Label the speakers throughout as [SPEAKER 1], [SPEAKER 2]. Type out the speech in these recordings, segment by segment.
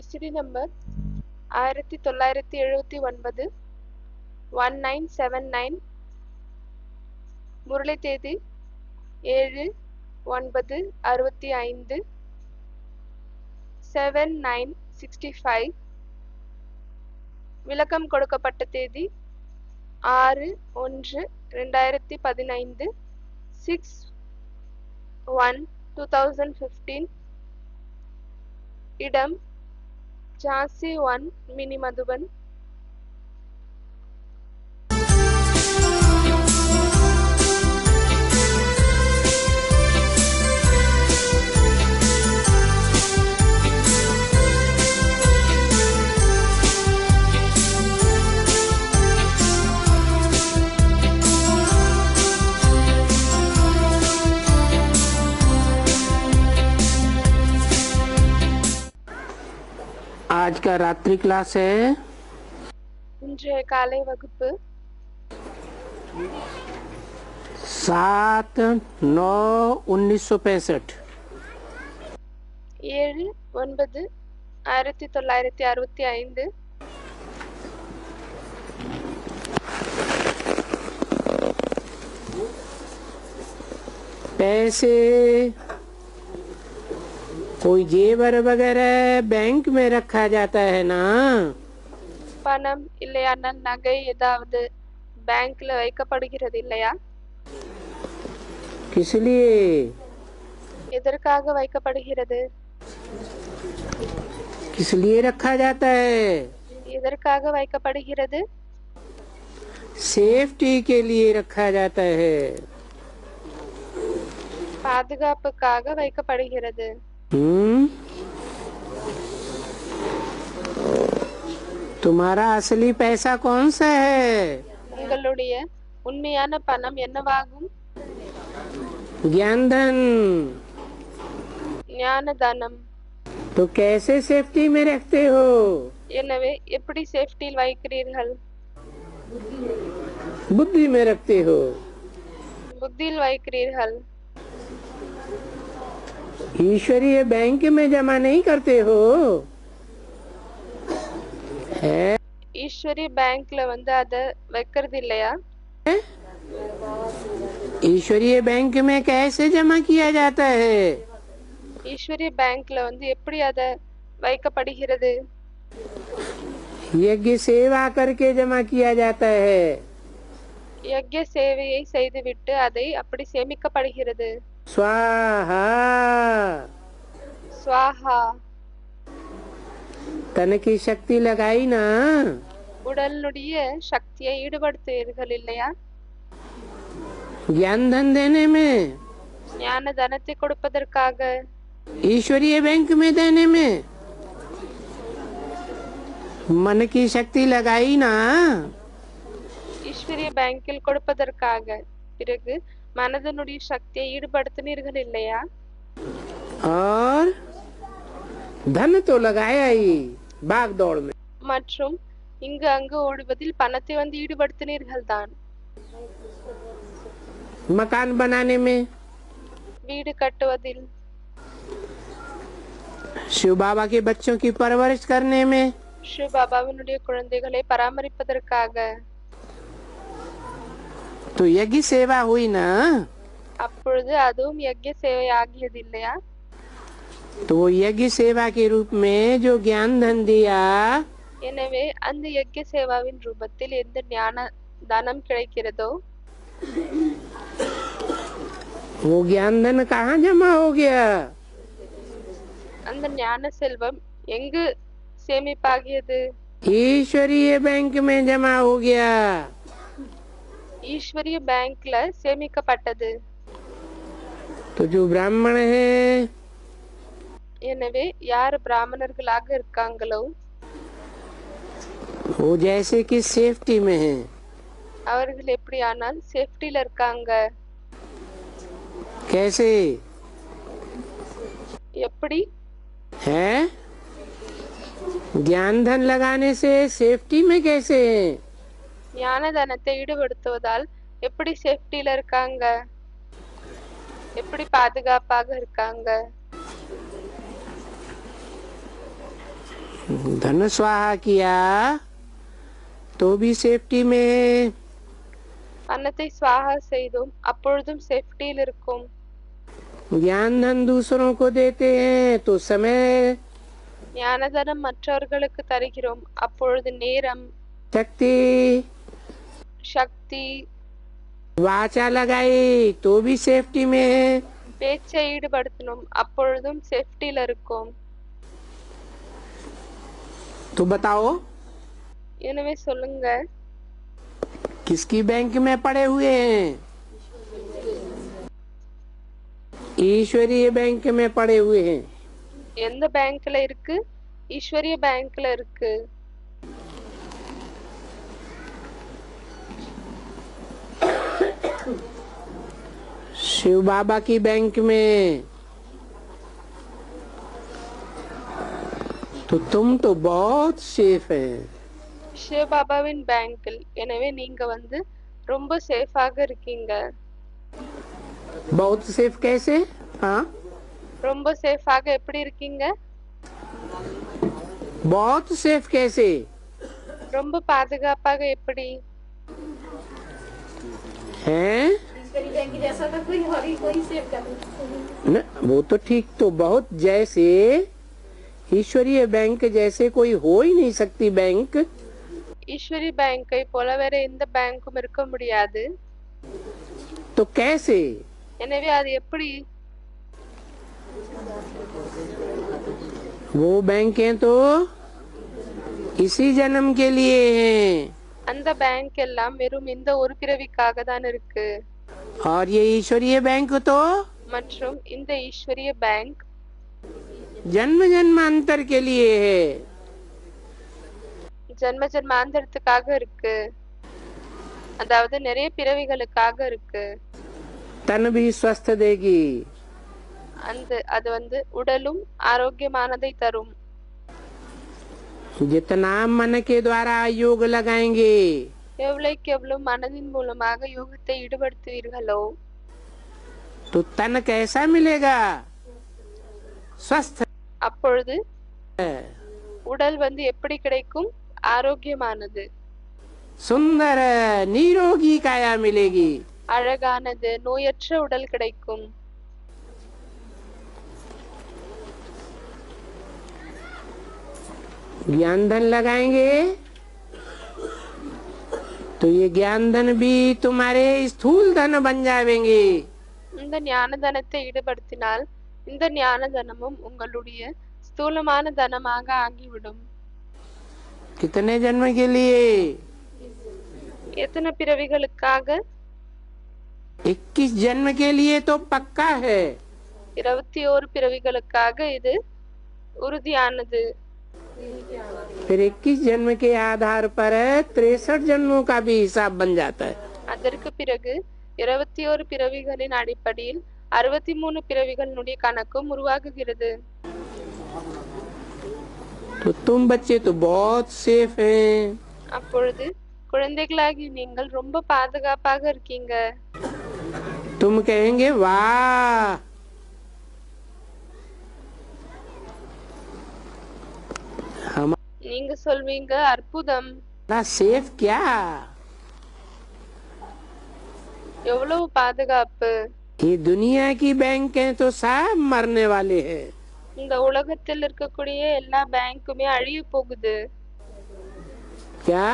[SPEAKER 1] ISD number 1979 1979, Murali தேதி 7/9/65 7965, விளக்கம் கொடுக்கப்பட்ட தேதி 6/1/2015 6/1/2015, இடம் झांसी 1 मिनी मधुबन।
[SPEAKER 2] आज का रात्रि क्लास है
[SPEAKER 1] இன்றைய காலை வகுப்பு
[SPEAKER 2] 7/9/1965
[SPEAKER 1] 7/9/1965।
[SPEAKER 2] पैसे कोई जेवर वगैरह बैंक में रखा जाता है ना?
[SPEAKER 1] பணம் இல்லையானால் நகை ஏதாவது பேங்க்ல வைக்கப்படுகிறது இல்லையா?
[SPEAKER 2] किस लिए?
[SPEAKER 1] எதற்காக வைக்கப்படுகிறது?
[SPEAKER 2] किस लिए रखा जाता है?
[SPEAKER 1] எதற்காக வைக்கப்படுகிறது?
[SPEAKER 2] सेफ्टी के लिए रखा जाता है।
[SPEAKER 1] பாதுகாப்புக்காக வைக்கப்படுகிறது।
[SPEAKER 2] तुम्हारा असली पैसा कौन सा है?
[SPEAKER 1] உங்களுடைய உண்மையான பணம் என்னவாகும்?
[SPEAKER 2] ज्ञान धन।
[SPEAKER 1] ஞான தனம்।
[SPEAKER 2] तो कैसे सेफ्टी में रखते हो?
[SPEAKER 1] எனவே எப்படி சேஃப்டியில் வைக்கிறீர்கள்?
[SPEAKER 2] बुद्धि में रखते हो।
[SPEAKER 1] புத்தியில் வைக்கிறீர்கள்।
[SPEAKER 2] ईश्वरीय बैंक में जमा नहीं करते हो? है?
[SPEAKER 1] ஈஸ்வரி பேங்க்ல அத வைக்கிறது இல்லையா?
[SPEAKER 2] ईश्वरीय बैंक में कैसे जमा किया जाता है?
[SPEAKER 1] ஈஸ்வரி பேங்க்ல எப்படி அத வைக்கப்படுகிறது?
[SPEAKER 2] यज्ञ सेवा करके जमा किया जाता है।
[SPEAKER 1] யஜ்ஞ சேவையை செய்துவிட்டு அதை அப்படி சேமிக்கப்படுகிறது।
[SPEAKER 2] स्वाहा।
[SPEAKER 1] स्वाहा।
[SPEAKER 2] तन की शक्ति लगाई ना?
[SPEAKER 1] உடலுடைய சக்தியை ஈடுபடுத்துவீர்கள் இல்லையா?
[SPEAKER 2] ज्ञान धन देने में,
[SPEAKER 1] ஞான தனத்தை கொடுப்பதற்காக,
[SPEAKER 2] ईश्वरीय बैंक में देने में मन की शक्ति लगाई ना?
[SPEAKER 1] ஈஸ்வரிய பேங்கில் கொடுப்பதற்காக பிறகு மனதனுடைய சக்தியை ஈடுபடுத்தினீர்கள் இல்லையா?
[SPEAKER 2] और धन तो लगाया ही भाग दौड़ में।
[SPEAKER 1] மற்றும் இங்கு அங்கு ஓடுவதில் பணத்தை ஈடுபடுத்தினீர்கள் தான்।
[SPEAKER 2] मकान बनाने में,
[SPEAKER 1] வீடு கட்டுவதில்,
[SPEAKER 2] शिव बाबा के बच्चों की परवरिश करने में,
[SPEAKER 1] शिव பாபாவினுடைய குழந்தைகளை பராமரிப்பதற்காக।
[SPEAKER 2] तो यज्ञ सेवा हुई ना?
[SPEAKER 1] அப்பொழுது அதுவும் யஜ்ஞ சேவை ஆகியது இல்லையா?
[SPEAKER 2] तो वो यज्ञ सेवा के रूप में जो ज्ञान धन दिया,
[SPEAKER 1] எனவே அந்த யஜ்ஞ சேவாவின் ரூபத்தில் எந்த ஞான தானம் கிடைக்கிறதோ
[SPEAKER 2] वो ज्ञान धन कहाँ जमा हो गया?
[SPEAKER 1] அந்த ஞான செல்வம் எங்கு சேமிப்பாகியது?
[SPEAKER 2] ईश्वरीय बैंक में जमा हो गया।
[SPEAKER 1] ஈஸ்வரிய பேங்க்ல சேமிக்கப்பட்டது।
[SPEAKER 2] तो जो ब्राह्मण है,
[SPEAKER 1] எனவே யார் பிராமணர்களாக இருக்காங்களோ
[SPEAKER 2] वो जैसे कि सेफ्टी में है।
[SPEAKER 1] அவர்கள் எப்படியானால் சேஃப்டில இருக்காங்க।
[SPEAKER 2] कैसे
[SPEAKER 1] எப்படி?
[SPEAKER 2] है? ज्ञान धन लगाने से सेफ्टी में कैसे है?
[SPEAKER 1] ஞான தனத்தை ஈடுபடுத்துவதால் எப்படி சேஃப்டில இருக்காங்க? எப்படி பாதுகாப்பாக இருக்காங்க?
[SPEAKER 2] धन स्वाहा किया तो भी सेफ्टी में,
[SPEAKER 1] பணத்தை ஸ்வாஹா செய்தும் அப்பொழுதும் சேஃப்டியில் இருக்கும்.
[SPEAKER 2] ज्ञान धन दूसरों को देते हैं तो समय,
[SPEAKER 1] ஞானதனம் மற்றவர்களுக்கு தருகிறோம் அப்பொழுது நேரம்,
[SPEAKER 2] शक्ति,
[SPEAKER 1] சக்தி,
[SPEAKER 2] वाचा लगाई तो भी सेफ्टी में है।
[SPEAKER 1] பேச்சை ஈடுபடுத்தணும் அப்பொழுதும் சேஃப்டியில் இருக்கும்.
[SPEAKER 2] तो बताओ
[SPEAKER 1] எனவே சொல்லுங்க,
[SPEAKER 2] किसकी बैंक में पड़े हुए हैं? ईश्वरीय बैंक में पड़े हुए हैं।
[SPEAKER 1] எந்த பேங்க்ல இருக்கு? ஈஸ்வரிய பேங்க்ல இருக்கு.
[SPEAKER 2] शिव बाबा की बैंक में तो तुम तो बहुत सेफ है।
[SPEAKER 1] சிவபாபாவின் பேங்கில், எனவே நீங்க ரொம்ப சேஃபாக இருக்கீங்க.
[SPEAKER 2] बहुत सेफ कैसे? हाँ,
[SPEAKER 1] ரொம்ப சேஃபாக எப்படி இருக்கீங்க?
[SPEAKER 2] बहुत सेफ कैसे?
[SPEAKER 1] ரொம்ப பாதுகாப்பாக எப்படி?
[SPEAKER 2] हैं? न, वो तो ठीक, तो बहुत जैसे ईश्वरीय बैंक जैसे कोई हो ही नहीं सकती बैंक,
[SPEAKER 1] ஈஸ்வரி பேங்கை போல வேற எந்த பேங்கும் இருக்க முடியாது.
[SPEAKER 2] तो कैसे?
[SPEAKER 1] எனவே அது எப்படி?
[SPEAKER 2] वो बैंकें तो इसी जन्म के लिए हैं
[SPEAKER 1] அந்த பேங்க் எல்லாம் வெறும் இந்த ஒரு பிறவிக்காக தான் இருக்கு.
[SPEAKER 2] और ये ईश्वरीय बैंक तो
[SPEAKER 1] மற்றும் இந்த ஈஸ்வரிய பேங்க்
[SPEAKER 2] जन्म जन्मांतर के लिए है।
[SPEAKER 1] ஜன்ம ஜன்மாந்தரத்துக்காக இருக்கு, அதாவது நிறைய பிறவிகளுக்காக இருக்கு.
[SPEAKER 2] तन भी स्वस्थ देगी,
[SPEAKER 1] அது உடலும் ஆரோக்கியமானதை தரும்.
[SPEAKER 2] जितना मन के द्वारा योग लगाएंगे
[SPEAKER 1] எவ்வளவுக்கு எவ்வளவு மனதின் மூலமாக யோகத்தை ஈடுபடுத்துவீர்களோ
[SPEAKER 2] तो तन कैसा मिलेगा? स्वस्थ
[SPEAKER 1] அப்பொழுது உடல் எப்படி கிடைக்கும்? ஆரோக்கியமானது,
[SPEAKER 2] सुंदर निरोगी काया मिलेगी।
[SPEAKER 1] அழகானது, நோயற்ற உடல் கிடைக்கும்.
[SPEAKER 2] ज्ञान धन लगाएंगे तो ये ज्ञान धन भी तुम्हारे स्थूल धन बन जाएंगे।
[SPEAKER 1] இந்த ஞான தனத்தை ஈடுபடுத்தினால் இந்த ஞான தனமும் உங்களுடைய ஸ்தூலமான தனமாக ஆகிவிடும்.
[SPEAKER 2] कितने जन्म के लिए?
[SPEAKER 1] எத்தனை பிறவிகளுக்காக?
[SPEAKER 2] 21 जन्म के लिए तो पक्का है।
[SPEAKER 1] 21 பிறவிகளுக்காக இது உறுதியானது.
[SPEAKER 2] फिर 21 जन्म के आधार पर 63 जन्मों का भी हिसाब बन जाता है।
[SPEAKER 1] அதற்கு பிறகு 21 பிறவிகளின் அடிப்படையில் 63 பிறவிகளுடைய கணக்கும் உருவாகுகிறது.
[SPEAKER 2] तो तुम बच्चे तो बहुत सेफ हैं।
[SPEAKER 1] அப்பொழுது குழந்தைகளாகி நீங்கள் ரொம்ப பாதுகாப்பாக இருக்கீங்க.
[SPEAKER 2] तुम कहेंगे वाह,
[SPEAKER 1] நீங்க சொல்வீங்க அற்புதம்,
[SPEAKER 2] सेफ क्या?
[SPEAKER 1] எவ்வளவு பாதுகாப்பு.
[SPEAKER 2] ये दुनिया की बैंक है तो सब मरने वाले हैं।
[SPEAKER 1] இந்த உலகத்தில் இருக்கக்கூடிய எல்லா பேங்குமே அழிய போகுது.
[SPEAKER 2] क्या?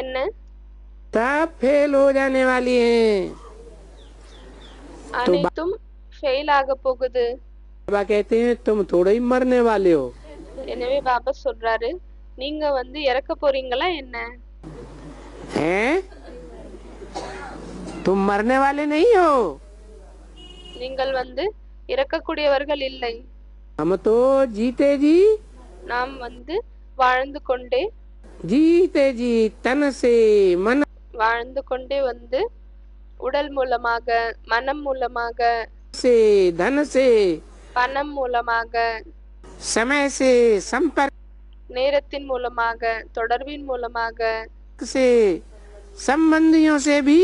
[SPEAKER 1] என்ன?
[SPEAKER 2] सब फेल हो जाने वाली हैं।
[SPEAKER 1] அனைத்தும் ஃபெயில் ஆக போகுது.
[SPEAKER 2] बाबा कहते हैं तुम थोड़ा ही मरने वाले हो।
[SPEAKER 1] எனவே பாபா சொல்றாரு, நீங்க இறக்க போறீங்களா என்ன?
[SPEAKER 2] हैं? तुम मरने वाले नहीं हो।
[SPEAKER 1] நீங்கள் இறக்கக்கூடியவர்கள் இல்லை.
[SPEAKER 2] हम तो जीते जी,
[SPEAKER 1] நாம் வாழ்ந்து கொண்டே,
[SPEAKER 2] जीते जी तन से मन
[SPEAKER 1] வாழ்ந்து கொண்டே உடல் மூலமாக, மனம் மூலமாக,
[SPEAKER 2] से धन से
[SPEAKER 1] பணம் மூலமாக,
[SPEAKER 2] समय से संपर्क
[SPEAKER 1] நேரத்தின் மூலமாக, தொடர்பின் மூலமாக,
[SPEAKER 2] से संबंधियों से भी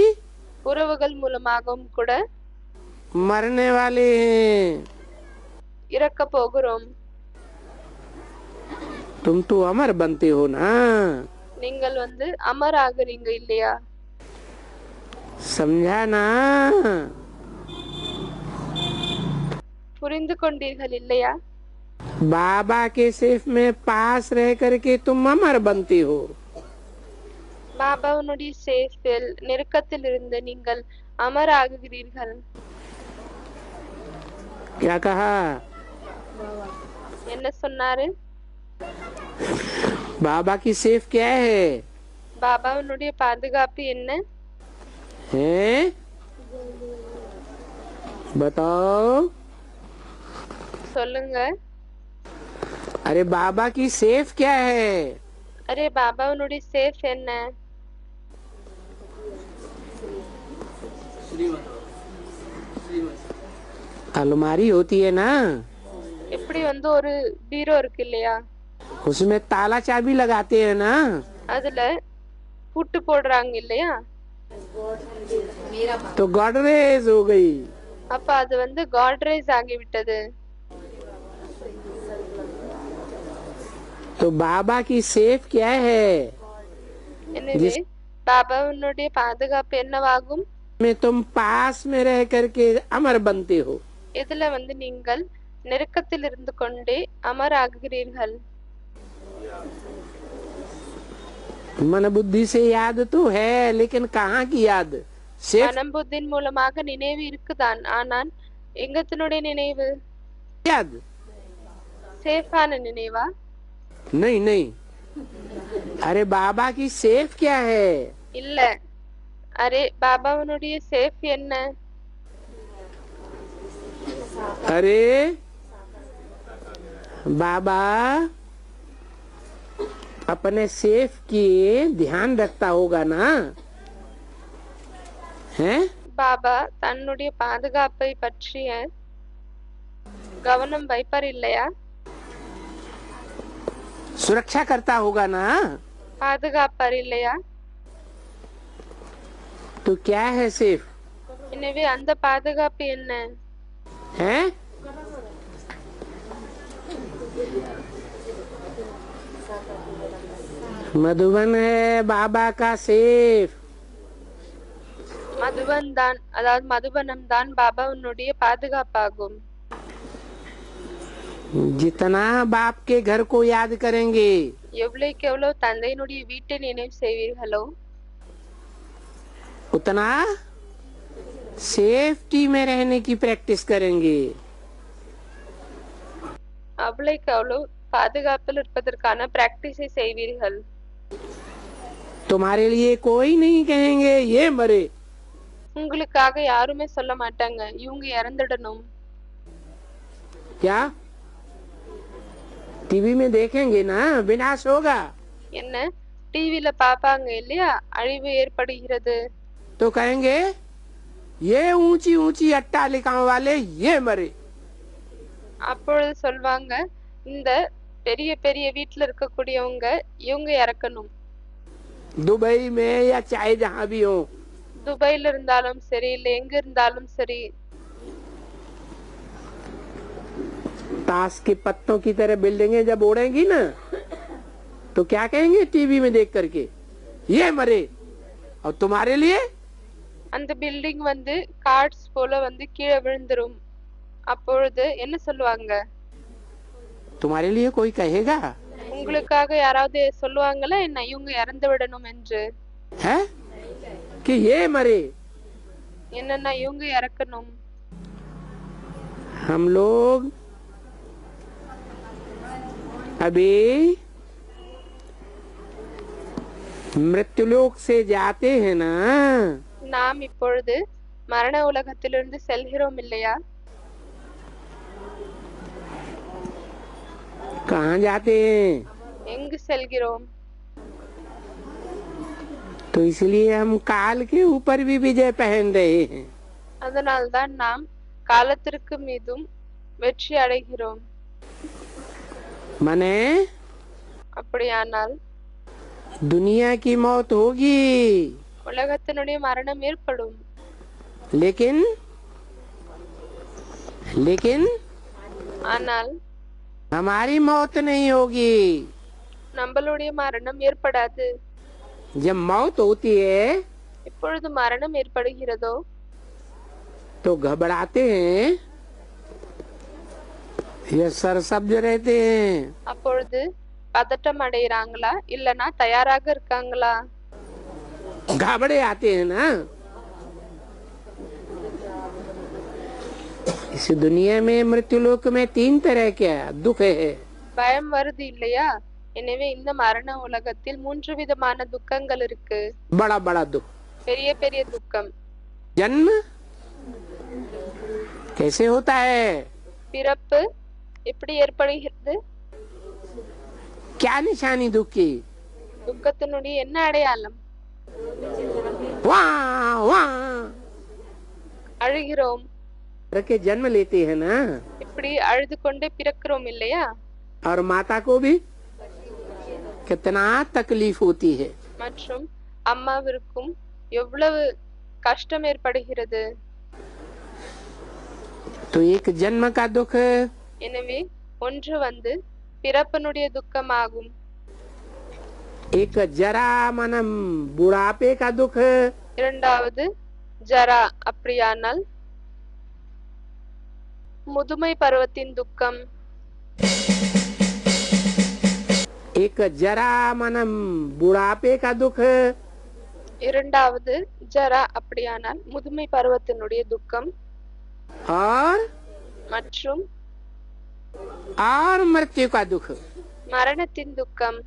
[SPEAKER 1] உறவுகள் மூலமாகவும் கூட
[SPEAKER 2] मरने वाले हैं।
[SPEAKER 1] இறக்க போகிறோம்.
[SPEAKER 2] तुम तो अमर बनते हो ना।
[SPEAKER 1] நீங்கள் வந்து அமர் ஆகுறீங்க இல்லையா?
[SPEAKER 2] समझा ना?
[SPEAKER 1] புரிந்து கொண்டீர்கள் இல்லையா?
[SPEAKER 2] बाबा के सेफ में पास रह करके तुम अमर बनते हो।
[SPEAKER 1] பாபாவுடைய சேஃபில் நெருக்கத்தில் இருந்து நீங்கள் அமர் ஆகுகிறீர்கள்.
[SPEAKER 2] क्या कहा?
[SPEAKER 1] என்ன சொன்னாரு?
[SPEAKER 2] बाबा की सेफ क्या है?
[SPEAKER 1] பாபாவுடைய பாதுகாப்பு என்ன?
[SPEAKER 2] हैं? बताओ।
[SPEAKER 1] சொல்லுங்க.
[SPEAKER 2] अरे बाबा की सेफ क्या है?
[SPEAKER 1] அரே பாபாவுடைய சேஃப் என்ன?
[SPEAKER 2] अलमारी होती है ना,
[SPEAKER 1] இப்படி வந்து ஒரு பீரோ இருக்கு இல்லையா?
[SPEAKER 2] उसमें ताला चाबी लगाते हैं ना।
[SPEAKER 1] அதுல பூட்டு போடுறாங்க இல்லையா?
[SPEAKER 2] तो गॉडरेज हो गई।
[SPEAKER 1] அப்ப அது வந்து காட்ரேஜ் ஆகிவிட்டது.
[SPEAKER 2] तो बाबा की सेफ क्या है?
[SPEAKER 1] எனவே பாபாவுடைய பாதுகாப்பு என்னவாகும்?
[SPEAKER 2] में तुम पास में रह करके अमर बनते हो।
[SPEAKER 1] இதுல வந்து நீங்கள் நெருக்கத்தில் இருந்து கொண்டே அமர் ஆகுகிறீர்கள்.
[SPEAKER 2] मन बुद्धि से याद तो है, लेकिन कहाँ की याद? सेफ
[SPEAKER 1] மனம் புத்தின் மூலமாக நினைவு இருக்குதான், ஆனால் எங்கத்தினுடைய நினைவு?
[SPEAKER 2] याद
[SPEAKER 1] சேஃபான நினைவா?
[SPEAKER 2] नहीं नहीं। अरे बाबा की सेफ क्या है?
[SPEAKER 1] இல்ல. அரே பாபாவுடைய சேஃப் என்ன?
[SPEAKER 2] अरे बाबा अपने सेफ की ध्यान रखता होगा ना, हैं?
[SPEAKER 1] பாபா தன்னுடைய பாதுகாப்பை பற்றிய கவனம் வைப்பார் இல்லையா?
[SPEAKER 2] सुरक्षा करता होगा ना।
[SPEAKER 1] பாதுகாப்பார் இல்லையா?
[SPEAKER 2] तो क्या है सेफ?
[SPEAKER 1] எனவே அந்த பாதுகாப்பு என்ன?
[SPEAKER 2] हैं? मधुबन है बाबा का सेफ।
[SPEAKER 1] மதுபன் தான், அதாவது மதுபனம் தான் பாபாவுடைய பாதுகாப்பாகும்.
[SPEAKER 2] जितना बाप के घर को याद करेंगे,
[SPEAKER 1] எவ்வளவுக்கு எவ்வளவு தந்தையினுடைய வீட்டை நினைவு செய்வீர்களோ
[SPEAKER 2] उतना सेफ्टी में रहने की प्रैक्टिस करेंगे।
[SPEAKER 1] அவ்வளவுக்கு அவ்வளவு பாதுகாப்பில் இருப்பதற்கான பிராக்டிஸை செய்வீர்கள்.
[SPEAKER 2] तुम्हारे लिए कोई नहीं कहेंगे ये मरे।
[SPEAKER 1] உங்களுக்காக யாருமே சொல்ல மாட்டாங்க இவங்க இறந்துடணும்.
[SPEAKER 2] क्या टीवी में देखेंगे ना, विनाश होगा,
[SPEAKER 1] என்ன டிவில பாப்பாங்க இல்லையா, அழிவு ஏற்படுகிறது.
[SPEAKER 2] तो कहेंगे ये ऊंची ऊंची अट्टालिकाओं वाले ये मरे।
[SPEAKER 1] அப்பொழுது சொல்வாங்க இந்த பெரிய பெரிய வீட்டுல இருக்கக்கூடியவங்க இவங்க இறக்கணும்.
[SPEAKER 2] दुबई में या चाहे जहाँ भी हो,
[SPEAKER 1] துபாயில இருந்தாலும் சரி, இல்ல எங்க இருந்தாலும் சரி,
[SPEAKER 2] ताश के पत्तों की तरह बिल्डिंगें जब उड़ेंगी ना, तो क्या कहेंगे टीवी में देख करके, ये मरे। और तुम्हारे लिए
[SPEAKER 1] அந்த பில்டிங் வந்து கார்ட்ஸ் போல வந்து கீழே விழுந்துரும். அப்பொழுது என்ன சொல்லுவாங்க?
[SPEAKER 2] तुम्हारे लिए कोई कहेगा
[SPEAKER 1] உங்களுக்காக யாராவது சொல்லுவாங்களா என்ன இவங்க இறந்து விடணும் என்று?
[SPEAKER 2] है कि ये मरे?
[SPEAKER 1] என்னன்னா இவங்க இறக்கணும்.
[SPEAKER 2] हम लोग अभी मृत्युलोक से जाते हैं ना,
[SPEAKER 1] நாம் இப்பொழுது மரண உலகத்திலிருந்து செல்கிறோம் இல்லையா?
[SPEAKER 2] कहाँ जाते हैं?
[SPEAKER 1] எங்கு செல்கிறோம்?
[SPEAKER 2] तो इसलिए हम काल के ऊपर भी विजय पहन रहे हैं।
[SPEAKER 1] அதனால்தான் நாம் காலத்திற்கு மீதும் வெற்றி அடைகிறோம்.
[SPEAKER 2] माने
[SPEAKER 1] அப்படியானால்
[SPEAKER 2] दुनिया की मौत होगी,
[SPEAKER 1] உலகத்தினுடைய மரணம் ஏற்படும்.
[SPEAKER 2] लेकिन लेकिन
[SPEAKER 1] ஆனால்
[SPEAKER 2] हमारी मौत नहीं होगी।
[SPEAKER 1] நம்மளுடைய மரணம் ஏற்படாது.
[SPEAKER 2] जब मौत होती है
[SPEAKER 1] எப்பொழுது மரணம் ஏற்படுகிறதோ
[SPEAKER 2] तो घबराते हैं या सरसब्ज रहते हैं?
[SPEAKER 1] அப்பொழுது பதட்டம் அடைகிறாங்களா இல்லனா தயாராக இருக்காங்களா?
[SPEAKER 2] घबरे आते हैं ना। इस दुनिया में मृत्युलोक में 3 तरह के दुख है।
[SPEAKER 1] பயம் வருது இல்லையா? எனவே இந்த மரண உலகத்தில் 3 விதமான துக்கங்கள் இருக்கு.
[SPEAKER 2] बड़ा बड़ा दुख।
[SPEAKER 1] பெரிய பெரிய துக்கம்.
[SPEAKER 2] जन्म कैसे होता है?
[SPEAKER 1] பிறப்பு எப்படி ஏற்படுகிறது?
[SPEAKER 2] क्या निशानी दुख की?
[SPEAKER 1] துக்கத்தினுடைய என்ன அடையாளம்?
[SPEAKER 2] वाह वाह
[SPEAKER 1] அழுகிறோம்.
[SPEAKER 2] के जन्म लेते हैं ना।
[SPEAKER 1] இப்படி அழுது கொண்டே பிறக்கிறோம் இல்லையா?
[SPEAKER 2] और माता को भी कितना तकलीफ होती है।
[SPEAKER 1] மற்றும் அம்மாவிற்கும் எவ்வளவு கஷ்டம் ஏற்படுகிறது.
[SPEAKER 2] तो एक जन्म का दुख,
[SPEAKER 1] எனவே ஒன்று பிறப்பினுடைய துக்கமாகும்.
[SPEAKER 2] एक जरा मनम बुढ़ापे का दुख,
[SPEAKER 1] இரண்டாவது ஜரா அப்படியானால் முதுமை பருவத்தின் துக்கம்.
[SPEAKER 2] एक जरा मनम बुढ़ापे का दुख,
[SPEAKER 1] இரண்டாவது ஜரா அப்படியானால் முதுமை பருவத்தினுடைய துக்கம்.
[SPEAKER 2] और
[SPEAKER 1] மற்றும்
[SPEAKER 2] मृत्यु का दुख,
[SPEAKER 1] மரணத்தின் துக்கம்.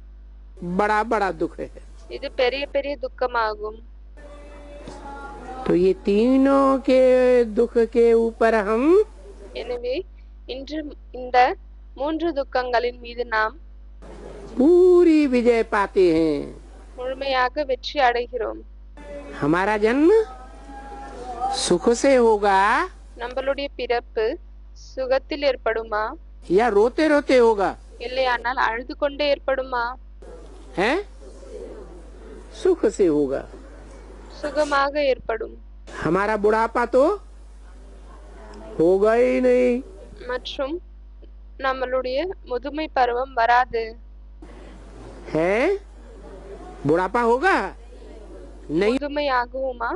[SPEAKER 2] बड़ा बड़ा दुख है।
[SPEAKER 1] இது பெரிய பெரிய துக்கமாகும்.
[SPEAKER 2] तो ये तीनों के दुख के ऊपर हम
[SPEAKER 1] எனவே இன்று இந்த 3 துக்கங்களின் மீது நாம்
[SPEAKER 2] पूरी विजय पाते हैं।
[SPEAKER 1] முழுமையாக வெற்றி அடைகிறோம்.
[SPEAKER 2] हमारा जन्म सुख से होगा
[SPEAKER 1] நம்மளுடைய பிறப்பு சுகத்தில் ஏற்படுமா
[SPEAKER 2] या रोते रोते होगा?
[SPEAKER 1] இல்லையானால் அழுது கொண்டே ஏற்படுமா?
[SPEAKER 2] है सुख से होगा।
[SPEAKER 1] சுகமாக ஏற்படும்.
[SPEAKER 2] हमारा बुढ़ापा तो होगा ही नहीं।
[SPEAKER 1] மற்றும் நம்மளுடைய முதுமை பருவம் வராது.
[SPEAKER 2] है बुढ़ापा होगा नहीं?
[SPEAKER 1] முதுமை ஆகுமா?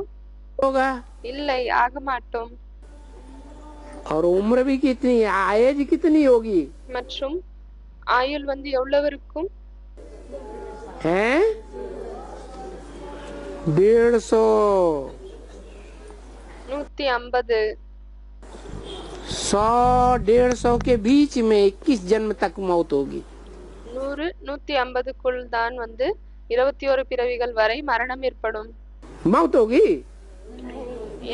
[SPEAKER 2] होगा।
[SPEAKER 1] இல்லை, ஆக மாட்டோம்.
[SPEAKER 2] और उम्र भी कितनी, एज कितनी होगी?
[SPEAKER 1] மற்றும் ஆயுள் எவ்வளவு இருக்கும்?
[SPEAKER 2] है 150,
[SPEAKER 1] 150,
[SPEAKER 2] 100, 150 के बीच में 21 जन्म तक मौत होगी।
[SPEAKER 1] 100, 150க்குள் தான் 21 பிறவிகள் வரை மரணம் ஏற்படும்.
[SPEAKER 2] मौत होगी?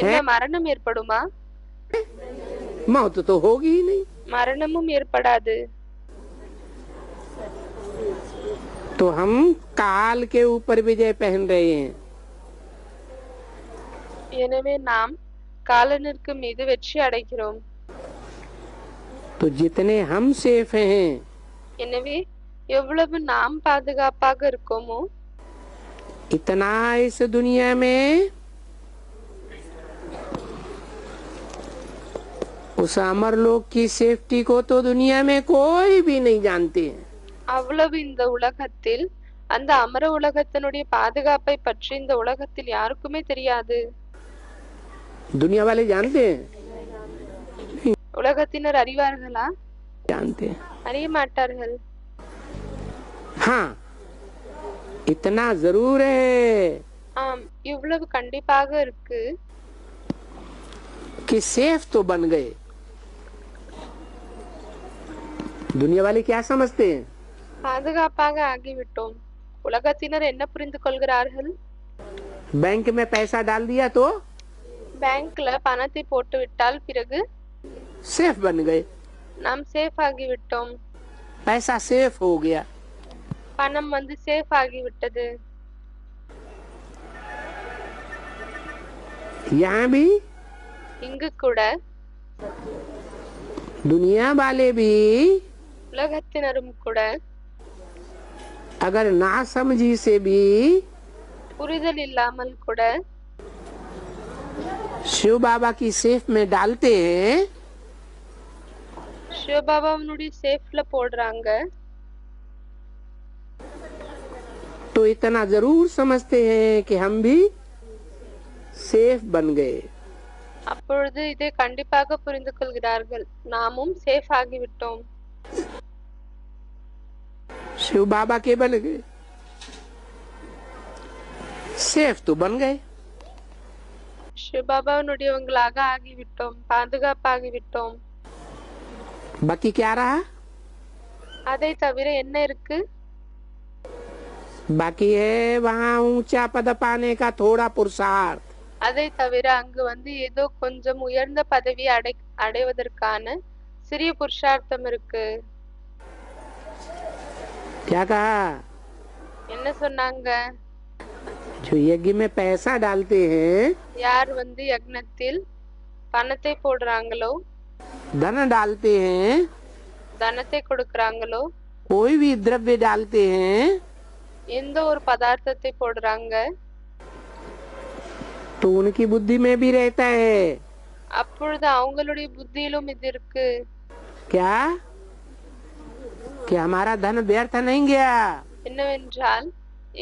[SPEAKER 1] என்ன மரணம் ஏற்படுமா?
[SPEAKER 2] मौत तो होगी ही नहीं।
[SPEAKER 1] மரணமும் ஏற்படாது.
[SPEAKER 2] तो हम काल के ऊपर विजय पहन रहे हैं।
[SPEAKER 1] எனவே நாம் காலனிற்கு மீது வெற்றி அடைகிறோம்.
[SPEAKER 2] तो जितने हम सेफ हैं
[SPEAKER 1] எனவே எவ்வளவு நாம் பாதுகாப்பாக இருக்கோமோ
[SPEAKER 2] इतना इस दुनिया में उस अमर लोक की सेफ्टी को तो दुनिया में कोई भी नहीं जानते हैं।
[SPEAKER 1] அவ்வளவு இந்த உலகத்தில் அந்த அமர உலகத்தினுடைய பாதுகாப்பை பற்றி இந்த உலகத்தில் யாருக்குமே தெரியாது.
[SPEAKER 2] दुनिया वाले जानते हैं?
[SPEAKER 1] உலகத்தினர் அறிவார்களா?
[SPEAKER 2] जानते हैं।
[SPEAKER 1] அறிய மாட்டார்கள்.
[SPEAKER 2] हाँ इतना जरूर है
[SPEAKER 1] ஆம், இவ்வளவு கண்டிப்பாக இருக்கு.
[SPEAKER 2] कि सेफ तो बन गए। दुनिया वाले क्या समझते हैं?
[SPEAKER 1] பாதுகாப்பாக ஆகிவிட்டோம். உலகத்தினர் என்ன புரிந்து கொள்கிறார்கள்?
[SPEAKER 2] बैंक में पैसा डाल दिया तो
[SPEAKER 1] பேங்க்ல பணத்தை போட்டு விட்டால் பிறகு
[SPEAKER 2] सेफ बन गए।
[SPEAKER 1] நாம் சேஃப் ஆகிவிட்டோம்.
[SPEAKER 2] पैसा सेफ हो गया।
[SPEAKER 1] பணம் சேஃப் ஆகிவிட்டது.
[SPEAKER 2] यहाँ भी
[SPEAKER 1] இங்கு கூட
[SPEAKER 2] दुनिया वाले भी
[SPEAKER 1] உலகத்தினரும் கூட
[SPEAKER 2] अगर नासमझी से भी
[SPEAKER 1] புரிதல் இல்லாமல் கூட
[SPEAKER 2] शिव बाबा की सेफ में डालते हैं
[SPEAKER 1] சிவபாபாவுடைய சேஃப்ல போடுறாங்க.
[SPEAKER 2] तो इतना जरूर समझते हैं कि हम भी सेफ बन गए।
[SPEAKER 1] அப்பொழுது இதை கண்டிப்பாக புரிந்து கொள்கிறார்கள், நாமும் சேஃப் ஆகிவிட்டோம்.
[SPEAKER 2] शिव बाबा के बन गए, सेफ तो बन गए।
[SPEAKER 1] சிவபாபாவினுடையவங்களாக ஆகிவிட்டோம், பாதுகாப்பாகிவிட்டோம்.
[SPEAKER 2] बाकी क्या रहा?
[SPEAKER 1] அதை தவிர என்ன இருக்கு?
[SPEAKER 2] बाकी है वहाँ ऊंचा पद पाने का थोड़ा पुरुषार्थ।
[SPEAKER 1] அதை தவிர அங்கு ஏதோ கொஞ்சம் உயர்ந்த பதவி அடைவதற்கான சிறிய புருஷார்த்தம் இருக்கு.
[SPEAKER 2] क्या कहा?
[SPEAKER 1] என்ன சொன்னாங்க?
[SPEAKER 2] जो यज्ञ में पैसा डालते हैं,
[SPEAKER 1] யார் யக்னத்தில் பணத்தை போடுறாங்களோ,
[SPEAKER 2] धन डालते हैं,
[SPEAKER 1] தனத்தை கொடுக்கறாங்களோ,
[SPEAKER 2] कोई भी द्रव्य डालते हैं,
[SPEAKER 1] எந்த ஒரு பதார்த்தத்தை போடுறாங்க,
[SPEAKER 2] तो उनकी बुद्धि में भी रहता है।
[SPEAKER 1] அப்பொழுது அவங்களுடைய புத்தியிலும் இது இருக்கு.
[SPEAKER 2] क्या? कि हमारा धन व्यर्थ नहीं गया।
[SPEAKER 1] என்னவென்றால்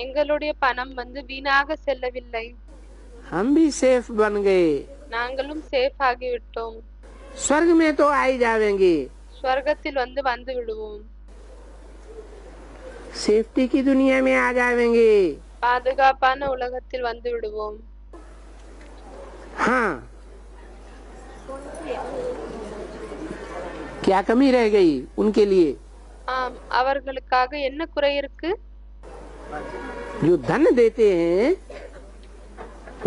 [SPEAKER 1] எங்களுடைய பணம் வீணாக செல்லவில்லை,
[SPEAKER 2] हम भी सेफ बन गए,
[SPEAKER 1] நாங்களும் சேஃப் ஆகிவிட்டோம்.
[SPEAKER 2] स्वर्ग में तो आ ही जाएंगे,
[SPEAKER 1] ஸ்வர்க்கத்தில் வந்து விடுவோம்,
[SPEAKER 2] सेफ्टी की दुनिया में आ जाएंगे।
[SPEAKER 1] பாதுகாப்பான உலகத்தில் வந்து விடுவோம்.
[SPEAKER 2] हाँ, क्या कमी रह गई उनके लिए?
[SPEAKER 1] ஆம், அவர்களுக்காக என்ன குறை இருக்கு?
[SPEAKER 2] जो धन देते हैं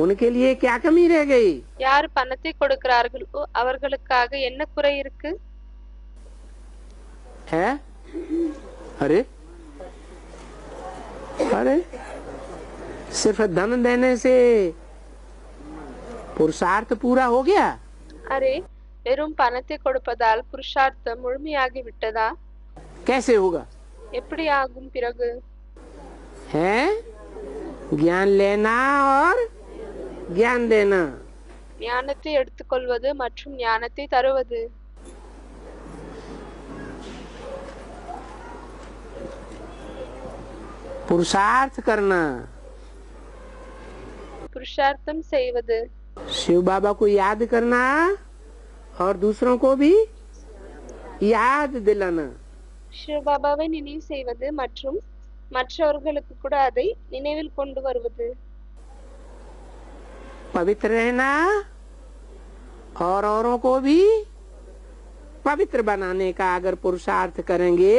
[SPEAKER 2] उनके लिए क्या कमी रह गई?
[SPEAKER 1] யார் பணத்தை கொடுக்கிறார்களோ அவர்களுக்காக என்ன குறை இருக்கு?
[SPEAKER 2] है? अरे अरे सिर्फ धन देने से पुरुषार्थ पूरा हो गया?
[SPEAKER 1] அரே, வெறும் பணத்தை கொடுப்பதால் புருஷார்த்தம் முழுமையாகி விட்டதா?
[SPEAKER 2] कैसे होगा?
[SPEAKER 1] எப்படி ஆகும் பிறகு?
[SPEAKER 2] है ज्ञान लेना और ज्ञान देना।
[SPEAKER 1] ஞானத்தை எடுத்துக்கொள்வது மற்றும் ஞானத்தை தருவது.
[SPEAKER 2] पुरुषार्थ करना,
[SPEAKER 1] புருஷார்த்தம் செய்வது,
[SPEAKER 2] शिव बाबा को याद करना और दूसरों को भी याद दिलाना।
[SPEAKER 1] சிவபாபாவை நினைவு செய்வது மற்றும் மற்றவர்களுக்கு கூட அதை நினைவில் கொண்டு வருவது.
[SPEAKER 2] पवित्र रहना और औरों को भी पवित्र बनाने का अगर पुरुषार्थ करेंगे,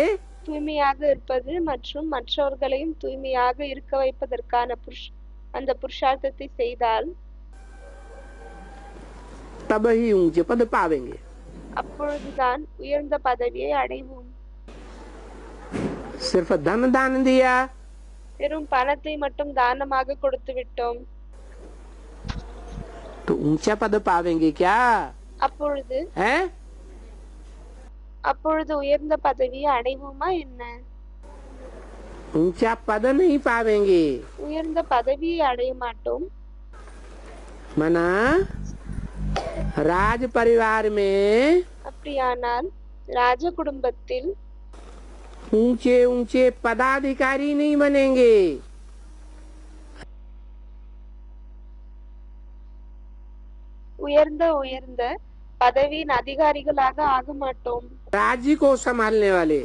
[SPEAKER 1] தூய்மையாக இருப்பது மற்றும் மற்றவர்களையும் தூய்மையாக இருக்க வைப்பதற்கான அந்த புருஷார்த்தத்தை செய்தால்
[SPEAKER 2] तब ही ऊंचे पद पावेंगे।
[SPEAKER 1] அப்பொழுதுதான் உயர்ந்த பதவியை அடைவோம்.
[SPEAKER 2] सिर्फ धन दान दिया,
[SPEAKER 1] வெறும் பணத்தை மட்டும் தானமாக கொடுத்து விட்டோம்,
[SPEAKER 2] तो ऊंचा पद पावेंगे क्या?
[SPEAKER 1] அப்பொழுது
[SPEAKER 2] है?
[SPEAKER 1] உயர்ந்த பதவியை அடைவோமா என்ன?
[SPEAKER 2] ऊंचा पद नहीं पावेंगे,
[SPEAKER 1] உயர்ந்த பதவியை அடைய மாட்டோம்.
[SPEAKER 2] मना राज परिवार में
[SPEAKER 1] அப்படியானால் ராஜ குடும்பத்தில்
[SPEAKER 2] ऊंचे ऊंचे पदाधिकारी नहीं बनेंगे,
[SPEAKER 1] உயர்ந்த பதவியின் அதிகாரிகளாக ஆக மாட்டோம்.
[SPEAKER 2] राज्य को संभालने वाले,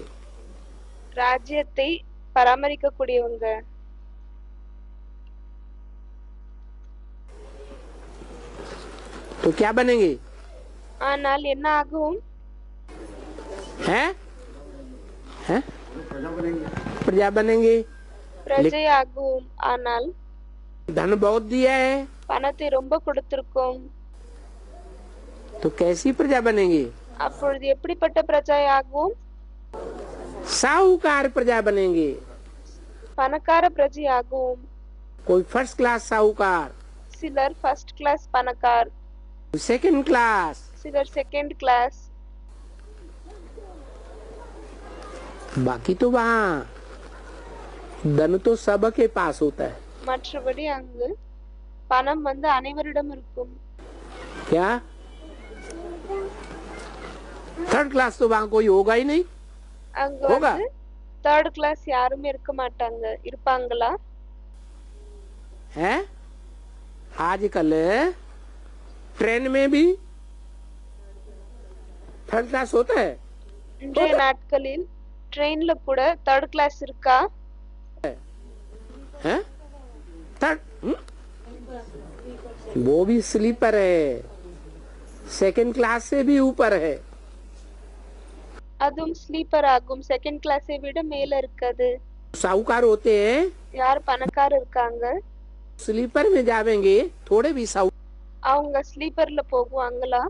[SPEAKER 1] ராஜ்யத்தை பராமரிக்க கூடியவங்க.
[SPEAKER 2] तो क्या बनेंगे?
[SPEAKER 1] ஆனால் என்ன ஆகும்?
[SPEAKER 2] है? है? प्रजा बनेंगे।
[SPEAKER 1] பிரஜை ஆகும். ஆனால்
[SPEAKER 2] धन बहुत दिया है,
[SPEAKER 1] பணத்தை ரொம்ப கொடுத்திருக்கோம்,
[SPEAKER 2] तो कैसी प्रजा बनेंगे?
[SPEAKER 1] அப்பொழுது எப்படிப்பட்ட பிரஜை ஆகும்?
[SPEAKER 2] साहूकार प्रजा बनेंगे।
[SPEAKER 1] பணக்கார பிரஜை ஆகும்.
[SPEAKER 2] कोई फर्स्ट क्लास साहूकार,
[SPEAKER 1] சிலர் ஃபர்ஸ்ட் கிளாஸ் பணக்கார்,
[SPEAKER 2] सेकंड क्लास,
[SPEAKER 1] சிலர் செகண்ட் கிளாஸ்.
[SPEAKER 2] बाकी तो वहाँ धन तो सबके पास होता है।
[SPEAKER 1] மற்றபடி அங்கு பணம் அனைவரிடம் இருக்கும்.
[SPEAKER 2] क्या? थर्ड क्लास तो वहाँ कोई होगा ही नहीं,
[SPEAKER 1] அங்கு
[SPEAKER 2] होगा?
[SPEAKER 1] தேர்ட் கிளாஸ் யாருமே இருக்க மாட்டாங்க. இருப்பாங்களா?
[SPEAKER 2] है आजकल ट्रेन में भी थर्ड क्लास होता है
[SPEAKER 1] இன்றைய நாட்களில் ட்ரெயின்ல கூட தேர்ட் கிளாஸ் இருக்கா?
[SPEAKER 2] हैं? थर्ड वो भी स्लीपर है, सेकंड क्लास से भी ऊपर है।
[SPEAKER 1] அதுவும் ஸ்லீப்பர் ஆகும், செகண்ட் கிளாஸை விட மேல இருக்காது.
[SPEAKER 2] साहूकार होते हैं
[SPEAKER 1] யார் பணக்காரர் இருக்காங்க
[SPEAKER 2] स्लीपर में जावेंगे, थोड़े भी
[SPEAKER 1] அவங்க ஸ்லீப்பர்ல போகுவாங்களா?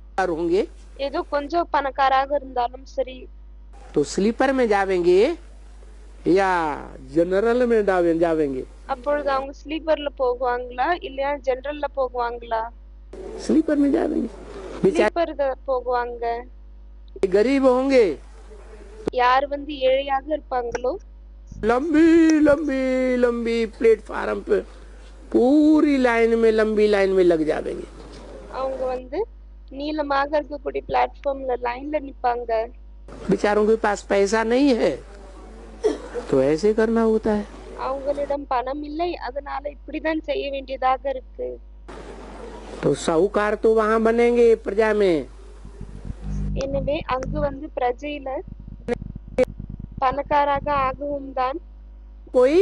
[SPEAKER 2] साहूकार होंगे
[SPEAKER 1] ஏதோ கொஞ்சம் பணக்காராக இருந்தாலும் சரி,
[SPEAKER 2] तो स्लीपर में जावेंगे या जनरल में जावेंगे?
[SPEAKER 1] அப்பொழுது அவங்க ஸ்லீப்பர்ல போகுவாங்களா இல்லையா ஜெனரல்ல போகுவாங்களா?
[SPEAKER 2] स्लीपर में जावेंगे। बेचारे
[SPEAKER 1] ஸ்லீப்பர்ல போகுவாங்க.
[SPEAKER 2] गरीब होंगे,
[SPEAKER 1] யார் ஏழையாக இருப்பாங்களோ
[SPEAKER 2] लंबी लंबी लंबी प्लेटफार्म पे पूरी लाइन में लंबी लाइन में लग जावेंगे।
[SPEAKER 1] அவங்க நீளமாக இருக்கக்கூடிய பிளாட்ஃபார்ம்ல லைன்ல நிப்பாங்க.
[SPEAKER 2] बेचारों के पास पैसा नहीं है तो ऐसे करना होता है।
[SPEAKER 1] அவங்களிடம் பணம் இல்லை, அதனால இப்படிதான் செய்ய வேண்டியதாக இருக்கு.
[SPEAKER 2] तो साहूकार तो वहाँ बनेंगे प्रजा में,
[SPEAKER 1] எனவே அங்கு பிரஜையில பணக்காராக ஆகவும் தான்
[SPEAKER 2] कोई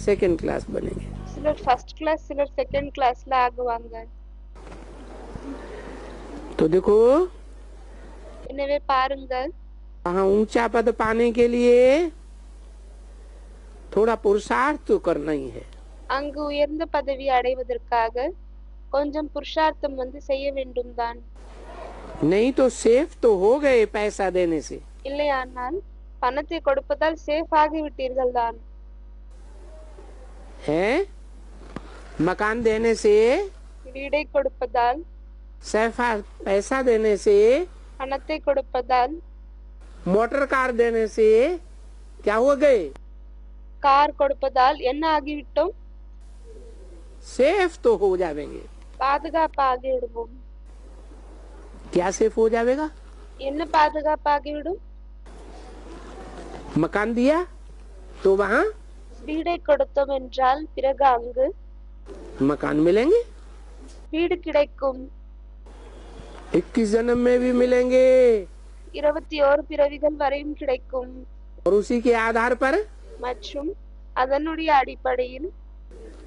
[SPEAKER 2] सेकंड क्लास बनेंगे।
[SPEAKER 1] சிலர் ஃபர்ஸ்ட் கிளாஸ், சிலர் செகண்ட் கிளாஸ்ல ஆகுவாங்க.
[SPEAKER 2] तो देखो
[SPEAKER 1] எனவே பாருங்க,
[SPEAKER 2] वहाँ ऊंचा पद पाने के लिए थोड़ा पुरुषार्थ तो करना ही है।
[SPEAKER 1] அங்கு உயர்ந்த பதவி அடைவதற்காக கொஞ்சம் புருஷார்த்தம் செய்ய வேண்டும் தான்.
[SPEAKER 2] नहीं तो सेफ तो हो गए पैसा देने से,
[SPEAKER 1] இல்லையானால் பணத்தை கொடுப்பதால் சேஃப் ஆகி விட்டீர்கள் தான்.
[SPEAKER 2] है मकान देने से,
[SPEAKER 1] வீடை கொடுப்பதால்,
[SPEAKER 2] सैफा पैसा देने से,
[SPEAKER 1] பணத்தை கொடுப்பதால்,
[SPEAKER 2] मोटर कार देने से क्या हो गए?
[SPEAKER 1] கார் கொடுப்பதால் என்ன ஆகிவிட்டோம்?
[SPEAKER 2] सेफ तो हो जाएंगे।
[SPEAKER 1] பாதுகாப்பாகி விடுவோம்.
[SPEAKER 2] क्या सेफ हो जाएगा?
[SPEAKER 1] என்ன பாதுகாப்பாகி விடும்?
[SPEAKER 2] मकान दिया तो वहाँ
[SPEAKER 1] வீடை கொடுத்தோம் என்றால் பிறகு அங்கு
[SPEAKER 2] मकान मिलेंगे,
[SPEAKER 1] வீடு கிடைக்கும்.
[SPEAKER 2] 21 जन्म में भी मिलेंगे
[SPEAKER 1] 21 பிறவிகள் வரையும் கிடைக்கும்.
[SPEAKER 2] और उसी के आधार पर
[SPEAKER 1] மற்றும் அதனுடைய அடிப்படையில்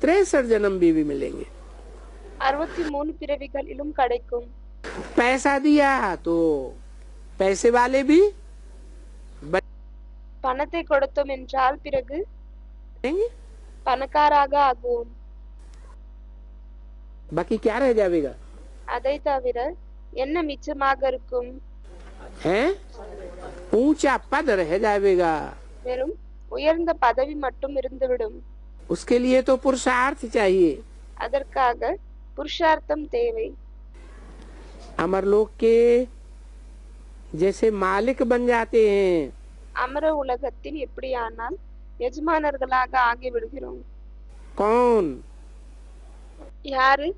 [SPEAKER 2] 63 जन्म भी मिलेंगे।
[SPEAKER 1] 63 பிறவிகளிலும் கிடைக்கும்.
[SPEAKER 2] पैसा दिया तो पैसे वाले भी
[SPEAKER 1] பணத்தை கொடுத்தோம் என்றால் பிறகு
[SPEAKER 2] बनेंगे,
[SPEAKER 1] பணக்காராக ஆகுவோம்.
[SPEAKER 2] बाकी क्या रह जाएगा?
[SPEAKER 1] அதை தவிர என்ன மிச்சமாக இருக்கும்?
[SPEAKER 2] है ऊंचा पद रह जाएगा।
[SPEAKER 1] வெறும் உயர்ந்த பதவி மட்டும் இருந்துவிடும்.
[SPEAKER 2] उसके लिए तो पुरुषार्थ चाहिए।
[SPEAKER 1] அதற்காக புருஷார்த்தம் தேவை.
[SPEAKER 2] अमरलोक के जैसे मालिक बन जाते हैं,
[SPEAKER 1] அமர உலகத்தில் எப்படியானால் எஜமானர்களாக ஆகி விடுகிறோம்.
[SPEAKER 2] कौन?
[SPEAKER 1] யாரு?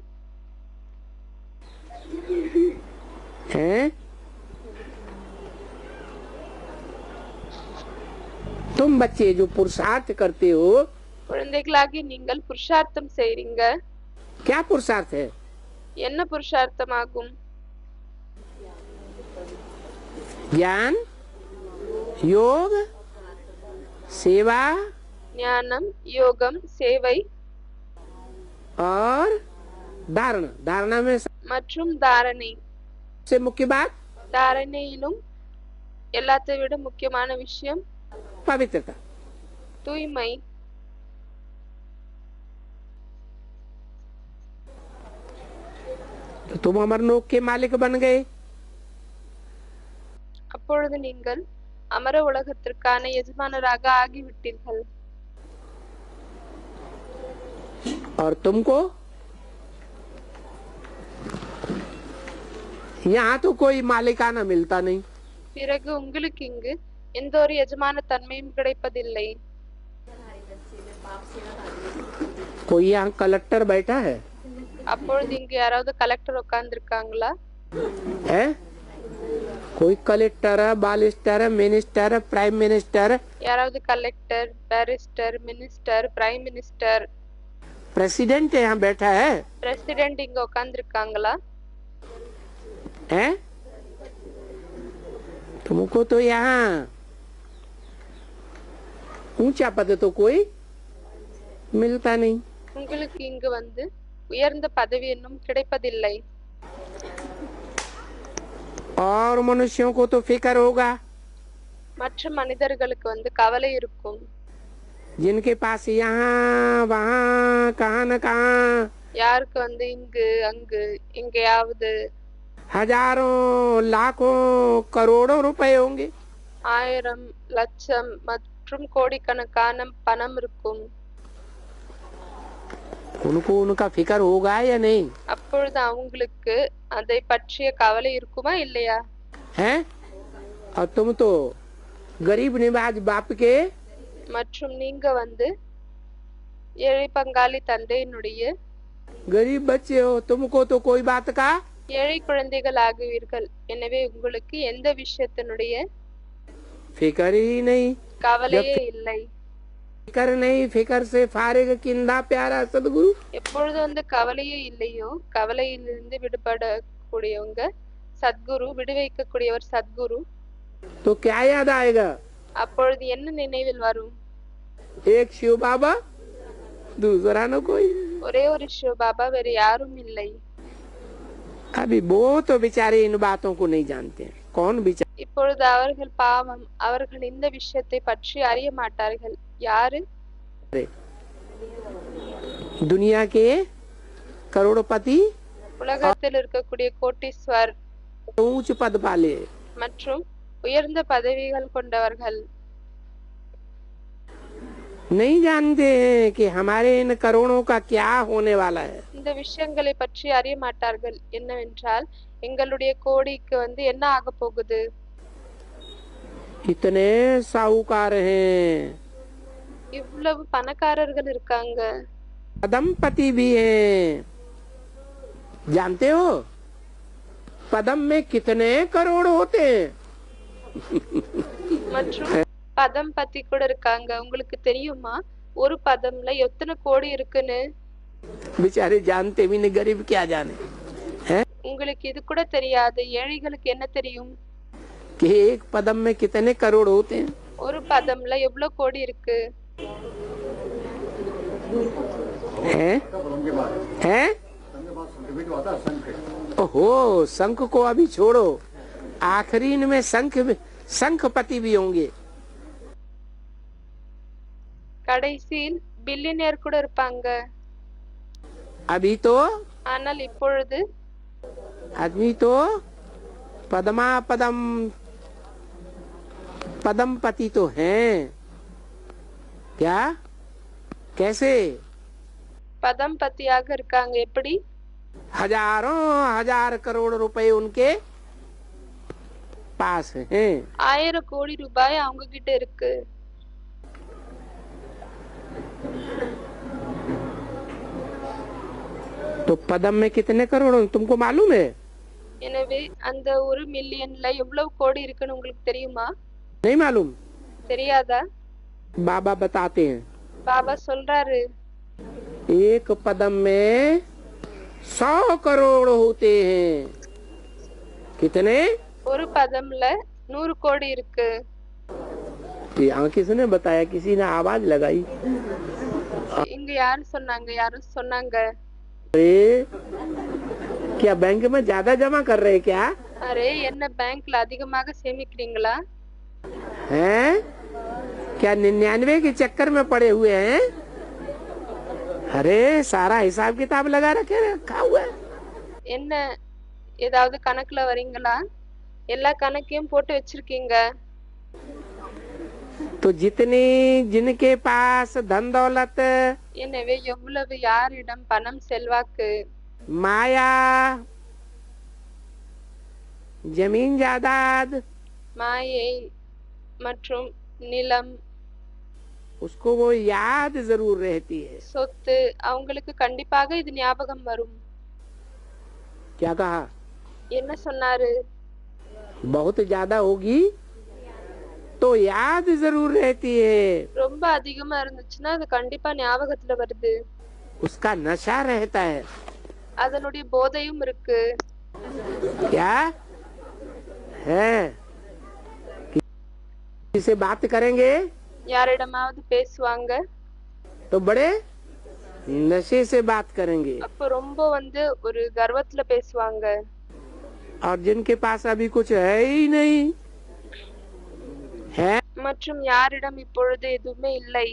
[SPEAKER 2] हैं तुम बच्चे जो पुरुषार्थ करते हो।
[SPEAKER 1] குழந்தைகளாகி நீங்கள் புருஷார்த்தம் செய்றீங்க.
[SPEAKER 2] क्या पुरुषार्थ है?
[SPEAKER 1] என்ன புருஷார்த்தமாகும்?
[SPEAKER 2] ज्ञान, योग, सेवा
[SPEAKER 1] ஞானம், யோகம், சேவை
[SPEAKER 2] और धारणा। धारणा में
[SPEAKER 1] மற்றும் தாரணை.
[SPEAKER 2] सबसे मुख्य बात
[SPEAKER 1] தாரணையிலும் எல்லாத்தை விட முக்கியமான விஷயம்
[SPEAKER 2] पवित्रता।
[SPEAKER 1] தூய்மை.
[SPEAKER 2] तो तुम अमरलोक के मालिक बन गए,
[SPEAKER 1] அப்பொழுது நீங்கள் அமர உலகத்திற்கான எஜமானராக ஆகிவிட்டீர்கள்.
[SPEAKER 2] और तुमको यहाँ तो कोई मालिकाना मिलता नहीं।
[SPEAKER 1] பிறகு உங்களுக்கு இங்கு எந்த ஒரு எஜமான தன்மையும் கிடைப்பதில்லை.
[SPEAKER 2] कोई यहाँ कलेक्टर बैठा है?
[SPEAKER 1] அப்பொழுது இங்கு யாராவது கலெக்டர் உட்கார்ந்திருக்காங்களா?
[SPEAKER 2] है कोई collector, Balister, minister, prime minister,
[SPEAKER 1] யாராவது collector, barrister, minister, prime minister,
[SPEAKER 2] president यहाँ बैठा है
[SPEAKER 1] பிரசிடென்ட் இங்க உட்கார்ந்திருக்காங்களா?
[SPEAKER 2] हैं? तुमको तो यहाँ ऊंचा पद तो कोई मिलता नहीं।
[SPEAKER 1] உங்களுக்கு இங்கு வந்து உயர்ந்த பதவி இன்னும் கிடைப்பதில்லை.
[SPEAKER 2] और मनुष्यों को तो फिक्र होगा
[SPEAKER 1] மற்ற மனிதர்களுக்கு வந்து கவலை இருக்கும்.
[SPEAKER 2] जिनके पास यहाँ वहाँ कहाँ न कहाँ
[SPEAKER 1] யாருக்கு வந்து இங்கு அங்கு எங்கேயாவது
[SPEAKER 2] हजारों लाखों करोड़ों रुपए होंगे।
[SPEAKER 1] 1000 லட்சம் மற்றும் கோடிக்கணக்கான பணம் இருக்கும்.
[SPEAKER 2] उनको उनका फिक्र होगा या नहीं?
[SPEAKER 1] அப்பொழுது அவங்களுக்கு அதை பற்றிய கவலை இருக்குமா இல்லையா?
[SPEAKER 2] हैं? और तुम तो गरीब निवाज बाप के
[SPEAKER 1] மற்றும் நீங்க வந்து ஏழை பங்காளி தந்தையினுடைய
[SPEAKER 2] गरीब बच्चे हो, तुमको तो कोई बात का
[SPEAKER 1] ஏழை குழந்தைகள் ஆகுவீர்கள். எனவே உங்களுக்கு எந்த விஷயத்தினுடைய
[SPEAKER 2] फिक्र ही नहीं।
[SPEAKER 1] கவலையே இல்லை.
[SPEAKER 2] फिक्र नहीं, फिक्र से फारिग किंदा प्यारा सदगुरु।
[SPEAKER 1] எப்பொழுது வந்து கவலையே இல்லையோ கவலையிலிருந்து விடுபடக்கூடியவங்க சத்குரு, விடுவிக்கக்கூடியவர் சத்குரு.
[SPEAKER 2] तो क्या याद आएगा?
[SPEAKER 1] அப்பொழுது என்ன நினைவில் வரும்?
[SPEAKER 2] एक शिव बाबा, दूसरा न कोई।
[SPEAKER 1] ஒரே ஒரு சிவ பாபா, வேற யாரும் இல்லை.
[SPEAKER 2] अभी वो तो बेचारे इन बातों को नहीं जानते हैं। कौन बेचारे?
[SPEAKER 1] இப்பொழுது அவர்கள் பாவம், அவர்கள் இந்த விஷயத்தை பற்றி அறிய மாட்டார்கள். யாரு?
[SPEAKER 2] दुनिया के करोड़पति,
[SPEAKER 1] உலகத்தில் இருக்கக்கூடிய கோட்டீஸ்வர்
[SPEAKER 2] ऊंच पद पाले,
[SPEAKER 1] மற்றும் உயர்ந்த பதவிகள் கொண்டவர்கள்
[SPEAKER 2] नहीं जानते हैं कि हमारे इन करोड़ों का क्या होने वाला है।
[SPEAKER 1] இந்த விஷயங்களை பற்றி அறிய மாட்டார்கள். என்னவென்றால் எங்களுடைய கோடிக்கு வந்து என்ன ஆக போகுது?
[SPEAKER 2] इतने साहूकार हैं,
[SPEAKER 1] இவ்வளவு பணக்காரர்கள் இருக்காங்க,
[SPEAKER 2] पदमपति भी हैं। जानते हो पदम में कितने करोड़ होते हैं?
[SPEAKER 1] மற்றும் பதம் பத்தி கூட இருக்காங்க. உங்களுக்கு தெரியுமா ஒரு பதம்ல எத்தனை கோடி இருக்குன்னு?
[SPEAKER 2] बेचारे जानते भी नहीं, गरीब क्या जाने हैं?
[SPEAKER 1] உங்களுக்கு இது கூட தெரியாது. ஏழைகளுக்கு என்ன தெரியும்
[SPEAKER 2] कि एक पदम में कितने करोड़ होते हैं?
[SPEAKER 1] ஒரு பதம்ல எவ்வளவு கோடி இருக்கு?
[SPEAKER 2] हैं? हैं? ओहो, शंख को अभी छोड़ो, आखिरी में शंखपति भी होंगे।
[SPEAKER 1] கடைசியில் பில்லியனர் கூட இருப்பாங்க.
[SPEAKER 2] अभी तो
[SPEAKER 1] ஆனால் இப்பொழுது
[SPEAKER 2] आदमी तो पदमा पदम पदमपति तो हैं। क्या? कैसे?
[SPEAKER 1] பதம் பத்தியாக இருக்காங்க. எப்படி?
[SPEAKER 2] हजारों हजार करोड़ रुपए उनके पास हैं।
[SPEAKER 1] 1000 கோடி ரூபாய் அவங்க கிட்ட இருக்கு.
[SPEAKER 2] तो पदम में कितने करोड़ तुमको मालूम है?
[SPEAKER 1] எனவே அந்த 1 மில்லியன்ல எவ்வளவு கோடி இருக்குன்னு உங்களுக்கு தெரியுமா?
[SPEAKER 2] नहीं मालूम?
[SPEAKER 1] தெரியாதா?
[SPEAKER 2] बाबा बताते हैं,
[SPEAKER 1] பாபா சொல்றாரு,
[SPEAKER 2] एक पदम में 100 करोड़ होते हैं। कितने?
[SPEAKER 1] ஒரு பதம்ல 100 கோடி இருக்கு.
[SPEAKER 2] यहाँ किसने बताया? किसी ने आवाज लगाई?
[SPEAKER 1] இங்க யாரு சொன்னாங்க? யாரும் சொன்னாங்க.
[SPEAKER 2] अरे क्या बैंक में ज्यादा जमा कर रहे क्या?
[SPEAKER 1] அரே, என்ன பேங்க்ல அதிகமாக சேமிக்கிறீங்களா?
[SPEAKER 2] हैं? क्या 99 के चक्कर में पड़े हुए हैं? अरे सारा हिसाब किताब लगा रखा हुआ है।
[SPEAKER 1] என்ன ஏதாவது கணக்குல வரீங்களா? எல்லா கணக்கையும் போட்டு வச்சிருக்கீங்க.
[SPEAKER 2] तो जितनी जिनके पास धन दौलत,
[SPEAKER 1] எனவே எவ்வளவு யாரிடம் பணம், செல்வாக்கு,
[SPEAKER 2] माया, जमीन जायदाद,
[SPEAKER 1] மாயை மற்றும் நிலம்,
[SPEAKER 2] उसको वो याद जरूर रहती है।
[SPEAKER 1] சொத்து, அவங்களுக்கு கண்டிப்பாக இது ஞாபகம் வரும்.
[SPEAKER 2] क्या कहा?
[SPEAKER 1] என்ன சொன்னாரு?
[SPEAKER 2] बहुत ज्यादा होगी तो याद जरूर रहती है।
[SPEAKER 1] ரொம்ப அதிகமா இருந்துச்சுன்னா அது கண்டிப்பா ஞாபகத்துல வருது.
[SPEAKER 2] उसका नशा रहता है।
[SPEAKER 1] அதனுடைய போதையும் இருக்கு.
[SPEAKER 2] क्या है? किसी बात करेंगे
[SPEAKER 1] யாரிடமாவது பேசுவாங்க,
[SPEAKER 2] तो बड़े नशे से बात करेंगे,
[SPEAKER 1] அப்ப ரொம்ப ஒரு கர்வத்துல பேசுவாங்க.
[SPEAKER 2] और जिनके पास अभी कुछ है ही नहीं है,
[SPEAKER 1] மற்றும் யாரிடம் இப்பொழுது எதுவுமே இல்லை,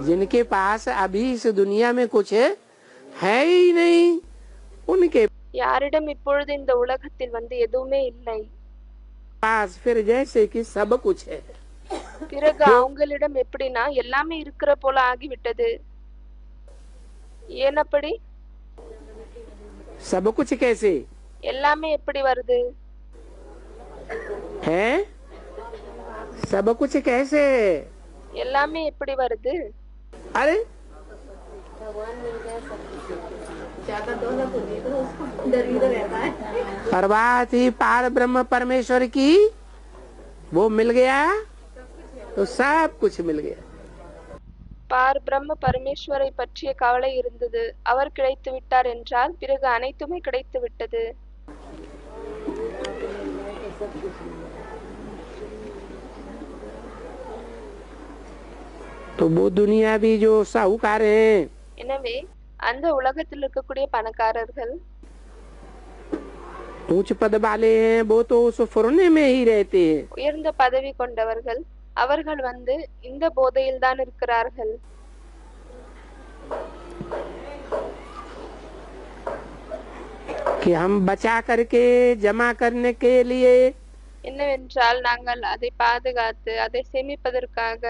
[SPEAKER 2] जिनके पास अभी इस दुनिया में कुछ है ही नहीं, उनके
[SPEAKER 1] யாரிடம் இப்பொழுது இந்த உலகத்தில் எதுவுமே இல்லை,
[SPEAKER 2] पास फिर जैसे कि सब कुछ है।
[SPEAKER 1] பிறகு அவங்களிடம் எப்படின்னா எல்லாமே இருக்கிற போல ஆகிவிட்டது. ஏனப்படி?
[SPEAKER 2] सब कुछ कैसे
[SPEAKER 1] எல்லாமே எப்படி வருது?
[SPEAKER 2] है? सब कुछ कैसे?
[SPEAKER 1] எல்லாமே எப்படி வருது?
[SPEAKER 2] अरे परवाह थी पार ब्रह्म परमेश्वर की, वो मिल गया तो सब कुछ मिल गया।
[SPEAKER 1] பார் பிரம்ம பரமேஸ்வரை பற்றிய கவலை இருந்தது, அவர் கிடைத்து விட்டார் என்றால் பிறகு அனைத்துமே கிடைத்து விட்டது.
[SPEAKER 2] तो वो दुनिया भी जो साहूकार हैं,
[SPEAKER 1] எனவே அந்த உலகத்தில் இருக்கக்கூடிய பணக்காரர்கள்,
[SPEAKER 2] ऊंच पद वाले हैं, वो तो उस फुरने में ही रहते हैं।
[SPEAKER 1] உயர்ந்த பதவி கொண்டவர்கள், அவர்கள் இந்த போதையில் தான் இருக்கிறார்கள்.
[SPEAKER 2] कि हम बचा करके जमा करने के लिए
[SPEAKER 1] என்னவென்றால் நாங்கள் அதை பாதுகாத்து அதை சேமிப்பதற்காக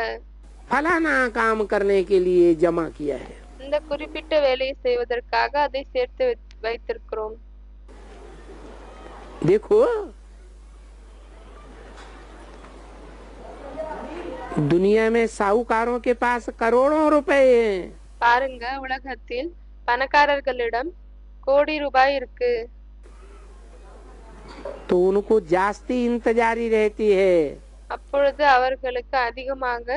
[SPEAKER 2] फलाना काम करने के लिए जमा किया है।
[SPEAKER 1] இந்த குறிப்பிட்ட வேலையை செய்வதற்காக அதை சேர்த்து வைத்திருக்கிறோம்.
[SPEAKER 2] देखो दुनिया में साहूकारों के पास करोड़ों रुपए हैं,
[SPEAKER 1] பாருங்க, உலகத்தில் பணக்காரர்களிடம் கோடி ரூபாய் இருக்கு.
[SPEAKER 2] तो उनको जास्ती इंतजारी रहती है
[SPEAKER 1] அப்பொழுது அவர்களுக்கு அதிகமாக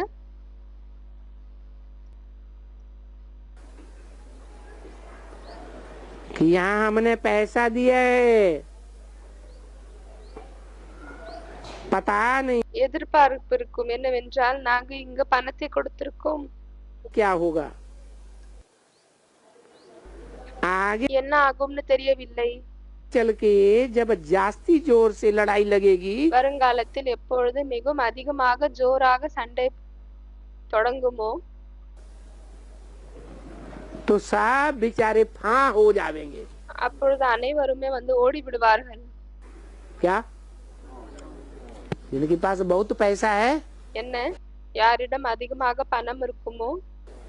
[SPEAKER 2] कि यहाँ हमने पैसा दिया है, पता नहीं
[SPEAKER 1] எதிர்பார்ப்பு இருக்கும். என்னவென்றால் நாங்க இங்க பணத்தை கொடுத்திருக்கோம்,
[SPEAKER 2] क्या होगा आगे
[SPEAKER 1] என்ன ஆகும்னு தெரியவில்லை.
[SPEAKER 2] चल के। जब जास्ती जोर से लड़ाई लगेगी
[SPEAKER 1] வருங்காலத்தில் எப்பொழுது மிகவும் அதிகமாக ஜோராக சண்டை தொடங்குமோ,
[SPEAKER 2] तो सब बेचारे फां हो जाएंगे।
[SPEAKER 1] அப்பொழுது அனைவருமே ஓடி விடுவார்கள்.
[SPEAKER 2] क्या जिनके पास बहुत पैसा है,
[SPEAKER 1] என்ன, யாரிடம் அதிகமாக பணம் இருக்குமோ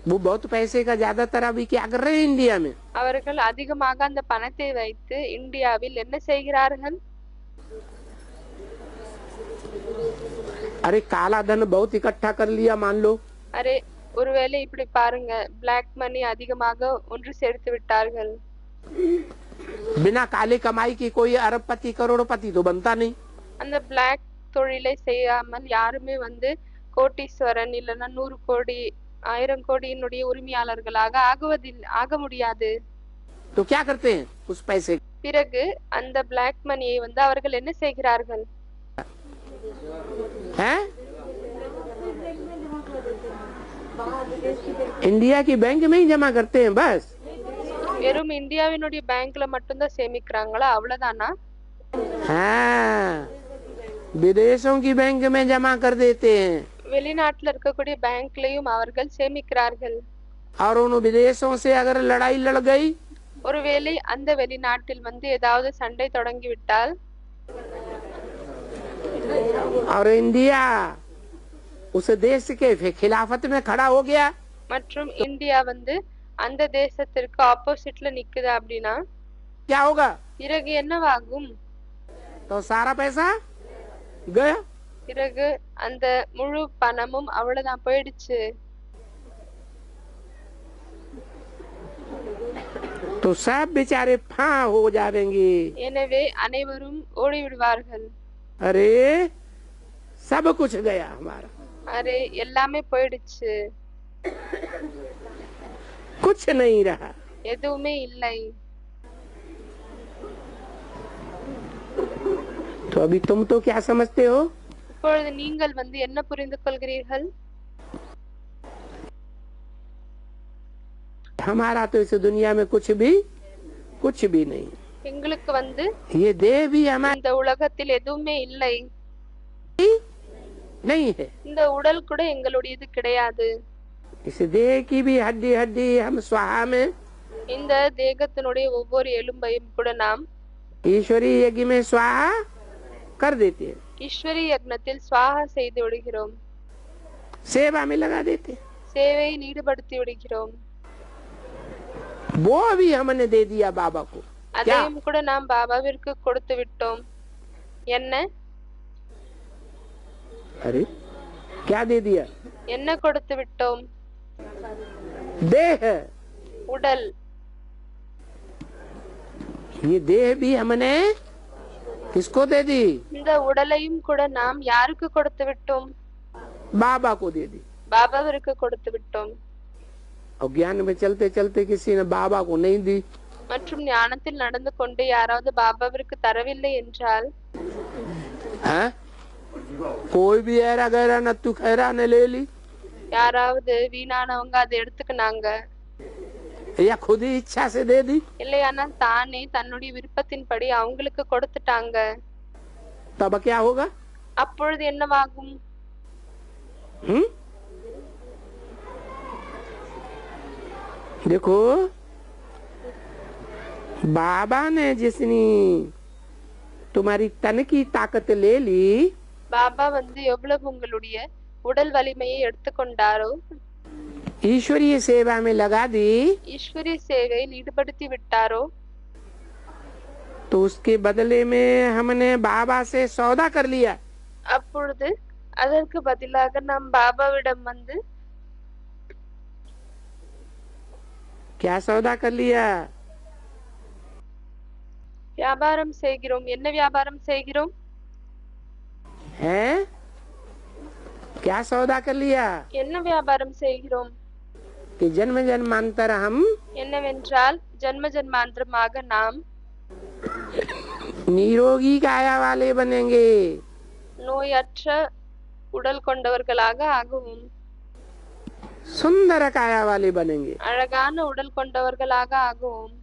[SPEAKER 2] वो बहुत पैसे का ज्यादातर अभी क्या कर रहे हैं इंडिया में?
[SPEAKER 1] அவர்கள் அதிகமாக அந்த பணத்தை வைத்து இந்தியாவில் என்ன செய்கிறார்கள்?
[SPEAKER 2] अरे काला धन बहुत इकट्ठा कर लिया मान लो,
[SPEAKER 1] அரே, ஒருவேளை இப்படி பாருங்க, பிளாக் மணி அதிகமாக ஒன்று சேர்த்து விட்டார்கள்.
[SPEAKER 2] बिना काले कमाई की कोई अरबपति करोड़पति तो बनता नहीं।
[SPEAKER 1] அந்த பிளாக் தொழிலை செய்யாமல் யாருமே கோட்டீஸ்வரன் இல்லைன்னா 100 கோடி 1000 கோடியினுடைய உரிமையாளர்களாக ஆக முடியாது.
[SPEAKER 2] तो क्या करते हैं उस पैसे?
[SPEAKER 1] பிறகு அந்த பிளாக் மணியை அவர்கள் என்ன செய்கிறார்கள்?
[SPEAKER 2] हैं? इंडिया की बैंक में ही जमा करते हैं बस।
[SPEAKER 1] வெறும் இந்தியாவினுடைய பேங்க்ல மட்டும்தான் சேமிக்கிறாங்களா? அவ்வளவுதானா?
[SPEAKER 2] हाँ, विदेशों की बैंक में जमा कर देते हैं
[SPEAKER 1] வெளிநாட்டுல இருக்கக்கூடிய பேங்க்லயும் அவர்கள் சேமிக்கிறார்கள்.
[SPEAKER 2] और उन विदेशों से अगर लड़ाई लड़ गई,
[SPEAKER 1] ஒருவேளை அந்த வெளிநாட்டில் ஏதாவது சண்டை தொடங்கி விட்டால்
[SPEAKER 2] और इंडिया उस देश के खिलाफत में खड़ा हो गया,
[SPEAKER 1] மற்றும் இந்தியா அந்த தேசத்திற்கு ஆப்போசிட்ல நிக்குது அப்படின்னா
[SPEAKER 2] क्या होगा?
[SPEAKER 1] பிறகு என்னவாகும்?
[SPEAKER 2] तो सारा पैसा गया।
[SPEAKER 1] பிறகு அந்த முழு பணமும் அவ்வளவுதான் போயிடுச்சு.
[SPEAKER 2] तो सब बेचारे फां हो जाएंगे।
[SPEAKER 1] எனவே அனைவரும் ஓடி விடுவார்கள்.
[SPEAKER 2] अरे सब कुछ गया हमारा।
[SPEAKER 1] அரே, எல்லாமே போயிடுச்சு.
[SPEAKER 2] कुछ नहीं रहा।
[SPEAKER 1] எதுவுமே இல்லை.
[SPEAKER 2] तो अभी तुम तो क्या समझते हो?
[SPEAKER 1] இப்பொழுது நீங்கள் என்ன புரிந்து கொள்கிறீர்கள்?
[SPEAKER 2] हमारा तो इस दुनिया में कुछ भी नहीं।
[SPEAKER 1] எங்களுக்கு
[SPEAKER 2] ये देह भी हमारी
[SPEAKER 1] இந்த உலகத்தில் எதுவுமே இல்லை.
[SPEAKER 2] नहीं है।
[SPEAKER 1] இந்த உடல் கூட எங்களுடையது கிடையாது.
[SPEAKER 2] इस देह की भी हड्डी हड्डी हम स्वाहा में
[SPEAKER 1] இந்த தேகத்தினுடைய ஒவ்வொரு எலும்பையும் கூட நாம்
[SPEAKER 2] ईश्वरी यज्ञ में स्वाहा कर देते हैं,
[SPEAKER 1] ஈஸ்வரி யக்னத்தில் ஸ்வாஹா செய்து விடுகிறோம்,
[SPEAKER 2] सेवा में लगा देते हैं।
[SPEAKER 1] சேவையில் ஈடுபடுத்தி விடுகிறோம்.
[SPEAKER 2] वो भी हमने दे दिया बाबा को। क्या?
[SPEAKER 1] அதையும் கூட நாம் பாபாவிற்கு கொடுத்து விட்டோம். என்ன
[SPEAKER 2] अरे क्या दे दिया?
[SPEAKER 1] என்ன கொடுத்து விட்டோம்?
[SPEAKER 2] देह।
[SPEAKER 1] உடல்.
[SPEAKER 2] ये देह भी हमने किसको दे दी?
[SPEAKER 1] இந்த உடலையும் கூட நாம் யாருக்கு கொடுத்து விட்டோம்?
[SPEAKER 2] बाबा को दे दी।
[SPEAKER 1] பாபாவிற்கு கொடுத்து விட்டோம்.
[SPEAKER 2] और ज्ञान में चलते चलते किसी ने बाबा को नहीं दी,
[SPEAKER 1] மற்றும் ஞானத்தில் நடந்து கொண்டு யாராவது பாபாவிற்கு தரவில்லை என்றால்
[SPEAKER 2] हाँ? कोई भी ऐरा गैरा नत्थु खैरा ने ले ली,
[SPEAKER 1] யாராவது வீணானவங்க அதை எடுத்துக்கினாங்க,
[SPEAKER 2] या खुद ही इच्छा से दे दी,
[SPEAKER 1] இல்லையானால் தானே தன்னுடைய விருப்பத்தின்படி அவங்களுக்கு கொடுத்துட்டாங்க.
[SPEAKER 2] तब क्या होगा?
[SPEAKER 1] அப்பொழுது என்னவாகும்?
[SPEAKER 2] देखो, बाबा ने जितनी तुम्हारी तन की ताकत ले ली,
[SPEAKER 1] பாபா எவ்வளவு உங்களுடைய உடல் வலிமையை எடுத்துக்கொண்டாரோ,
[SPEAKER 2] ईश्वरीय सेवा में लगा दी,
[SPEAKER 1] ஈஸ்வரிய சேவையில் ஈடுபடுத்தி விட்டாரோ,
[SPEAKER 2] तो उसके बदले में हमने बाबा से सौदा कर लिया।
[SPEAKER 1] அப்பொழுது அதற்கு பதிலாக நாம் பாபாவிடம்
[SPEAKER 2] क्या सौदा कर लिया?
[SPEAKER 1] வியாபாரம் செய்கிறோம். என்ன வியாபாரம் செய்கிறோம்?
[SPEAKER 2] है? क्या सौदा कर लिया?
[SPEAKER 1] என்ன வியாபாரம் செய்கிறோம்?
[SPEAKER 2] कि जन्म जन्मांतर हम
[SPEAKER 1] என்னவென்றால் ஜன்ம ஜன்மாந்திரமாக நாம்
[SPEAKER 2] निरोगी काया वाले बनेंगे,
[SPEAKER 1] நோயற்ற உடல் கொண்டவர்களாக ஆகவும்,
[SPEAKER 2] सुंदर काया वाले बनेंगे।
[SPEAKER 1] அழகான உடல் கொண்டவர்களாக ஆகவும்.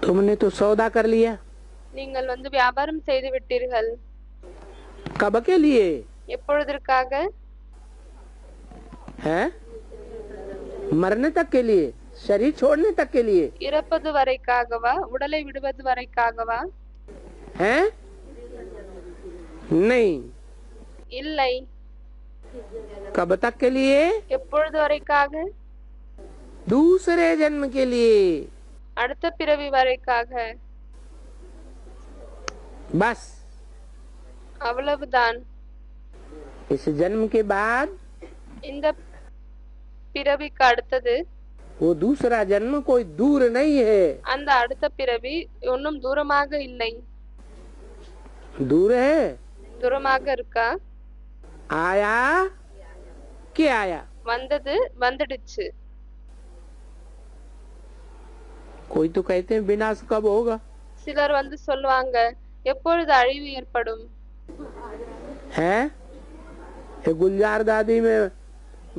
[SPEAKER 2] तुमने तो सौदा कर लिया।
[SPEAKER 1] நீங்கள் வியாபாரம் செய்து விட்டீர்கள்.
[SPEAKER 2] कब के लिए?
[SPEAKER 1] எப்பொழுதற்காக?
[SPEAKER 2] है? मरने तक के लिए, शरीर छोड़ने तक के लिए
[SPEAKER 1] இறப்பது வரைக்காகவா? உடலை விடுவது வரைக்காகவா?
[SPEAKER 2] है? नहीं।
[SPEAKER 1] இல்லை.
[SPEAKER 2] कब तक के लिए?
[SPEAKER 1] எப்பொழுது வரைக்காக?
[SPEAKER 2] दूसरे जन्म के लिए।
[SPEAKER 1] அடுத்த பிறவி வரைக்காக.
[SPEAKER 2] बस
[SPEAKER 1] அவ்வளவுதான்.
[SPEAKER 2] इस जन्म के बाद
[SPEAKER 1] இந்த பிறவிக்கு அடுத்தது
[SPEAKER 2] वो दूसरा जन्म कोई दूर नहीं है।
[SPEAKER 1] அந்த அடுத்த பிறவி ஒன்னும் தூரமாக இல்லை.
[SPEAKER 2] दूर है?
[SPEAKER 1] தூரமாக இருக்கா?
[SPEAKER 2] आया क्या आया?
[SPEAKER 1] வந்தது வந்துடுச்சு.
[SPEAKER 2] कोई तो कहते हैं विनाश कब होगा?
[SPEAKER 1] சிலர் சொல்லுவாங்க எப்பொழுது அழிவு ஏற்படும்?
[SPEAKER 2] है? ये गुलजार दादी में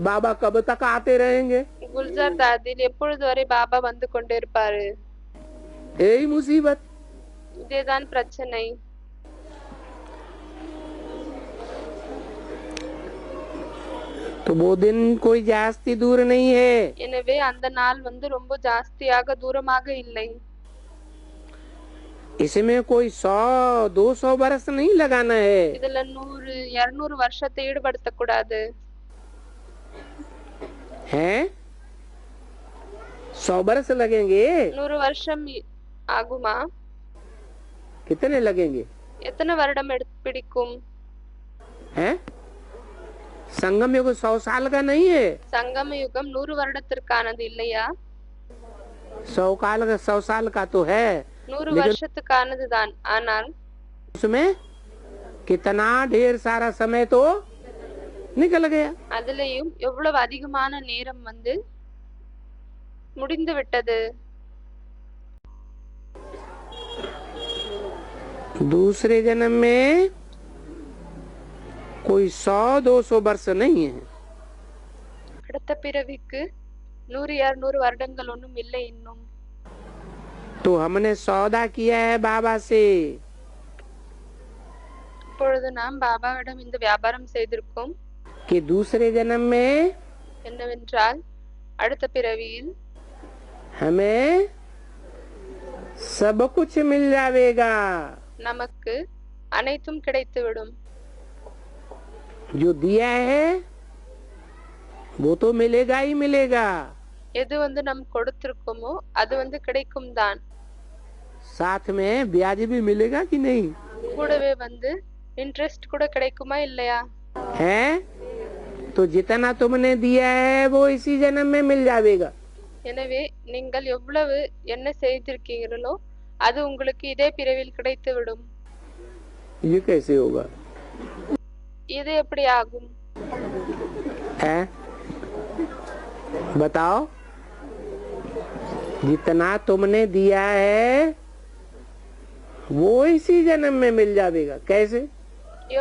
[SPEAKER 2] बाबा कब तक आते रहेंगे?
[SPEAKER 1] குல்ஜார் தாதில் எப்பொழுது வரை பாபா கொண்டே இருப்பாரு?
[SPEAKER 2] यही मुसीबत।
[SPEAKER 1] இதேதான் பிரச்சனை.
[SPEAKER 2] तो वो दिन कोई जास्ती दूर नहीं है।
[SPEAKER 1] எனவே அந்த நாள் ரொம்ப ஜாஸ்தியாக தூரமாக இல்லை.
[SPEAKER 2] इसमें कोई 100-200 बरस नहीं लगाना है।
[SPEAKER 1] இதுல 100-200 வருஷத்தை ஈடுபடுத்த கூடாது.
[SPEAKER 2] हैं? 100 बरस लगेंगे?
[SPEAKER 1] 100 வருஷம் ஆகுமா?
[SPEAKER 2] कितने लगेंगे?
[SPEAKER 1] எத்தனை வருடம் பிடிக்கும்?
[SPEAKER 2] हैं? संगम युग 100 साल का नहीं है।
[SPEAKER 1] சங்கம யுகம் 100 வருடத்திற்கானது இல்லையா?
[SPEAKER 2] 100 साल का तो है,
[SPEAKER 1] 100 வருஷத்துக்கானது தான். ஆனால்
[SPEAKER 2] उसमें कितना ढेर सारा समय तो निकल गया।
[SPEAKER 1] அதுலயும் எவ்வளவு அதிகமான நேரம் வந்து முடிந்து விட்டது.
[SPEAKER 2] दूसरे जन्म में कोई 100-200 वर्ष नहीं है।
[SPEAKER 1] அடுத்த பிறவிக்கு 100-200 வருடங்கள் ஒன்றும் இல்லை இன்னும்.
[SPEAKER 2] तो हमने सौदा किया है बाबा से
[SPEAKER 1] இப்பொழுது நாம் பாபாவிடம் இந்த வியாபாரம் செய்திருக்கோம்.
[SPEAKER 2] कि दूसरे जन्म में
[SPEAKER 1] என்னவென்றால் அடுத்த பிறவியில்
[SPEAKER 2] हमें सब कुछ मिल जाएगा।
[SPEAKER 1] நமக்கு அனைத்தும் கிடைத்துவிடும்.
[SPEAKER 2] जो दिया है वो तो मिलेगा ही मिलेगा।
[SPEAKER 1] எது வந்து நாம் கொடுத்திருக்கோமோ அது வந்து கிடைக்கும் தான்.
[SPEAKER 2] साथ में ब्याज भी मिलेगा कि नहीं
[SPEAKER 1] கூடவே வந்து இன்ட்ரெஸ்ட் கூட கிடைக்குமா இல்லையா?
[SPEAKER 2] है? तो जितना तुमने दिया है वो इसी जन्म में मिल जाएगा।
[SPEAKER 1] எனவே நீங்கள் எவ்வளவு என்ன செய்திருக்கீங்களோ அது உங்களுக்கு இதே பிறவியில் கிடைத்துவிடும்.
[SPEAKER 2] ये कैसे होगा?
[SPEAKER 1] இது எப்படி ஆகும்?
[SPEAKER 2] है? बताओ। जितना तुमने दिया है वो इसी जन्म में मिल जाएगा। कैसे?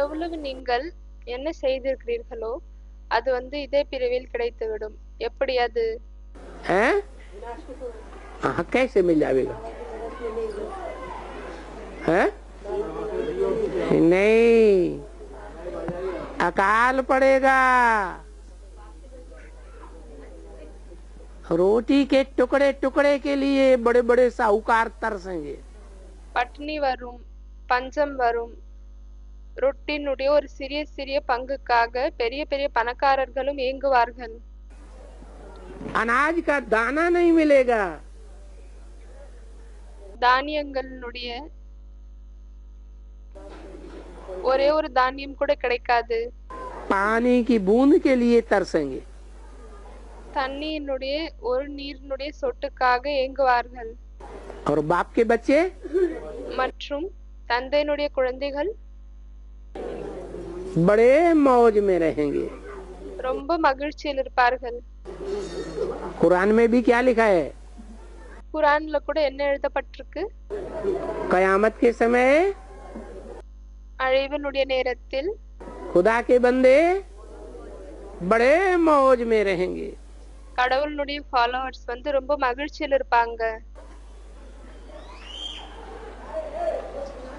[SPEAKER 1] எவ்வளவு நீங்கள் என்ன செய்திருக்கிறீர்களோ அது வந்து இதே பிறவியில் கிடைத்துவிடும். எப்படி அது?
[SPEAKER 2] है? हाँ, कैसे मिल जाएगा? है? नहीं, अकाल पड़ेगा। रोटी के टुकड़े टुकड़े के लिए बड़े बड़े साहूकार तरसेंगे।
[SPEAKER 1] பட்னி வரும், பஞ்சம் வரும். ரொட்டினுடைய ஒரு சிறிய சிறிய பங்குக்காக பெரிய பெரிய பணக்காரர்களும் ஏங்குவார்கள்.
[SPEAKER 2] अनाज का दाना नहीं मिलेगा।
[SPEAKER 1] தானியங்களுடைய ஒரே ஒரு தானியம் கூட கிடைக்காது.
[SPEAKER 2] पानी की बूंद के लिए तरसेंगे।
[SPEAKER 1] தண்ணியினுடைய ஒரு நீரினுடைய சொட்டுக்காக ஏங்குவார்கள்.
[SPEAKER 2] और बाप के बच्चे
[SPEAKER 1] மற்றும் தந்தையினுடைய குழந்தைகள்
[SPEAKER 2] बड़े मौज में रहेंगे।
[SPEAKER 1] ரொம்ப மகிழ்ச்சியில் இருப்பார்கள்.
[SPEAKER 2] कुरान में भी क्या लिखा है?
[SPEAKER 1] குரான்ல கூட என்ன எழுதப்பட்டிருக்கு?
[SPEAKER 2] कयामत के समय
[SPEAKER 1] அழிவினுடைய நேரத்தில்
[SPEAKER 2] खुदा के बंदे बड़े मौज में रहेंगे।
[SPEAKER 1] கடவுளுடைய ஃபாலோவர்ஸ் வந்து ரொம்ப மகிழ்ச்சியில் இருப்பாங்க.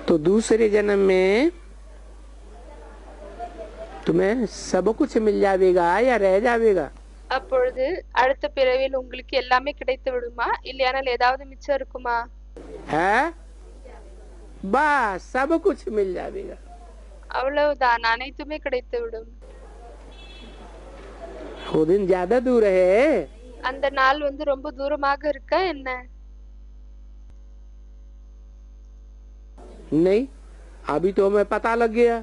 [SPEAKER 2] तो दूसरे जन्म में तुम्हें सब कुछ मिल जाएगा या रह जाएगा?
[SPEAKER 1] அப்பொழுது அடுத்த பிறவியில் உங்களுக்கு எல்லாமே கிடைத்து விடுமா இல்லையானால் ஏதாவது மிச்சம் இருக்குமா?
[SPEAKER 2] है? बस सब कुछ मिल जाएगा।
[SPEAKER 1] அவ்வளவுதான், அனைத்துமே கிடைத்து விடும்.
[SPEAKER 2] वो दिन ज्यादा दूर है।
[SPEAKER 1] அந்த நாள் வந்து ரொம்ப தூரமாக இருக்க என்ன?
[SPEAKER 2] नहीं, अभी तो हमें पता लग गया।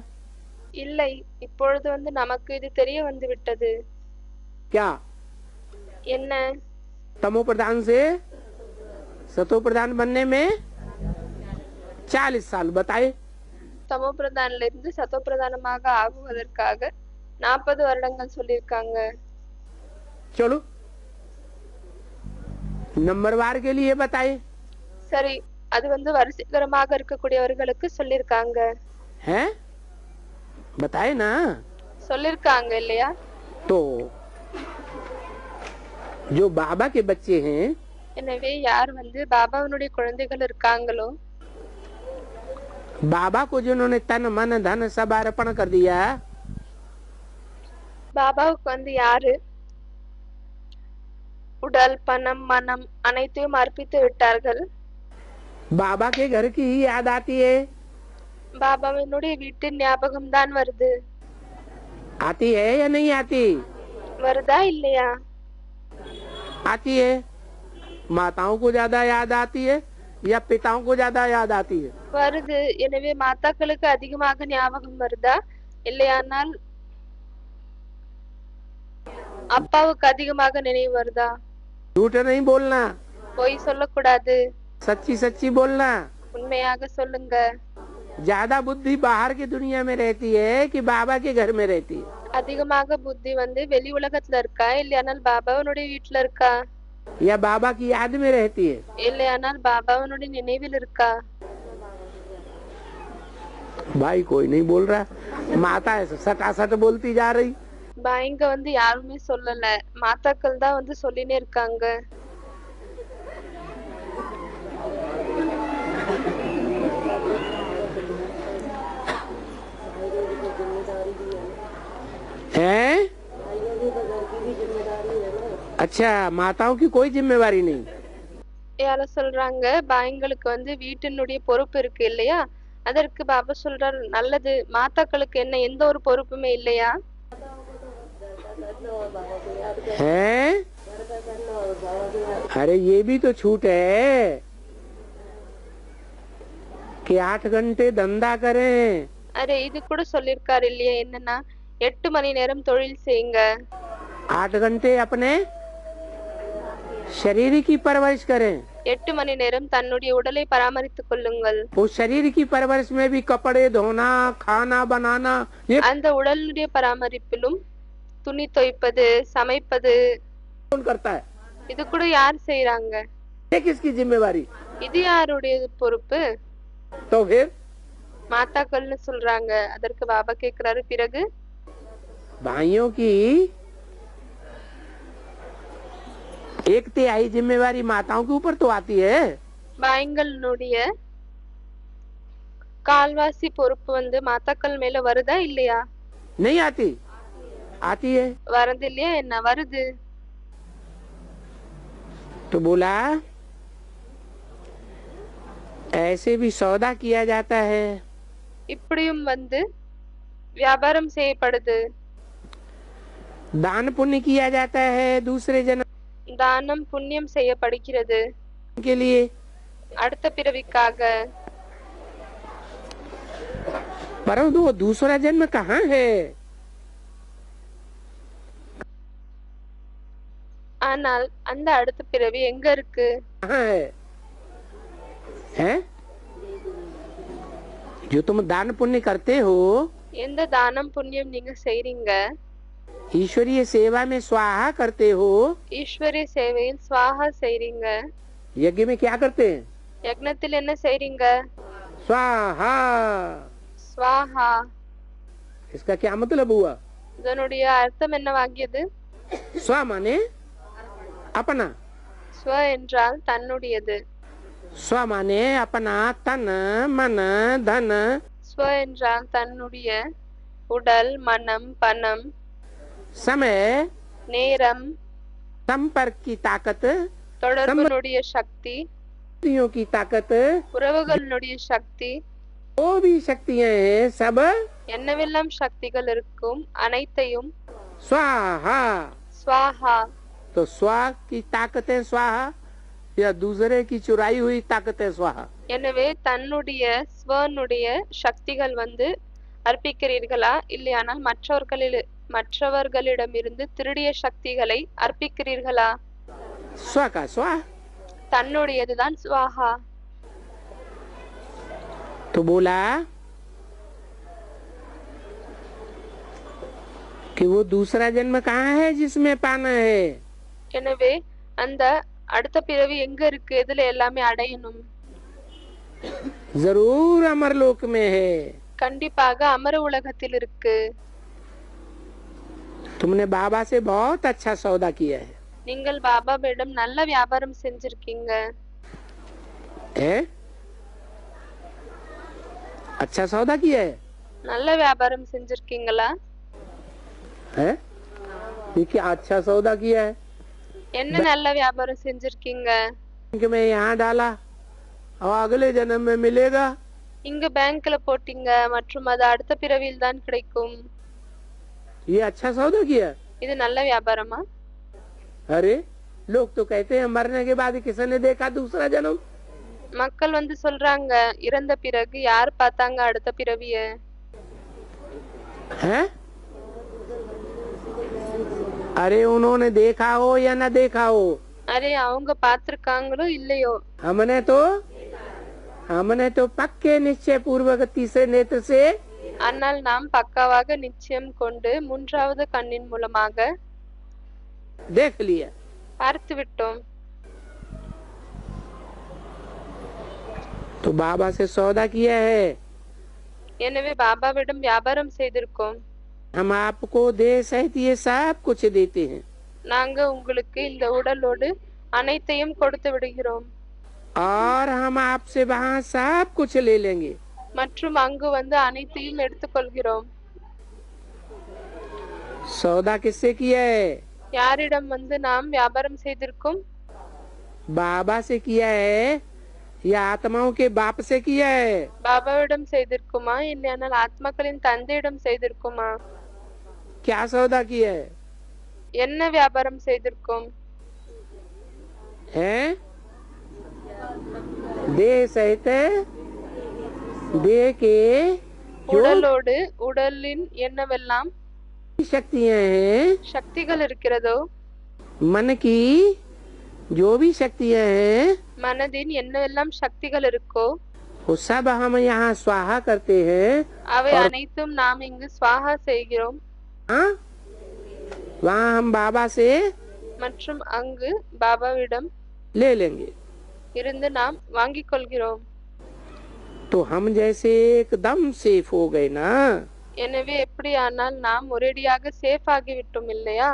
[SPEAKER 1] இல்லை, இப்பொழுது வந்து நமக்கு இது தெரிய வந்து விட்டது.
[SPEAKER 2] क्या?
[SPEAKER 1] என்ன?
[SPEAKER 2] तमो प्रधान से सतो प्रधान बनने में 40 साल बताए।
[SPEAKER 1] தமோ பிரதான்ல இருந்து சத்தோ பிரதானமாக ஆகுவதற்காக 40 வருடங்கள் சொல்லியிருக்காங்க.
[SPEAKER 2] चलो नंबरवार के लिए बताए।
[SPEAKER 1] சரி, அது வந்து வரிசைகரமாக இருக்கக்கூடியவர்களுக்கு சொல்லியிருக்காங்க.
[SPEAKER 2] हैं? बताए ना?
[SPEAKER 1] சொல்லியிருக்காங்க இல்லையா?
[SPEAKER 2] तो जो बाबा के बच्चे हैं
[SPEAKER 1] எனவே யார் வந்து பாபாவினுடைய குழந்தைகள் இருக்காங்களோ,
[SPEAKER 2] बाबा को जिन्होंने तन मन धन सब अर्पण कर दिया,
[SPEAKER 1] பாபாவுக்கு வந்து யாரு உடல் பணம் மனம் அனைத்தையும் அர்ப்பித்து விட்டார்கள்,
[SPEAKER 2] बाबा के घर की ही याद आती है।
[SPEAKER 1] பாபாவினுடைய வீட்டின் ஞாபகம் தான் வருது.
[SPEAKER 2] आती है या नहीं आती?
[SPEAKER 1] வருதா இல்லையா?
[SPEAKER 2] आती है। माताओं को ज्यादा याद आती है या पिताओं को ज्यादा याद आती है?
[SPEAKER 1] வருது. எனவே மாதாக்களுக்கு அதிகமாக ஞாபகம் வருதா இல்லையானால் அப்பாவுக்கு அதிகமாக நினைவு வருதா?
[SPEAKER 2] झूठ नहीं बोलना,
[SPEAKER 1] பொய் சொல்லக்கூடாது,
[SPEAKER 2] सच्ची सच्ची बोलना।
[SPEAKER 1] உண்மையாக சொல்லுங்க.
[SPEAKER 2] ज्यादा बुद्धि बाहर की दुनिया में रहती है कि बाबा के घर में रहती है?
[SPEAKER 1] அதிகமாக புத்தி வந்து வெளி உலகத்துல இருக்கா இல்லையானால் பாபாவனுடைய வீட்டுல இருக்கா
[SPEAKER 2] या बाबा की याद में रहती है?
[SPEAKER 1] இல்லையானால் பாபாவனுடைய நினைவில் இருக்கா?
[SPEAKER 2] भाई कोई नहीं बोल रहा, माता ऐसे सटासट बोलती जा रही।
[SPEAKER 1] இங்க வந்து யாருமே சொல்லல, மாதாக்கள் தான் வந்து சொல்லினே இருக்காங்க।
[SPEAKER 2] हैं? अच्छा, माताओं की कोई जिम्मेवारी नहीं?
[SPEAKER 1] யார சொல்றாங்க, பாய்ங்களுக்கு வந்து வீட்டினுடைய பொறுப்பு இருக்கு இல்லையா? அதற்கு பாபா சொல்றாரு, நல்லது, மாதாக்களுக்கு என்ன எந்த ஒரு பொறுப்புமே இல்லையா?
[SPEAKER 2] हैं? अरे ये भी तो छूट है कि 8 घंटे धंधा करें।
[SPEAKER 1] அரே இது கூட சொல்லிருக்காரு இல்லையா, என்னன்னா 8 மணி நேரம் தொழில் செய்யுங்க।
[SPEAKER 2] 8 घंटे अपने शरीर की परवरिश करें।
[SPEAKER 1] 8 மணி நேரம் தன்னுடைய உடலை பராமரித்துக் கொள்ளுங்கள்।
[SPEAKER 2] उस शरीर की परवरिश में भी कपड़े धोना, खाना बनाना, ये
[SPEAKER 1] அந்த உடலுடைய பராமரிப்பிலும் துணி துவைப்பது, சமைப்பது
[SPEAKER 2] कौन करता है?
[SPEAKER 1] இது கூட யார் செய்றாங்க?
[SPEAKER 2] ये किसकी जिम्मेवारी?
[SPEAKER 1] இது யாருடைய பொறுப்பு?
[SPEAKER 2] तो फिर
[SPEAKER 1] மாதாக்கள்னு சொல்றாங்க। அதற்கு பாபா கேக்குறாரு, பிறகு
[SPEAKER 2] भाइयों की 1/3 जिम्मेवारी माताओं के ऊपर तो आती है।
[SPEAKER 1] பாய்ங்களுடைய கால்வாசி பொறுப்பு வந்து மாதாக்கள் மேல வருதா இல்லையா?
[SPEAKER 2] नहीं आती? आती है।
[SPEAKER 1] வரது இல்லையா என்ன? வருது।
[SPEAKER 2] तो बोला ऐसे भी सौदा किया जाता है।
[SPEAKER 1] இப்படியும் வந்து வியாபாரம் செய்யப்படுது।
[SPEAKER 2] दान पुण्य किया जाता है दूसरे जन्म
[SPEAKER 1] தானம் புண்ணியம் செய்யப்படுகிறது
[SPEAKER 2] के लिए।
[SPEAKER 1] அடுத்த பிறவிக்காக।
[SPEAKER 2] परंतु वो दूसरा जन्म कहाँ है?
[SPEAKER 1] ஆனால் அந்த அடுத்த பிறவி எங்க இருக்கு?
[SPEAKER 2] कहाँ है? हैं? जो तुम दान पुण्य करते हो,
[SPEAKER 1] எந்த தானம் புண்ணியம் நீங்க செய்றீங்க,
[SPEAKER 2] ईश्वरीय सेवा में स्वाहा करते हो,
[SPEAKER 1] ஈஸ்வரிய சேவையில் ஸ்வாஹா செய்றீங்க,
[SPEAKER 2] यज्ञ में क्या करते हैं?
[SPEAKER 1] யக்னத்தில் என்ன செய்றீங்க?
[SPEAKER 2] स्वाहा।
[SPEAKER 1] ஸ்வாஹா।
[SPEAKER 2] इसका क्या मतलब हुआ?
[SPEAKER 1] இதனுடைய அர்த்தம் என்னவாகியது?
[SPEAKER 2] स्व माने अपना,
[SPEAKER 1] ஸ்வ என்றால் தன்னுடையது,
[SPEAKER 2] स्व माने अपना, तन मन धन,
[SPEAKER 1] ஸ்வ என்றால் தன்னுடைய உடல், மனம், பணம்,
[SPEAKER 2] समय,
[SPEAKER 1] நேரம்,
[SPEAKER 2] संपर्क की ताकत,
[SPEAKER 1] தொடர்புனுடைய சக்தி,
[SPEAKER 2] शक्तियों की ताकत,
[SPEAKER 1] உறவுகளுடைய சக்தி,
[SPEAKER 2] वो भी शक्तियां हैं, सब
[SPEAKER 1] என்னவெல்லாம் சக்திகள் இருக்கும் அனைத்தையும்
[SPEAKER 2] स्वाहा।
[SPEAKER 1] ஸ்வாஹா।
[SPEAKER 2] तो स्व की ताकतें स्वाहा या दूसरे की चुराई हुई ताकतें स्वाहा?
[SPEAKER 1] எனவே தன்னுடைய ஸ்வனுடைய சக்திகள் வந்து அர்ப்பிக்கிறீர்களா, இல்லையானால் மற்றவர்களிடமிருந்து திருடிய சக்திகளை அர்ப்பிக்கிறீர்களா?
[SPEAKER 2] स्व का स्व।
[SPEAKER 1] தன்னுடையதுதான் ஸ்வாஹா।
[SPEAKER 2] तो बोला कि वो दूसरा जन्म कहाँ है जिसमें पाना है?
[SPEAKER 1] எனவே அந்த அடுத்த பிறவி எங்க இருக்கு, இதுல எல்லாமே அடையணும்?
[SPEAKER 2] जरूर अमरलोक में है।
[SPEAKER 1] கண்டிப்பாக அமர உலகத்தில் இருக்கு।
[SPEAKER 2] तुमने बाबा से बहुत अच्छा सौदा किया है।
[SPEAKER 1] நீங்கள் பாபாவிடம் நல்ல வியாபாரம் செஞ்சிருக்கீங்க।
[SPEAKER 2] है? अच्छा सौदा किया है?
[SPEAKER 1] நல்ல வியாபாரம் செஞ்சிருக்கீங்களா?
[SPEAKER 2] है? ये क्या अच्छा सौदा किया है?
[SPEAKER 1] என்ன நல்ல வியாபாரம் செஞ்சிருக்கீங்க?
[SPEAKER 2] बैंक में यहाँ डाला और अगले जन्म में मिलेगा।
[SPEAKER 1] இங்க பேங்க்ல போட்டீங்க மற்றும் அது அடுத்த பிறவியில் தான் கிடைக்கும்।
[SPEAKER 2] ये अच्छा सौदा किया?
[SPEAKER 1] இது நல்ல வியாபாரமா?
[SPEAKER 2] अरे लोग तो कहते हैं मरने के बाद किसी ने देखा दूसरा जन्म।
[SPEAKER 1] மக்கள் வந்து சொல்றாங்க, இறந்த பிறகு யார் பார்த்தாங்க அடுத்த பிறவிய?
[SPEAKER 2] है? अरे उन्होंने देखा हो या न देखा हो,
[SPEAKER 1] அரே அவங்க பார்த்திருக்காங்களோ இல்லையோ,
[SPEAKER 2] हमने तो हमने तो पक्के निश्चय पूर्वक तीसरे नेत्र से
[SPEAKER 1] ஆனால் நாம் பக்காவாக நிச்சயம் கொண்டு மூன்றாவது கண்ணின் மூலமாக
[SPEAKER 2] देख लिया।
[SPEAKER 1] பார்த்து விட்டோம்।
[SPEAKER 2] तो बाबा से सौदा किया है।
[SPEAKER 1] எனவே பாபாவிடம் வியாபாரம் செய்திருக்கோம்।
[SPEAKER 2] हम आपको देह सहित ये सब कुछ देते हैं
[SPEAKER 1] நாங்க உங்களுக்கு இந்த உடலோடு அனைத்தையும் கொடுத்து விடுகிறோம்।
[SPEAKER 2] और हम आपसे वहाँ सब कुछ ले लेंगे।
[SPEAKER 1] மற்றும் அங்கு வந்து அனைத்தையும் எடுத்துக்கொள்கிறோம்।
[SPEAKER 2] सौदा किससे किया है?
[SPEAKER 1] யாரிடம் வந்து நாம் வியாபாரம் செய்திருக்கோம்?
[SPEAKER 2] बाबा से किया है या आत्माओं के बाप से किया है?
[SPEAKER 1] பாபாவிடம் செய்திருக்குமா இல்லையானால் ஆத்மாக்களின் தந்தையிடம் செய்திருக்குமா?
[SPEAKER 2] क्या सौदा किया है?
[SPEAKER 1] என்ன வியாபாரம் செய்திருக்கோம்?
[SPEAKER 2] हैं? देह सहित देह के जो
[SPEAKER 1] உடலோடு உடலின் என்னவெல்லாம்
[SPEAKER 2] शक्तियां हैं,
[SPEAKER 1] சக்திகள் இருக்கிறதோ,
[SPEAKER 2] मन की जो भी शक्तियां हैं,
[SPEAKER 1] மனதின் என்னவெல்லாம் சக்திகள் இருக்கோ
[SPEAKER 2] वो सब हम यहाँ स्वाहा करते हैं।
[SPEAKER 1] அவை அனைத்தும் நாம் இங்கு ஸ்வாஹா செய்கிறோம்।
[SPEAKER 2] हाँ? वहाँ हम बाबा से
[SPEAKER 1] மற்றும் அங்கு பாபாவிடம்
[SPEAKER 2] ले लेंगे।
[SPEAKER 1] இருந்து நாம் வாங்கிக் கொள்கிறோம்।
[SPEAKER 2] तो हम जैसे एकदम सेफ हो गए ना।
[SPEAKER 1] எனவே எப்படியானால் நாம் ஒரேடியாக சேஃப் ஆகிவிட்டோம் இல்லையா?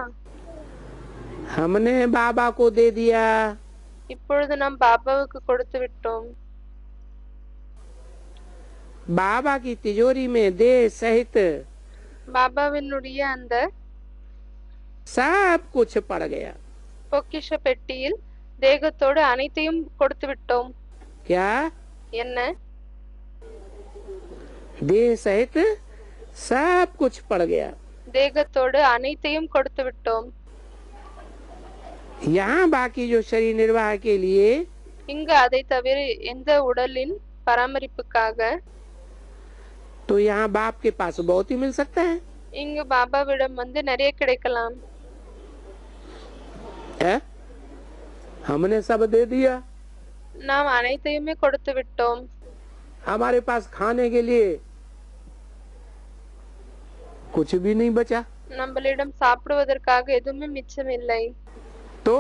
[SPEAKER 2] हमने बाबा को दे दिया।
[SPEAKER 1] இப்பொழுது நாம் பாபாவுக்கு கொடுத்து விட்டோம்।
[SPEAKER 2] बाबा की तिजोरी में देह सहित
[SPEAKER 1] பாபாவினுடைய அந்த
[SPEAKER 2] सब कुछ पड़ गया।
[SPEAKER 1] பொக்கிஷ பெட்டியில் தேகத்தோடு அனைத்தையும் கொடுத்து விட்டோம்।
[SPEAKER 2] क्या?
[SPEAKER 1] என்ன?
[SPEAKER 2] देह सहित सब कुछ पड़ गया।
[SPEAKER 1] தேகத்தோடு அனைத்தையும் கொடுத்து விட்டோம்।
[SPEAKER 2] यहाँ बाकी जो शरीर निर्वाह के लिए
[SPEAKER 1] இங்கு அதை தவிர எந்த உடலின் பராமரிப்புக்காக
[SPEAKER 2] तो यहाँ बाप के पास बहुत ही मिल सकता है।
[SPEAKER 1] இங்கு பாபாவிடம் வந்து நிறைய கிடைக்கலாம்।
[SPEAKER 2] है? हमने सब दे दिया।
[SPEAKER 1] நாம் அனைத்தையுமே கொடுத்து விட்டோம்।
[SPEAKER 2] हमारे पास खाने के लिए कुछ भी नहीं बचा।
[SPEAKER 1] நம்மளிடம் சாப்பிடுவதற்காக எதுவுமே மிச்சம் இல்லை।
[SPEAKER 2] तो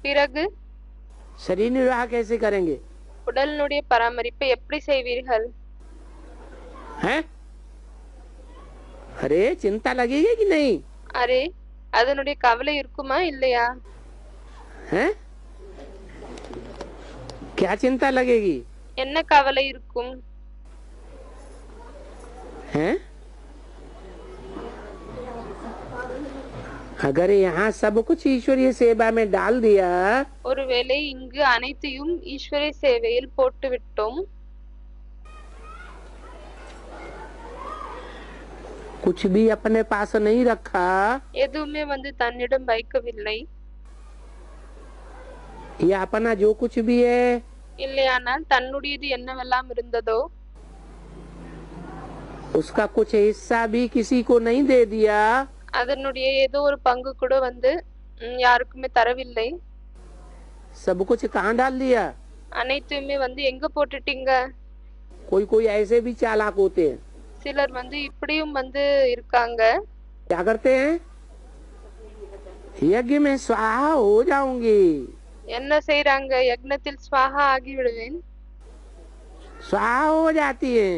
[SPEAKER 1] பிறகு
[SPEAKER 2] शरीर निर्वाह कैसे करेंगे?
[SPEAKER 1] உடலினுடைய பராமரிப்பை எப்படி செய்வீர்கள்?
[SPEAKER 2] हैं? अरे चिंता लगेगी कि नहीं?
[SPEAKER 1] அரே அதனுடைய கவலை இருக்குமா இல்லையா?
[SPEAKER 2] हैं? क्या चिंता लगेगी?
[SPEAKER 1] என்ன கவலை இருக்கும்?
[SPEAKER 2] हैं? अगर यहाँ सब कुछ ईश्वरीय सेवा में डाल दिया
[SPEAKER 1] ஒருவேளை இங்கு அனைத்தையும் ஈஸ்வரிய சேவையில் போட்டு விட்டோம்,
[SPEAKER 2] कुछ भी अपने पास नहीं रखा
[SPEAKER 1] எதுவுமே வந்து தன்னிடம் வைக்கவில்லை,
[SPEAKER 2] या अपना जो कुछ भी है
[SPEAKER 1] இல்லையானால் தன்னுடையது என்னவெல்லாம் இருந்ததோ
[SPEAKER 2] उसका कुछ हिस्सा भी किसी को नहीं दे दिया,
[SPEAKER 1] அதனுடைய ஏதோ ஒரு பங்கு கூட வந்து யாருக்குமே தரவில்லை,
[SPEAKER 2] सब कुछ कहाँ डाल दिया?
[SPEAKER 1] அனைத்துமே வந்து எங்க போட்டுட்டீங்க?
[SPEAKER 2] कोई कोई ऐसे भी चालाक होते हैं।
[SPEAKER 1] சிலர் வந்து இப்படியும் வந்து இருக்காங்க।
[SPEAKER 2] क्या करते हैं? यज्ञ में स्वाहा हो जाऊंगी,
[SPEAKER 1] என்ன செய்றாங்க? யக்னத்தில் ஸ்வாஹா ஆகி விடுவேன்,
[SPEAKER 2] स्वाहा हो जाती है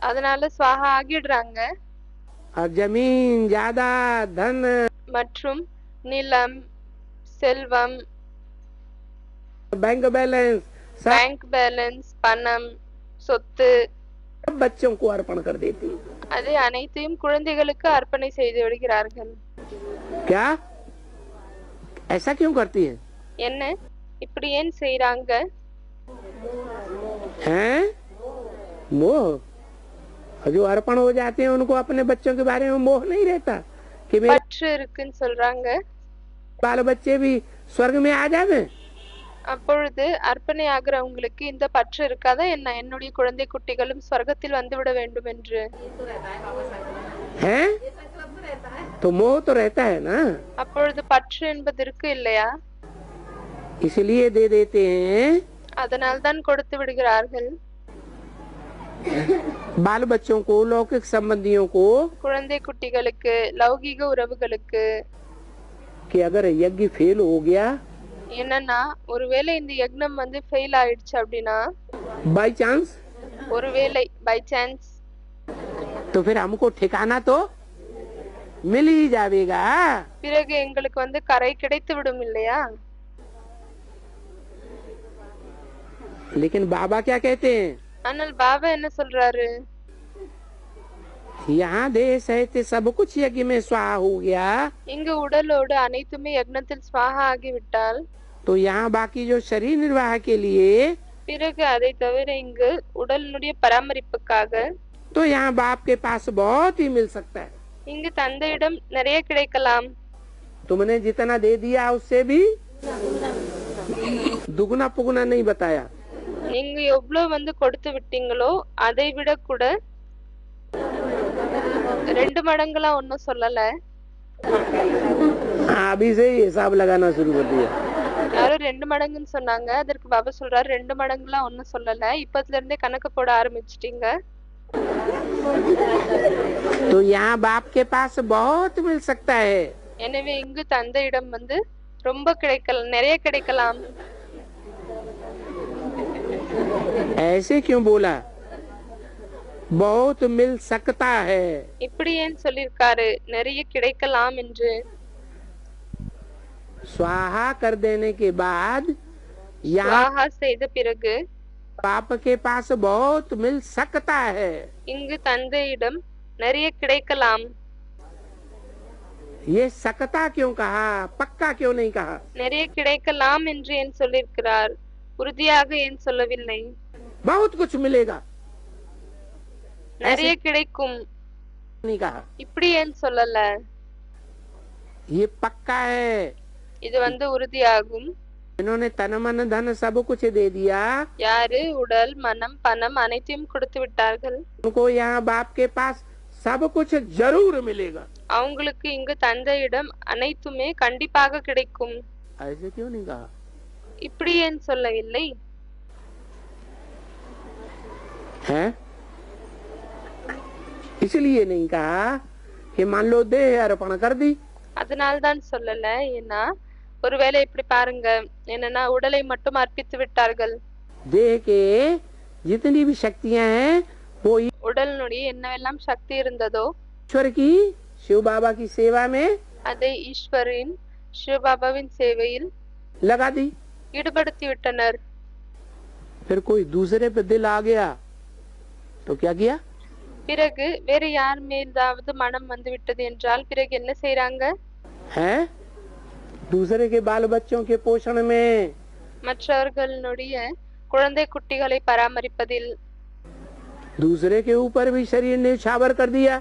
[SPEAKER 1] அதனால ஸ்வாஹா ஆகிடுறாங்க।
[SPEAKER 2] और जमीन ज्यादा धन
[SPEAKER 1] மற்றும் நிலம், செல்வம்,
[SPEAKER 2] बैंक बैलेंस सब
[SPEAKER 1] பேங்க் பேலன்ஸ், பணம், சொத்து
[SPEAKER 2] बच्चों को अर्पण कर देती है।
[SPEAKER 1] அதை அனைத்தையும் குழந்தைகளுக்கு அர்ப்பணை செய்து விடுகிறார்கள்।
[SPEAKER 2] क्या? ऐसा क्यों करती है?
[SPEAKER 1] என்ன இப்படி ஏன் செய்றாங்க?
[SPEAKER 2] हैं? मोह। और जो अर्पण हो जाते हैं उनको अपने बच्चों के बारे में मोह नहीं रहता कि मेरे
[SPEAKER 1] பற்று இருக்குன்னு சொல்றாங்க।
[SPEAKER 2] बाल बच्चे भी स्वर्ग में आ जावे।
[SPEAKER 1] அப்பொழுது அர்ப்பணை ஆகிறவங்களுக்கு இந்த பற்று இருக்காதா என்ன? என்னுடைய குழந்தை குட்டிகளும் சொர்க்கத்தில் வந்துவிட வேண்டும் என்று।
[SPEAKER 2] हैं? तो मोह तो रहता है ना,
[SPEAKER 1] அப்பொழுது பற்று என்பது இருக்கு இல்லையா?
[SPEAKER 2] इसलिए दे देते हैं।
[SPEAKER 1] அதனால்தான் கொடுத்து விடுகிறார்கள்.
[SPEAKER 2] बाल बच्चों को, लौकिक संबंधियों को,
[SPEAKER 1] குழந்தை குட்டிகளுக்கு, லௌகீக உறவுகளுக்கு.
[SPEAKER 2] कि अगर यज्ञ फेल हो गया,
[SPEAKER 1] என்னன்னா ஒருவேளை இந்த யக்னம் வந்து ஃபெயில் ஆயிடுச்சு அப்படின்னா,
[SPEAKER 2] बाई चांस,
[SPEAKER 1] ஒருவேளை பை சான்ஸ்,
[SPEAKER 2] तो फिर हमको ठिकाना तो मिल ही जाएगा।
[SPEAKER 1] பிறகு எங்களுக்கு வந்து கரை கிடைத்து விடும் இல்லையா?
[SPEAKER 2] लेकिन बाबा क्या कहते हैं?
[SPEAKER 1] ஆனால் பாபா என்ன சொல்றாரு?
[SPEAKER 2] यहाँ देह सहित सब कुछ यज्ञ में स्वाहा हो गया,
[SPEAKER 1] இங்கு உடலோடு அனைத்துமே யக்னத்தில் ஸ்வாஹா ஆகிவிட்டால்,
[SPEAKER 2] तो यहाँ बाकी जो शरीर निर्वाह के लिए,
[SPEAKER 1] பிறகு அதை தவிர இங்கு உடலினுடைய பராமரிப்புக்காக,
[SPEAKER 2] तो यहाँ बाप के पास बहुत ही मिल सकता है।
[SPEAKER 1] இங்கு தந்தையிடம் நிறைய கிடைக்கலாம்.
[SPEAKER 2] तुमने जितना दे दिया उससे भी दुगना पुगना नहीं बताया।
[SPEAKER 1] நீங்க எவ்வளவு வந்து கொடுத்து விட்டீங்களோ அதை விட கூட 2 மடங்குல ஒன்னும் சொல்லல.
[SPEAKER 2] अभी से ही हिसाब लगाना शुरू कर दिया।
[SPEAKER 1] யாரோ 2 மடங்குன்னு சொன்னாங்க. அதற்கு பாபா சொல்றாரு 2 மடங்குலாம் ஒன்னும் சொல்லல, இப்பத்துல இருந்தே கணக்கு போட ஆரம்பிச்சிட்டீங்க.
[SPEAKER 2] तो यहाँ बाप के पास बहुत मिल सकता है।
[SPEAKER 1] எனவே இங்கு தந்தையிடம் வந்து ரொம்ப கிடைக்கலாம், நிறைய கிடைக்கலாம்.
[SPEAKER 2] ऐसे क्यों बोला? बहुत मिल सकता है।
[SPEAKER 1] இப்படி ஏன் சொல்லிருக்காரு நிறைய கிடைக்கலாம் என்று?
[SPEAKER 2] स्वाहा कर देने के बाद यहाँ
[SPEAKER 1] ஸ்வாஹா செய்த பிறகு
[SPEAKER 2] बाप के पास बहुत मिल सकता है।
[SPEAKER 1] இங்கு தந்தையிடம் நிறைய கிடைக்கலாம்.
[SPEAKER 2] ये सकता क्यों कहा, पक्का क्यों नहीं कहा?
[SPEAKER 1] நிறைய கிடைக்கலாம் என்று ஏன் சொல்லிருக்கிறார், உறுதியாக ஏன் சொல்லவில்லை?
[SPEAKER 2] बहुत कुछ मिलेगा
[SPEAKER 1] நிறைய கிடைக்கும்
[SPEAKER 2] नहीं कहा।
[SPEAKER 1] இப்படி ஏன் சொல்லல?
[SPEAKER 2] ये पक्का है।
[SPEAKER 1] இது வந்து உறுதியாகும்.
[SPEAKER 2] इन्होंने तन मन धन सब कुछ दे दिया,
[SPEAKER 1] யாரு உடல் மனம் பணம் அனைத்தையும் கொடுத்து விட்டார்கள்.
[SPEAKER 2] उनको यहाँ बाप के पास सब कुछ जरूर मिलेगा।
[SPEAKER 1] அவங்களுக்கு இங்கு தந்தையிடம் அனைத்துமே கண்டிப்பாக கிடைக்கும்.
[SPEAKER 2] ऐसे क्यों नहीं कहा?
[SPEAKER 1] இப்படி ஏன் சொல்லவில்லை?
[SPEAKER 2] है इसलिए नहीं कहा कि मान लो देह अर्पण कर दी,
[SPEAKER 1] அதனால்தான் சொல்லல. ஏன்னா ஒருவேளை இப்படி பாருங்க, என்னன்னா உடலை மட்டும் அர்ப்பித்து விட்டார்கள்.
[SPEAKER 2] देह के जितनी भी शक्तियां हैं वो
[SPEAKER 1] உடலினுடைய என்னவெல்லாம் சக்தி இருந்ததோ
[SPEAKER 2] ईश्वर की, शिव बाबा की सेवा में
[SPEAKER 1] அதை ஈஸ்வரின் சிவபாபாவின் சேவையில்
[SPEAKER 2] लगा दी।
[SPEAKER 1] ஈடுபடுத்தி விட்டனர்.
[SPEAKER 2] फिर कोई दूसरे पे दिल आ गया तो क्या किया?
[SPEAKER 1] பிறகு வேற யார் மேலாவது மனம் வந்து விட்டது என்றால் பிறகு என்ன செய்றாங்க?
[SPEAKER 2] है दूसरे के बाल बच्चों के पोषण में,
[SPEAKER 1] மற்றவர்களுடைய குழந்தை குட்டிகளை பராமரிப்பதில்,
[SPEAKER 2] दूसरे के ऊपर भी शरीर न्यौछावर कर दिया,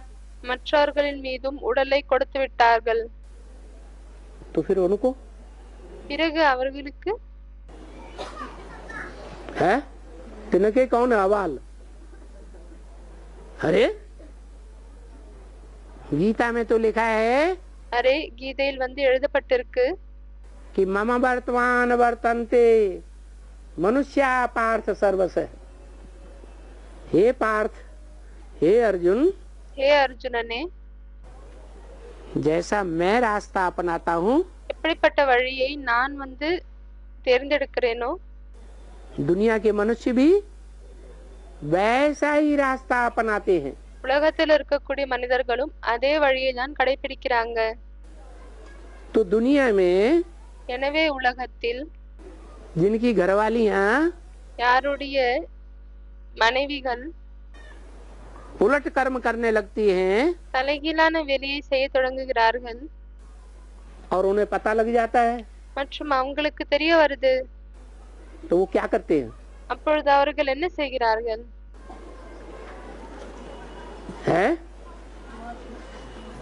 [SPEAKER 1] மற்றவர்களின் மீதும் உடலை கொடுத்து விட்டார்கள்.
[SPEAKER 2] तो फिर उनको
[SPEAKER 1] பிறகு அவர்களுக்கு
[SPEAKER 2] है तिनके कौन है अवाल? अरे गीता में तो लिखा है
[SPEAKER 1] அரே கீதையில் வந்து எழுதப்பட்டிருக்கு,
[SPEAKER 2] कि मम वर्तमान वर्तन्ते मनुष्या पार्थ सर्वस। हे पार्थ, हे अर्जुन,
[SPEAKER 1] ஹே அர்ஜுனனே,
[SPEAKER 2] जैसा मैं रास्ता अपनाता हूँ,
[SPEAKER 1] எப்படிப்பட்ட வழியை நான் வந்து தேர்ந்தெடுக்கிறேனோ
[SPEAKER 2] दुनिया के मनुष्य भी वैसा ही रास्ता अपनाते हैं।
[SPEAKER 1] உலகத்தில் இருக்கக்கூடிய மனிதர்களும் அதே வழியை தான் கடைபிடிக்கிறாங்க.
[SPEAKER 2] तो दुनिया में
[SPEAKER 1] எனவே உலகத்தில்
[SPEAKER 2] जिनकी घरवालियां
[SPEAKER 1] யாருடைய மனைவிகள்
[SPEAKER 2] उलट कर्म करने लगती हैं
[SPEAKER 1] தலைகீழான வேலையை செய்ய தொடங்குகிறார்கள்
[SPEAKER 2] और उन्हें पता लग जाता है,
[SPEAKER 1] மற்றும் அவங்களுக்கு தெரிய வருது,
[SPEAKER 2] तो वो क्या करते हैं?
[SPEAKER 1] அப்பொழுது அவர்கள் என்ன செய்கிறார்கள்?
[SPEAKER 2] है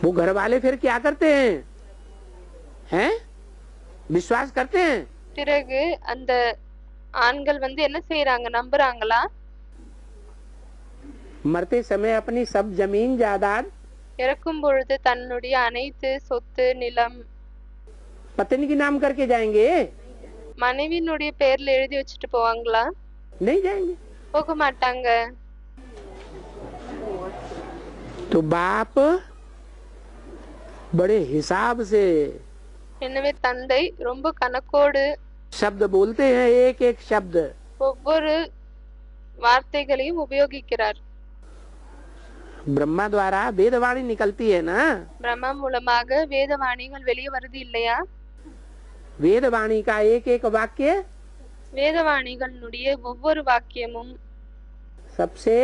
[SPEAKER 2] वो घर वाले फिर क्या करते हैं? हैं विश्वास करते हैं?
[SPEAKER 1] பிறகு அந்த ஆண்கள் வந்து என்ன செய்யறாங்க? நம்புறாங்களா?
[SPEAKER 2] मरते समय अपनी सब जमीन जायदाद
[SPEAKER 1] இறக்கும் பொழுது தன்னுடைய அனைத்து சொத்து நிலம்
[SPEAKER 2] पत्नी के नाम करके जाएंगे?
[SPEAKER 1] மனைவியினுடைய பேர்ல எழுதி வச்சுட்டு போவாங்களா?
[SPEAKER 2] नहीं जाएंगे।
[SPEAKER 1] போக மாட்டாங்க.
[SPEAKER 2] तो बाप बड़े हिसाब से
[SPEAKER 1] எனவே தந்தை ரொம்ப கணக்கோடு
[SPEAKER 2] शब्द बोलते हैं, एक एक शब्द।
[SPEAKER 1] ஒவ்வொரு வார்த்தைகளையும் உபயோகிக்கிறார்.
[SPEAKER 2] ब्रह्मा द्वारा वेदवाणी निकलती है ना,
[SPEAKER 1] பிரம்மா மூலமாக வேதவாணிகள் வெளியே வருது இல்லையா?
[SPEAKER 2] वेदवाणी का एक एक वाक्य
[SPEAKER 1] வேதவாணிகளுடைய ஒவ்வொரு வாக்கியமும்
[SPEAKER 2] सबसे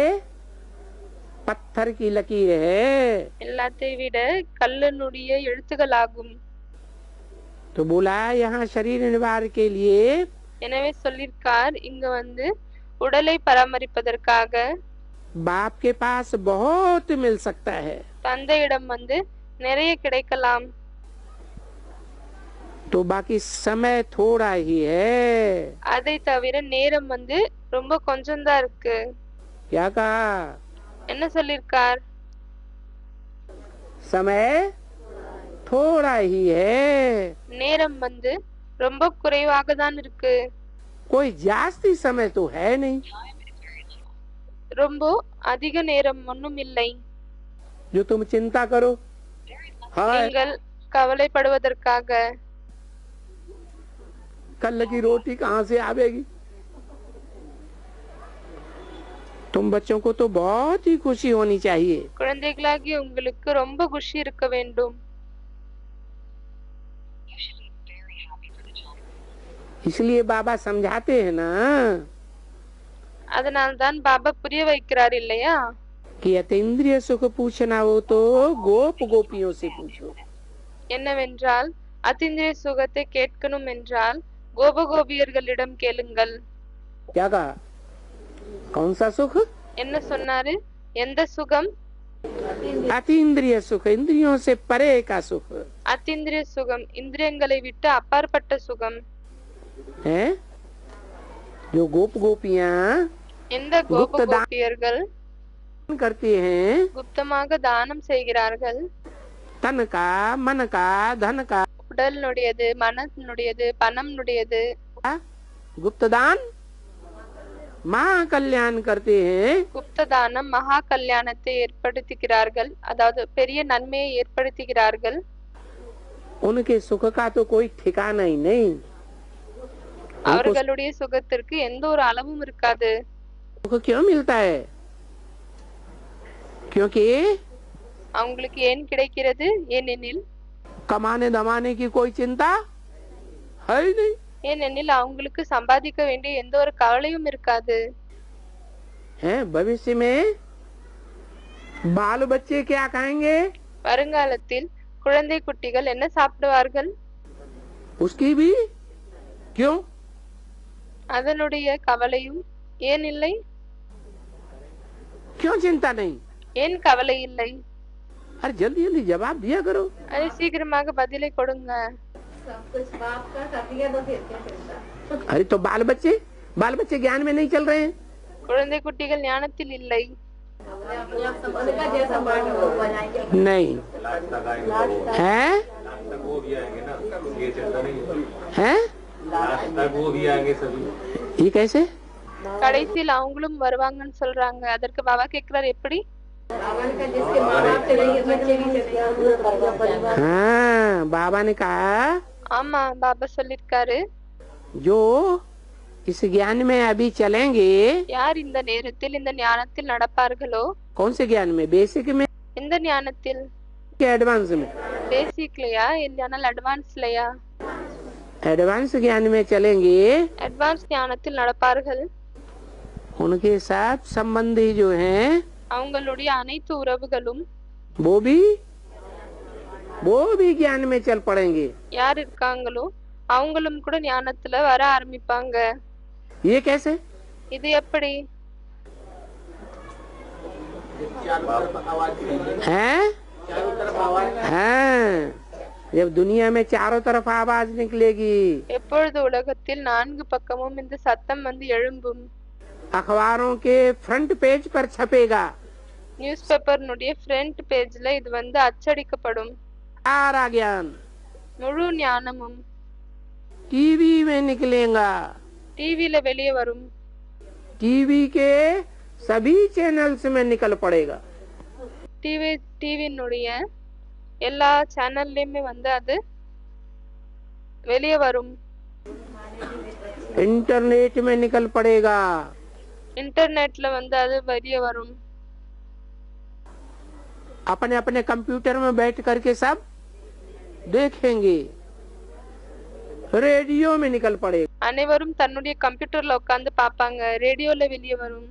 [SPEAKER 2] पत्थर की लकीर है।
[SPEAKER 1] எல்லாத்தை விட கல்லினுடைய எழுத்துக்களாகும்.
[SPEAKER 2] तो बोला यहाँ शरीर निवार के लिए
[SPEAKER 1] எனவே சொல்லிருக்கார், இங்க வந்து உடலை பராமரிப்பதற்காக
[SPEAKER 2] बाप के पास बहुत मिल सकता है,
[SPEAKER 1] தந்தையிடம் வந்து நிறைய கிடைக்கலாம்.
[SPEAKER 2] तो बाकी समय थोड़ा ही है।
[SPEAKER 1] அதை தவிர நேரம் வந்து ரொம்ப கொஞ்சம் தான் இருக்கு.
[SPEAKER 2] क्या कहा?
[SPEAKER 1] என்ன சொல்லிருக்கார்?
[SPEAKER 2] समय थोड़ा ही है,
[SPEAKER 1] நேரம் வந்து ரொம்ப குறைவாக தான் இருக்கு.
[SPEAKER 2] कोई जास्ती समय तो है नहीं
[SPEAKER 1] ரொம்ப அதிக நேரம் ஒன்றும் இல்லை.
[SPEAKER 2] जो तुम चिंता करो। हाँ,
[SPEAKER 1] நீங்கள் கவலைப்படுவதற்காக
[SPEAKER 2] कल की रोटी कहाँ से आवेगी? तुम बच्चों को तो बहुत ही खुशी होनी चाहिए।
[SPEAKER 1] குழந்தைகளாகிய உங்களுக்கு ரொம்ப குஷி இருக்க வேண்டும்.
[SPEAKER 2] इसलिए बाबा समझाते हैं ना
[SPEAKER 1] அதனால்தான் பாபா புரிய வைக்கிறார் இல்லையா?
[SPEAKER 2] कि अतीन्द्रिय सुख पूछना हो तो गोप गोपियों से पूछो।
[SPEAKER 1] என்னவென்றால் அத்தீந்திரிய சுகத்தை கேட்கணும் என்றால் கோபகோபியர்களிடம் கேளுங்கள்.
[SPEAKER 2] क्या कहा? कौन सा सुख?
[SPEAKER 1] என்ன சொன்னாரு? எந்த சுகம்?
[SPEAKER 2] अतीन्द्रिय सुख, इंद्रियों से परे का सुख
[SPEAKER 1] அத்தீந்திரிய சுகம், இந்திரியங்களை விட்டு அப்பாற்பட்ட சுகம்.
[SPEAKER 2] है। जो गोप गोपियाँ
[SPEAKER 1] எந்த கோபகோபியர்கள்
[SPEAKER 2] करती हैं,
[SPEAKER 1] குப்தமாக தானம் செய்கிறார்கள்.
[SPEAKER 2] तन का, मन का, धन का
[SPEAKER 1] உடலினுடையது, மனத்தினுடையது, பணம்னுடையது.
[SPEAKER 2] गुप्त दान महा कल्याण करते हैं।
[SPEAKER 1] குப்த தானம் மகா கல்யாணத்தை ஏற்படுத்துகிறார்கள், அதாவது பெரிய நன்மையை ஏற்படுத்துகிறார்கள்.
[SPEAKER 2] उनके सुख का तो कोई ठिकाना ही नहीं।
[SPEAKER 1] அவர்களுடைய சுகத்திற்கு எந்த ஒரு அளவும் இருக்காது.
[SPEAKER 2] सुख क्यों मिलता है? क्योंकि
[SPEAKER 1] அவங்களுக்கு ஏன் கிடைக்கிறது? ஏனெனில்
[SPEAKER 2] कमाने दमाने की कोई चिंता है ही नहीं।
[SPEAKER 1] ஏனெனில் அவங்களுக்கு சம்பாதிக்க வேண்டிய எந்த ஒரு கவலையும் இருக்காது.
[SPEAKER 2] है भविष्य में बाल बच्चे क्या खाएंगे,
[SPEAKER 1] வருங்காலத்தில் குழந்தை குட்டிகள் என்ன சாப்பிடுவார்கள்?
[SPEAKER 2] उसकी भी क्यों?
[SPEAKER 1] அதனுடைய கவலையும் ஏன் இல்லை?
[SPEAKER 2] क्यों चिंता नहीं?
[SPEAKER 1] ஏன் கவலை இல்லை?
[SPEAKER 2] अरे जल्दी जल्दी जवाब दिया करो।
[SPEAKER 1] அது சீக்கிரமாக பதிலை கொடுங்க.
[SPEAKER 2] अरे तो बाल बच्चे ज्ञान में नहीं चल रहे हैं।
[SPEAKER 1] குழந்தை குட்டிகள் ஞானத்தில் இல்லை.
[SPEAKER 2] नहीं है, है
[SPEAKER 3] वो भी आएंगे सभी।
[SPEAKER 2] ये कैसे?
[SPEAKER 1] கடைசியில் அவங்களும் வருவாங்கன்னு சொல்றாங்க. அதற்கு பாபா கேக்குறாரு, எப்படி?
[SPEAKER 2] हाँ, बाबा ने कहा
[SPEAKER 1] ஆமா, பாபா சொல்லிருக்காரு,
[SPEAKER 2] जो इस ज्ञान में अभी चलेंगे।
[SPEAKER 1] யார் இந்த நேரத்தில் இந்த ஞானத்தில் நடப்பார்களோ?
[SPEAKER 2] कौन से ज्ञान में? बेसिक में
[SPEAKER 1] இந்த ஞானத்தில்?
[SPEAKER 2] के एडवांस में?
[SPEAKER 1] பேசிக்லையா இல்லையானால் அட்வான்ஸ்லையா?
[SPEAKER 2] एडवांस ज्ञान में चलेंगे।
[SPEAKER 1] அட்வான்ஸ் ஞானத்தில் நடப்பார்கள்.
[SPEAKER 2] उनके साथ संबंधी जो हैं
[SPEAKER 1] அவங்களுடைய அனைத்து உறவுகளும்
[SPEAKER 2] वो भी ज्ञान में चल पड़ेंगे।
[SPEAKER 1] யார் இருக்காங்களோ அவங்களும் கூட ஞானத்துல வர ஆரம்பிப்பாங்க.
[SPEAKER 2] ये कैसे?
[SPEAKER 1] இது எப்படி?
[SPEAKER 2] हैं? हाँ, जब दुनिया में चारों तरफ आवाज निकलेगी,
[SPEAKER 1] எப்பொழுது உலகத்தில் நான்கு பக்கமும் இந்த சத்தம் வந்து எழும்பும்,
[SPEAKER 2] अखबारों के फ्रंट पेज पर छपेगा
[SPEAKER 1] நியூஸ் பேப்பர்னுடைய ஃப்ரண்ட் பேஜ்ல இது வந்து அச்சடிக்கப்படும்.
[SPEAKER 2] सारा ज्ञान।
[SPEAKER 1] முழு ஞானமும்
[SPEAKER 2] टीवी में निकलेगा।
[SPEAKER 1] டிவில வெளியே வரும்.
[SPEAKER 2] टीवी के सभी चैनल्स में निकल पड़ेगा।
[SPEAKER 1] டிவினுடைய எல்லா சேனல்லையுமே வந்து அது வெளியே வரும்.
[SPEAKER 2] इंटरनेट में निकल पड़ेगा।
[SPEAKER 1] இன்டர்நெட்ல வந்து அது வெளியே வரும்.
[SPEAKER 2] अपने अपने कंप्यूटर में बैठ करके सब देखेंगे। रेडियो में निकल पड़ेगा।
[SPEAKER 1] அனைவரும் தன்னுடைய கம்ப்யூட்டர்ல உட்கார்ந்து பாப்பாங்க. ரேடியோல வெளியே வரும்.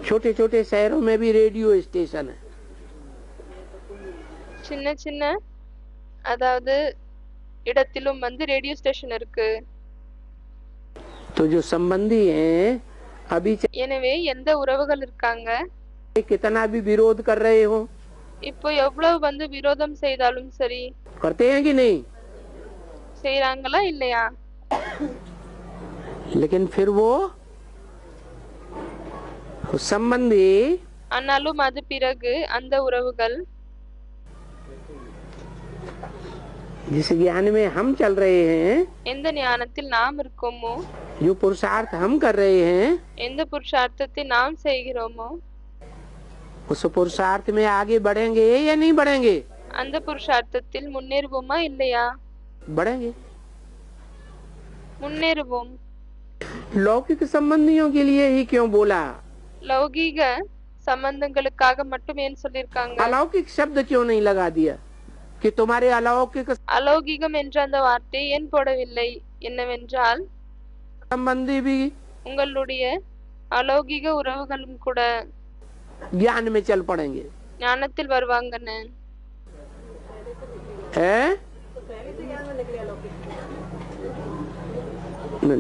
[SPEAKER 2] छोटे छोटे शहरों में भी रेडियो स्टेशन है।
[SPEAKER 1] சின்ன சின்ன அதாவது இடத்திலும் வந்து ரேடியோ ஸ்டேஷன் இருக்கு.
[SPEAKER 2] तो जो संबंधी हैं अभी
[SPEAKER 1] எனவே எந்த உறவுகள் இருக்காங்க,
[SPEAKER 2] कितना भी विरोध कर रहे हो,
[SPEAKER 1] இப்போ எவ்வளவு வந்து விரோதம் செய்தாலும் சரி,
[SPEAKER 2] करते हैं कि नहीं,
[SPEAKER 1] செய்றாங்களா இல்லையா?
[SPEAKER 2] लेकिन फिर वो संबंधी
[SPEAKER 1] ஆனாலும் அது பிறகு அந்த உறவுகள்
[SPEAKER 2] जिस ज्ञान में हम चल रहे हैं,
[SPEAKER 1] எந்த ஞானத்தில் நாம் இருக்கோமோ,
[SPEAKER 2] जो पुरुषार्थ हम कर रहे हैं,
[SPEAKER 1] எந்த புருஷார்த்தத்தை நாம் செய்கிறோமோ,
[SPEAKER 2] उस पुरुषार्थ में आगे बढ़ेंगे या नहीं बढ़ेंगे?
[SPEAKER 1] அந்த புருஷார்த்தத்தில் முன்னேறுவோமா இல்லையா?
[SPEAKER 2] बढ़ेंगे।
[SPEAKER 1] முன்னேறுவோம்.
[SPEAKER 2] लौकिक संबंधियों के लिए ही क्यों बोला?
[SPEAKER 1] லௌகீக சம்பந்தங்களுக்காக மட்டும் ஏன் சொல்லிருக்காங்க?
[SPEAKER 2] अलौकिक शब्द क्यों नहीं लगा दिया कि तुम्हारे अलौकिक
[SPEAKER 1] அலௌகிகம் என்ற அந்த வார்த்தை ஏன் போடவில்லை? என்னவென்றால்
[SPEAKER 2] संबंधी भी
[SPEAKER 1] உங்களுடைய அலௌகிக உறவுகளும் கூட
[SPEAKER 2] ज्ञान में चल पड़ेंगे।
[SPEAKER 1] ஞானத்தில் வருவாங்கன்னு.
[SPEAKER 2] है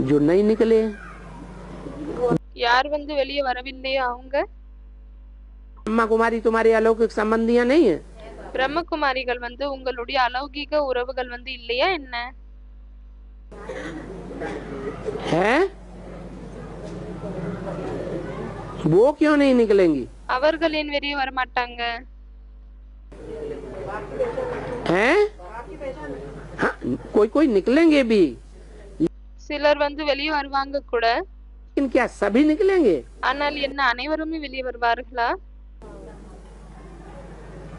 [SPEAKER 2] जो नहीं निकले,
[SPEAKER 1] யார் வந்து வெளியே வரவில்லையோ அவங்க
[SPEAKER 2] ब्रह्मा कुमारी तुम्हारे अलौकिक संबंधियां नहीं है?
[SPEAKER 1] பிரம்மகுமாரிகள் வந்து உங்களுடைய அலௌகிக உறவுகள் வந்து இல்லையா என்ன?
[SPEAKER 2] है वो क्यों नहीं निकलेंगी?
[SPEAKER 1] அவர்கள் ஏன் வெளியே வர மாட்டாங்க?
[SPEAKER 2] हैं? हाँ, कोई कोई निकलेंगे भी,
[SPEAKER 1] சிலர் வந்து வெளியே வருவாங்க கூட.
[SPEAKER 2] लेकिन क्या सभी निकलेंगे?
[SPEAKER 1] ஆனால் என்ன அனைவருமே வெளியே வருவார்களா?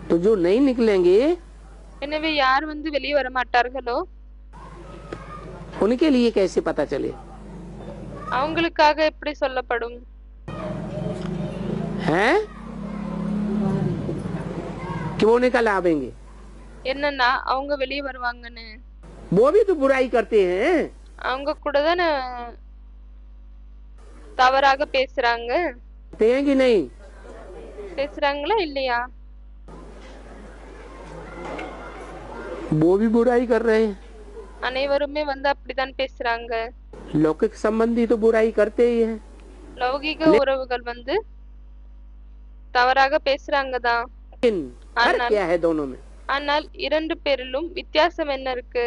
[SPEAKER 2] तो जो नहीं निकलेंगे
[SPEAKER 1] எனவே யார் வந்து வெளியே வர மாட்டார்களோ
[SPEAKER 2] उनके लिए कैसे पता चले?
[SPEAKER 1] அவங்களுக்காக எப்படி சொல்லப்படும்?
[SPEAKER 2] हैं कि वो निकल आवेंगे?
[SPEAKER 1] என்னன்னா அவங்க வெளியே வருவாங்கன்னு.
[SPEAKER 2] वो भी तो बुराई करते हैं।
[SPEAKER 1] அவங்க கூட தானே தவறாக பேசுறாங்க.
[SPEAKER 2] करते हैं कि नहीं?
[SPEAKER 1] பேசுறாங்களா இல்லையா?
[SPEAKER 2] वो भी बुराई कर रहे हैं।
[SPEAKER 1] அனைவருமே வந்து அப்படிதான் பேசுறாங்க.
[SPEAKER 2] लौकिक संबंधी तो बुराई करते ही हैं।
[SPEAKER 1] லௌகிக உறவுகள் வந்து தவறாக பேசுறாங்க தான்.
[SPEAKER 2] लेकिन फर्क क्या है दोनों में?
[SPEAKER 1] ஆனால் இரண்டு பேரிலும் வித்தியாசம் என்ன இருக்கு?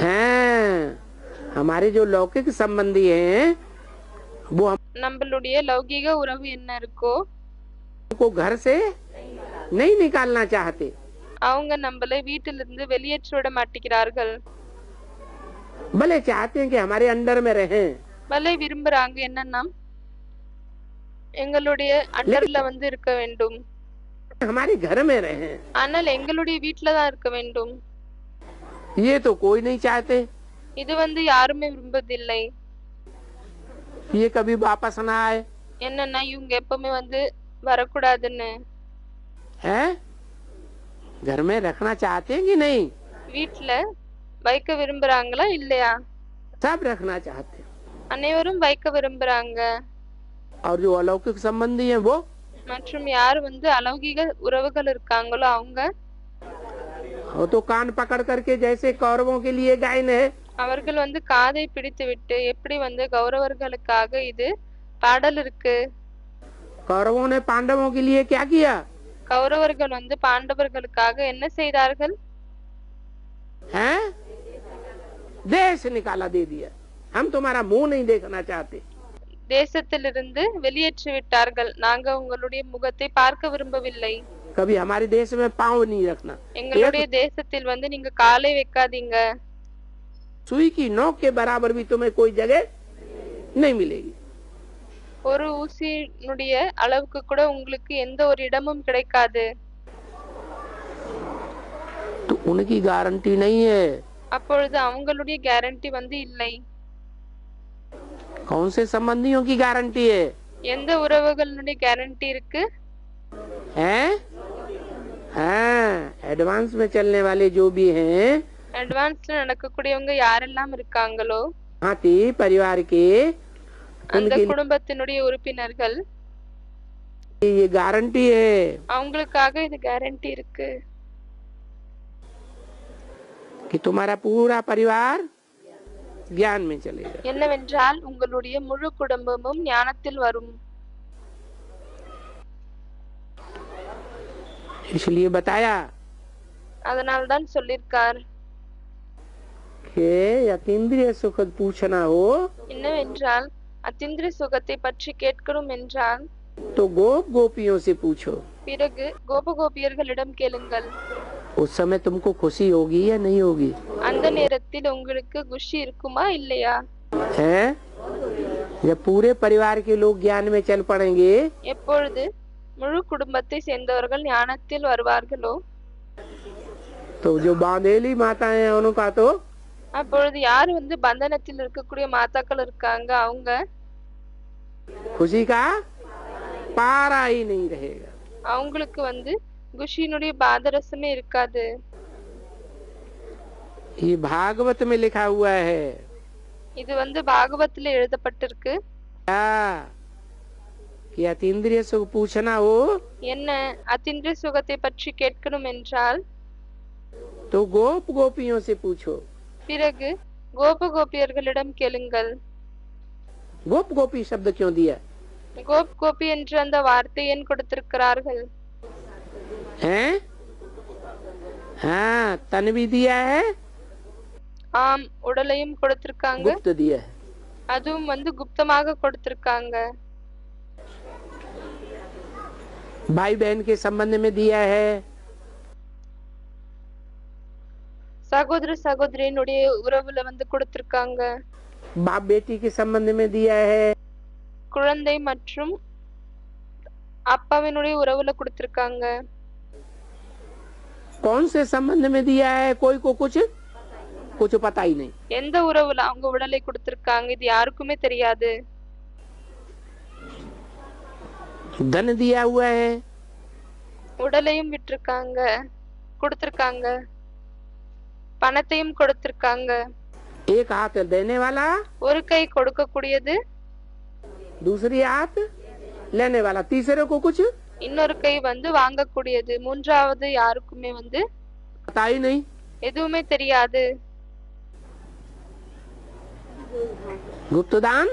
[SPEAKER 2] हैं हमारे जो लौकिक संबंधी हैं वो
[SPEAKER 1] நம்மளுடைய லௌகிக உறவு என்ன இருக்கோ
[SPEAKER 2] हमको घर से नहीं निकालना चाहते।
[SPEAKER 1] அவங்க நம்மளை வீட்டிலிருந்து வெளியேற்றி விட மாட்டேங்கிறார்கள்.
[SPEAKER 2] भले चाहते हैं कि हमारे अंडर में रहें,
[SPEAKER 1] பலே விரும்புறாங்க என்னன்னா எங்களுடைய அண்டர்ல வந்து இருக்க வேண்டும்.
[SPEAKER 2] हमारे घर में रहें,
[SPEAKER 1] ஆனால் எங்களுடைய வீட்ல தான் இருக்க வேண்டும்.
[SPEAKER 2] ये तो कोई नहीं चाहते।
[SPEAKER 1] இது வந்து யாருமே விரும்பதில்லை.
[SPEAKER 2] ये कभी वापस ना आए।
[SPEAKER 1] என்னன்னா இவங்க எப்பவுமே வந்து வரக்கூடாதுன்னு.
[SPEAKER 2] है घर में रखना चाहते हैं कि नहीं?
[SPEAKER 1] வீட்ல வைக்க விரும்புறாங்களா இல்லையா?
[SPEAKER 2] सब रखना चाहते हैं।
[SPEAKER 1] அனைவரும் வைக்க விரும்புறாங்க.
[SPEAKER 2] और जो अलौकिक संबंधी हैं वो
[SPEAKER 1] மற்றும் யார் வந்து அலௌகிக உறவுகள் இருக்காங்களோ அவங்க
[SPEAKER 2] तो कान पकड़ करके जैसे कौरवों के लिए गायन है,
[SPEAKER 1] அவர்கள் வந்து காதை பிடித்து விட்டு எப்படி வந்து கௌரவர்களுக்காக இது பாடல் இருக்கு.
[SPEAKER 2] कौरवों ने पांडवों के लिए क्या किया?
[SPEAKER 1] கௌரவர்கள் வந்து பாண்டவர்களுக்காக என்ன செய்தார்கள்?
[SPEAKER 2] हैं देश निकाला दे दिया, हम तुम्हारा मुंह नहीं देखना चाहते।
[SPEAKER 1] தேசத்திலிருந்து வெளியேற்றி விட்டார்கள். நாங்க உங்களுடைய முகத்தை பார்க்க விரும்பவில்லை.
[SPEAKER 2] कभी हमारे देश में पांव नहीं रखना।
[SPEAKER 1] எங்களுடைய தேசத்தில் வந்து நீங்க காலை வைக்காதீங்க.
[SPEAKER 2] सुई की नोक के बराबर भी तुम्हें कोई जगह नहीं मिलेगी।
[SPEAKER 1] ஒரு ஊசியினுடைய அளவுக்கு கூட உங்களுக்கு எந்த ஒரு இடமும் கிடைக்காது.
[SPEAKER 2] तो उनकी गारंटी नहीं है।
[SPEAKER 1] அப்பொழுது அவங்களுடைய கேரண்டி வந்து இல்லை.
[SPEAKER 2] कौन से संबंधियों की गारंटी है?
[SPEAKER 1] எந்த உறவுகளுடைய கேரண்டி இருக்கு?
[SPEAKER 2] हैं? हाँ, एडवांस में चलने वाले जो भी हैं,
[SPEAKER 1] அட்வான்ஸ்ல நடக்கக்கூடியவங்க யாரெல்லாம் இருக்காங்களோ
[SPEAKER 2] हाथी परिवार के,
[SPEAKER 1] அந்த
[SPEAKER 2] उनके
[SPEAKER 1] குடும்பத்தினுடைய உறுப்பினர்கள்
[SPEAKER 2] लिए ये गारंटी है
[SPEAKER 1] அவங்களுக்காக இது கேரண்டி இருக்கு.
[SPEAKER 2] कि तुम्हारा पूरा परिवार ज्ञान में चलेगा।
[SPEAKER 1] என்னவென்றால் உங்களுடைய முழு குடும்பமும் ஞானத்தில் வரும்.
[SPEAKER 2] इसलिए बताया
[SPEAKER 1] அதனால்தான் சொல்லிருக்கார்.
[SPEAKER 2] कि अतीन्द्रिय सुख पूछना हो
[SPEAKER 1] என்னவென்றால் அத்தீந்திரிய சுகத்தை பற்றி கேட்கணும் என்றால்
[SPEAKER 2] तो गोप गोपियों से पूछो।
[SPEAKER 1] பிறகு கோபகோபியர்களிடம் கேளுங்கள்.
[SPEAKER 2] उस समय तुमको खुशी होगी या नहीं होगी?
[SPEAKER 1] அந்த நேரத்தில் உங்களுக்கு குஷி இருக்குமா இல்லையா?
[SPEAKER 2] है जब पूरे परिवार के लोग ज्ञान में चल पड़ेंगे,
[SPEAKER 1] எப்பொழுது முழு குடும்பத்தை சேர்ந்தவர்கள் ஞானத்தில் வருவார்களோ
[SPEAKER 2] तो जो बांधेली माताएं हैं उनका तो
[SPEAKER 1] அப்பொழுது யார் வந்து பந்தனத்தில் இருக்கக்கூடிய மாதாக்கள் இருக்காங்க அவங்க
[SPEAKER 2] खुशी का पारा ही नहीं रहेगा।
[SPEAKER 1] அவங்களுக்கு வந்து குஷியினுடைய பாதரசமே இருக்காது.
[SPEAKER 2] ये भागवत में लिखा हुआ है।
[SPEAKER 1] இது வந்து பாகவத்துல எழுதப்பட்டிருக்கு.
[SPEAKER 2] क्या कि अतीन्द्रिय सुख पूछना हो
[SPEAKER 1] என்ன அத்தீந்திரிய சுகத்தை பற்றி கேட்கணும் என்றால்
[SPEAKER 2] तो गोप गोपियों से पूछो।
[SPEAKER 1] பிறகு கோபகோபியர்களிடம் கேளுங்கள்.
[SPEAKER 2] गोप गोपी शब्द क्यों दिया
[SPEAKER 1] கோப் கோபி என்ற அந்த வார்த்தை ஏன் கொடுத்திருக்கிறார்கள்?
[SPEAKER 2] हैं? हाँ, तन भी दिया है,
[SPEAKER 1] ஆம், உடலையும் கொடுத்திருக்காங்க,
[SPEAKER 2] गुप्त दिया है।
[SPEAKER 1] அதுவும் வந்து குப்தமாக கொடுத்திருக்காங்க.
[SPEAKER 2] भाई बहन के संबंध में दिया है,
[SPEAKER 1] சகோதர சகோதரியினுடைய உறவுல வந்து கொடுத்திருக்காங்க.
[SPEAKER 2] बाप बेटी के संबंध में दिया है,
[SPEAKER 1] குழந்தை மற்றும் அப்பாவினுடைய உறவுல கொடுத்திருக்காங்க.
[SPEAKER 2] कौन से संबंध में दिया है कोई को कुछ पता ही नहीं।
[SPEAKER 1] எந்த உறவுல அவங்க உடலை கொடுத்திருக்காங்க இது யாருக்குமே தெரியாது.
[SPEAKER 2] धन दिया हुआ है,
[SPEAKER 1] உடலையும் விட்டிருக்காங்க, கொடுத்திருக்காங்க, பணத்தையும் கொடுத்திருக்காங்க.
[SPEAKER 2] एक हाथ देने वाला,
[SPEAKER 1] ஒரு கை கொடுக்கக்கூடியது,
[SPEAKER 2] दूसरी हाथ लेने वाला, तीसरे को कुछ
[SPEAKER 1] இன்னொரு கை வந்து வாங்கக்கூடியது, மூன்றாவது யாருக்குமே வந்து
[SPEAKER 2] पता ही नहीं।
[SPEAKER 1] எதுவுமே தெரியாது.
[SPEAKER 2] गुप्त दान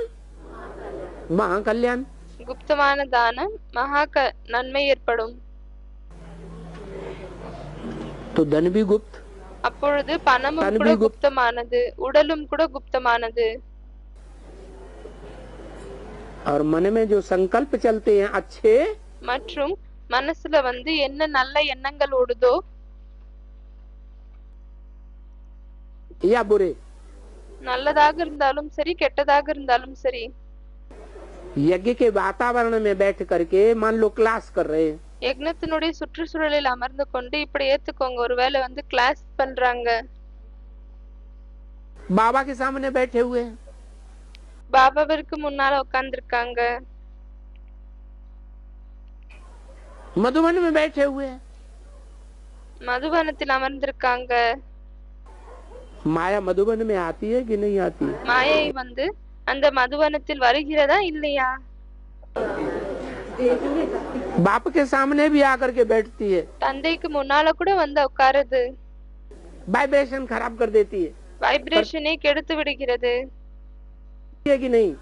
[SPEAKER 2] महाकल्याण,
[SPEAKER 1] குப்தமான தானம் மகா நன்மை ஏற்படும்.
[SPEAKER 2] तो धन भी गुप्त,
[SPEAKER 1] அப்பொழுது பணமும்
[SPEAKER 2] தன்
[SPEAKER 1] கூட
[SPEAKER 2] भी गुप्त,
[SPEAKER 1] குப்தமானது, உடலும் கூட குப்தமானது.
[SPEAKER 2] और मन में जो संकल्प चलते हैं अच्छे,
[SPEAKER 1] மற்றும் மனசுல வந்து என்ன நல்ல எண்ணங்கள் ஓடுதோ
[SPEAKER 2] या बुरे,
[SPEAKER 1] நல்லதாக இருந்தாலும் சரி கெட்டதாக இருந்தாலும் சரி,
[SPEAKER 2] यज्ञ के वातावरण में बैठ करके मान लो क्लास कर रहे हैं,
[SPEAKER 1] யக்னத்தினுடைய சுற்றுச்சூழலில் அமர்ந்து கொண்டு இப்படி ஏத்துக்கோங்க, ஒருவேளை வந்து கிளாஸ் பண்றாங்க,
[SPEAKER 2] बाबा के सामने बैठे हुए हैं,
[SPEAKER 1] பாபாவிற்கு முன்னால உட்கார்ந்திருக்காங்க,
[SPEAKER 2] मधुबन में बैठे हुए हैं,
[SPEAKER 1] மதுவனத்தில் அமர்ந்திருக்காங்க.
[SPEAKER 2] माया मधुबन में आती है कि नहीं आती है?
[SPEAKER 1] மாயை வந்து அந்த மதுவனத்தில் வருகிறதா இல்லையா?
[SPEAKER 2] बाप के सामने भी आकर के बैठती है,
[SPEAKER 1] தந்தைக்கு முன்னால கூட வந்து உட்காருது,
[SPEAKER 2] वाइब्रेशन खराब कर देती है,
[SPEAKER 1] வைப்ரேஷனை கெடுத்து விடுகிறது.
[SPEAKER 2] है कि नहीं?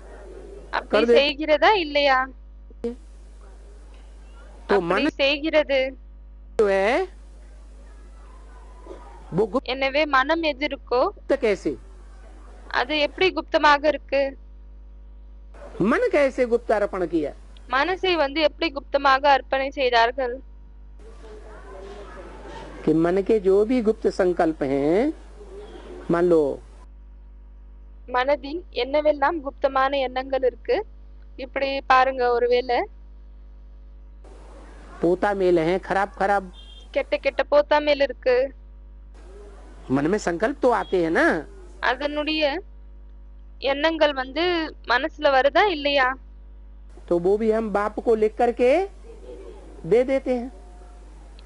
[SPEAKER 1] அப்படி செய்கிறதா இல்லையா?
[SPEAKER 2] तो
[SPEAKER 1] அப்படி
[SPEAKER 2] मन
[SPEAKER 1] செய்கிறது.
[SPEAKER 2] जो है वो गुप्त
[SPEAKER 1] எனவே மனம் எது இருக்கோ
[SPEAKER 2] कैसे,
[SPEAKER 1] அது எப்படி குப்தமாக இருக்கு?
[SPEAKER 2] मन कैसे गुप्त अर्पण किया?
[SPEAKER 1] மனசை வந்து எப்படி குப்தமாக அர்ப்பணை செய்தார்கள்?
[SPEAKER 2] कि मन के जो भी गुप्त संकल्प हैं, मान लो
[SPEAKER 1] மனதில் என்னவெல்லாம் குப்தமான எண்ணங்கள் இருக்கு. இப்படி பாருங்க, ஒருவேளை
[SPEAKER 2] पोता मेल हैं, खराब खराब
[SPEAKER 1] கெட்ட கெட்ட போத்தாமேல் இருக்கு,
[SPEAKER 2] मन में संकल्प तो आते हैं ना,
[SPEAKER 1] அதனுடைய எண்ணங்கள் வந்து மனசுல வருதா இல்லையா?
[SPEAKER 2] तो वो भी हम बाप को लिख करके दे देते हैं।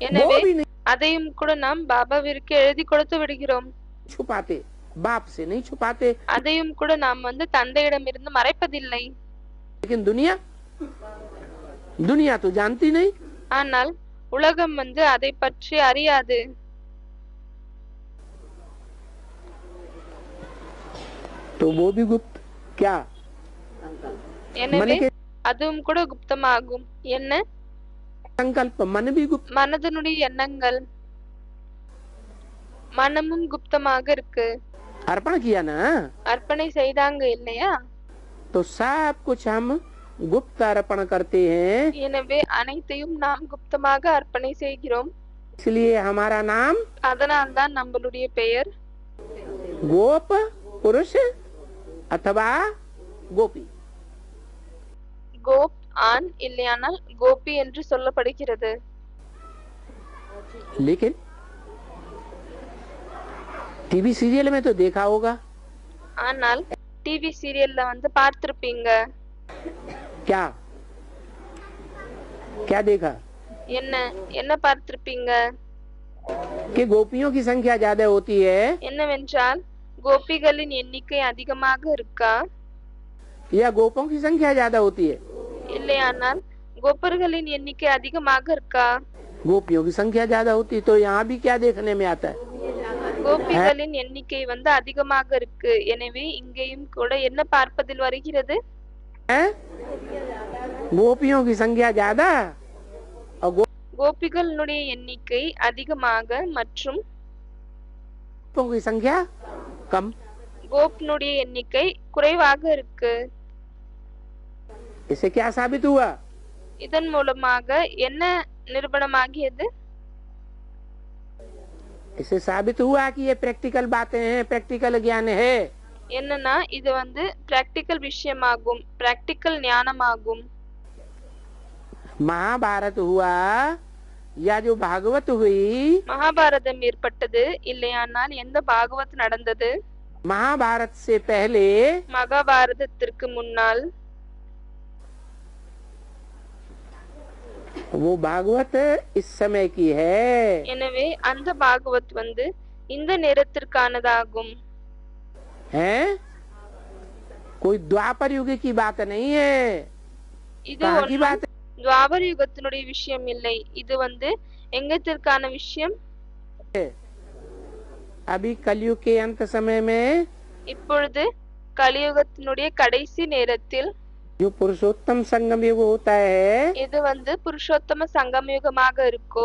[SPEAKER 1] எனவே
[SPEAKER 2] वो भी नहीं
[SPEAKER 1] அதையும் கூட நாம் பாபாவிற்கு எழுதி கொடுத்து விடுகிறோம்.
[SPEAKER 2] छुपाते, बाप से नहीं छुपाते,
[SPEAKER 1] அதையும் கூட நாம் வந்து தந்தையிடமிருந்து மறைப்பதில்லை.
[SPEAKER 2] लेकिन दुनिया दुनिया तो जानती नहीं।
[SPEAKER 1] ஆனால் உலகம் வந்து அதை பற்றி அறியாது.
[SPEAKER 2] तो वो भी गुप्त क्या?
[SPEAKER 1] எனவே
[SPEAKER 2] मन के
[SPEAKER 1] அதுவும் கூட குப்தமாகும். என்ன?
[SPEAKER 2] संकल्प, मन भी गुप्त।
[SPEAKER 1] மனதனுடைய எண்ணங்கள், மனமும் குப்தமாக இருக்கு.
[SPEAKER 2] अर्पण किया ना,
[SPEAKER 1] அர்ப்பணை செய்தாங்க இல்லையா?
[SPEAKER 2] तो सब कुछ हम गुप्त अर्पण करते हैं,
[SPEAKER 1] எனவே அனைத்தையும் நாம் குப்தமாக அர்ப்பணை செய்கிறோம்.
[SPEAKER 2] इसलिए हमारा नाम
[SPEAKER 1] அதனால்தான் நம்மளுடைய பெயர்
[SPEAKER 2] गोप पुरुष अथवा गोपी।
[SPEAKER 1] கோப் ஆண், இல்லையானால் கோபி என்று சொல்லப்படுகிறது.
[SPEAKER 2] लेकिन टीवी सीरियल में तो देखा होगा,
[SPEAKER 1] ஆனால் டிவி சீரியல்ல வந்து பார்த்திருப்பீங்க.
[SPEAKER 2] क्या क्या देखा
[SPEAKER 1] என்ன என்ன பார்த்திருப்பீங்க?
[SPEAKER 2] कि गोपियों की संख्या ज्यादा होती है
[SPEAKER 1] என்னவென்றால் கோபிகளின் எண்ணிக்கை அதிகமாக இருக்கா,
[SPEAKER 2] या गोपों की संख्या ज्यादा होती है?
[SPEAKER 1] இல்லையானால் கோபர்களின் எண்ணிக்கை அதிகமாக இருக்கா?
[SPEAKER 2] गोपियों की संख्या ज्यादा होती, तो यहाँ भी क्या देखने में आता है?
[SPEAKER 1] கோபிகளின் எண்ணிக்கை வந்து அதிகமாக இருக்கு. எனவே இங்கேயும் கூட என்ன பார்ப்பதில் வருகிறது?
[SPEAKER 2] हैं? गोपियों की संख्या ज्यादा और
[SPEAKER 1] கோபிகளுடைய எண்ணிக்கை அதிகமாக மற்றும்
[SPEAKER 2] गोपों की संख्या कम।
[SPEAKER 1] கோப்னுடைய எண்ணிக்கை குறைவாக இருக்கு.
[SPEAKER 2] इससे क्या साबित हुआ?
[SPEAKER 1] இதன் மூலமாக என்ன நிரூபணமாகியது?
[SPEAKER 2] इससे साबित हुआ कि ये प्रैक्टिकल बातें हैं, प्रैक्टिकल ज्ञान है।
[SPEAKER 1] என்னன்னா இது வந்து பிராக்டிக்கல் விஷயமாகும், பிராக்டிக்கல் ஞானமாகும்.
[SPEAKER 2] महाभारत हुआ या जो भागवत हुई,
[SPEAKER 1] மகாபாரதம் ஏற்பட்டது, இல்லையானால் எந்த பாகவத் நடந்தது?
[SPEAKER 2] महाभारत से पहले
[SPEAKER 1] மகாபாரதத்திற்கு முன்னால்
[SPEAKER 2] वो भागवत इस समय की है।
[SPEAKER 1] எனவே அந்த பாகவத் வந்து இந்த நேரத்திற்கானதாகும்.
[SPEAKER 2] हैं? कोई द्वापर युग की बात नहीं है।
[SPEAKER 1] இது
[SPEAKER 2] कहाँ की
[SPEAKER 1] ஒன்றும்
[SPEAKER 2] बात है?
[SPEAKER 1] துவாபர யுகத்தினுடைய விஷயம் இல்லை. இது வந்து எங்கத்திற்கான விஷயம்?
[SPEAKER 2] अभी कलयुग के अंत समय में
[SPEAKER 1] இப்பொழுது கலியுகத்தினுடைய கடைசி நேரத்தில்
[SPEAKER 2] जो पुरुषोत्तम संगम युग होता है,
[SPEAKER 1] இது வந்து புருஷோத்தம சங்கமயுகமாக இருக்கோ,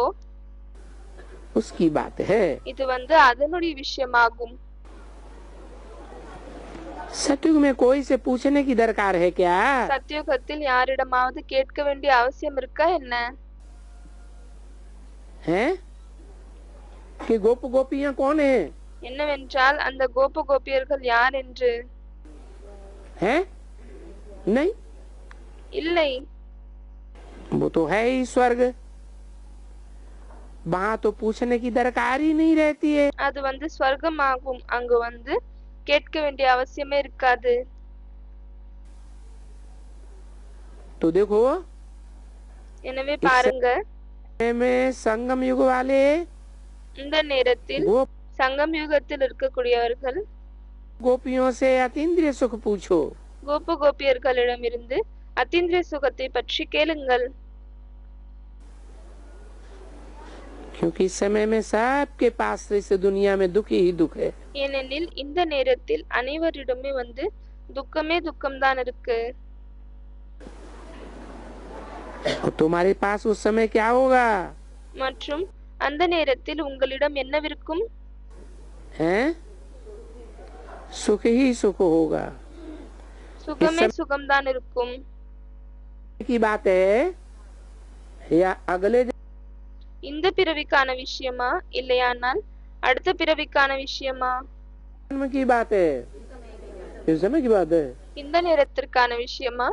[SPEAKER 2] उसकी बात है।
[SPEAKER 1] இது வந்து அதனுடைய விஷயமாகும்.
[SPEAKER 2] सतयुग में कोई से पूछने की दरकार है क्या?
[SPEAKER 1] சத்தியுகத்தில் யாரிடமாவது கேட்க வேண்டிய அவசியம் இருக்கா என்ன?
[SPEAKER 2] हैं? कि गोप गोपियां कौन है?
[SPEAKER 1] என்னவென்றால் அந்த கோப கோபியர்கள் யார் என்று?
[SPEAKER 2] हैं? नहीं,
[SPEAKER 1] இல்லை,
[SPEAKER 2] वो तो है ही स्वर्ग, वहाँ तो पूछने की दरकार ही नहीं रहती है।
[SPEAKER 1] அது வந்து ஸ்வர்க்கமாகும். அங்கு வந்து கேட்க வேண்டிய அவசியமே இருக்காது.
[SPEAKER 2] तो देखो
[SPEAKER 1] எனவே பாருங்க,
[SPEAKER 2] में संगम युग वाले
[SPEAKER 1] இந்த நேரத்தில்
[SPEAKER 2] वो
[SPEAKER 1] சங்கம் யுகத்தில் இருக்கக்கூடியவர்கள்
[SPEAKER 2] गोपियों से अतीन्द्रिय सुख पूछो,
[SPEAKER 1] கோப கோபியர்களிடமிருந்து அத்தீந்திரிய சுகத்தை பற்றி கேளுங்கள்.
[SPEAKER 2] क्योंकि इस समय में सबके पास इस दुनिया में दुख ही दुख है।
[SPEAKER 1] ஏனெனில் இந்த நேரத்தில் அனைவரிடமே வந்து துக்கமே துக்கம்தான் இருக்கு.
[SPEAKER 2] और तुम्हारे पास उस समय क्या होगा?
[SPEAKER 1] மற்றும் அந்த நேரத்தில் உங்களிடம் என்னவிருக்கும்?
[SPEAKER 2] हैं? सुख ही सुख होगा।
[SPEAKER 1] சுகமே சுகம்தான் இருக்கும்.
[SPEAKER 2] की बात है या अगले
[SPEAKER 1] இந்த பிறவிக்கான விஷயமா இல்லையானால் அடுத்த பிறவிக்கான விஷயமா?
[SPEAKER 2] जन्म की बात है, इस समय की बात है।
[SPEAKER 1] இந்த நேரத்திற்கான விஷயமா?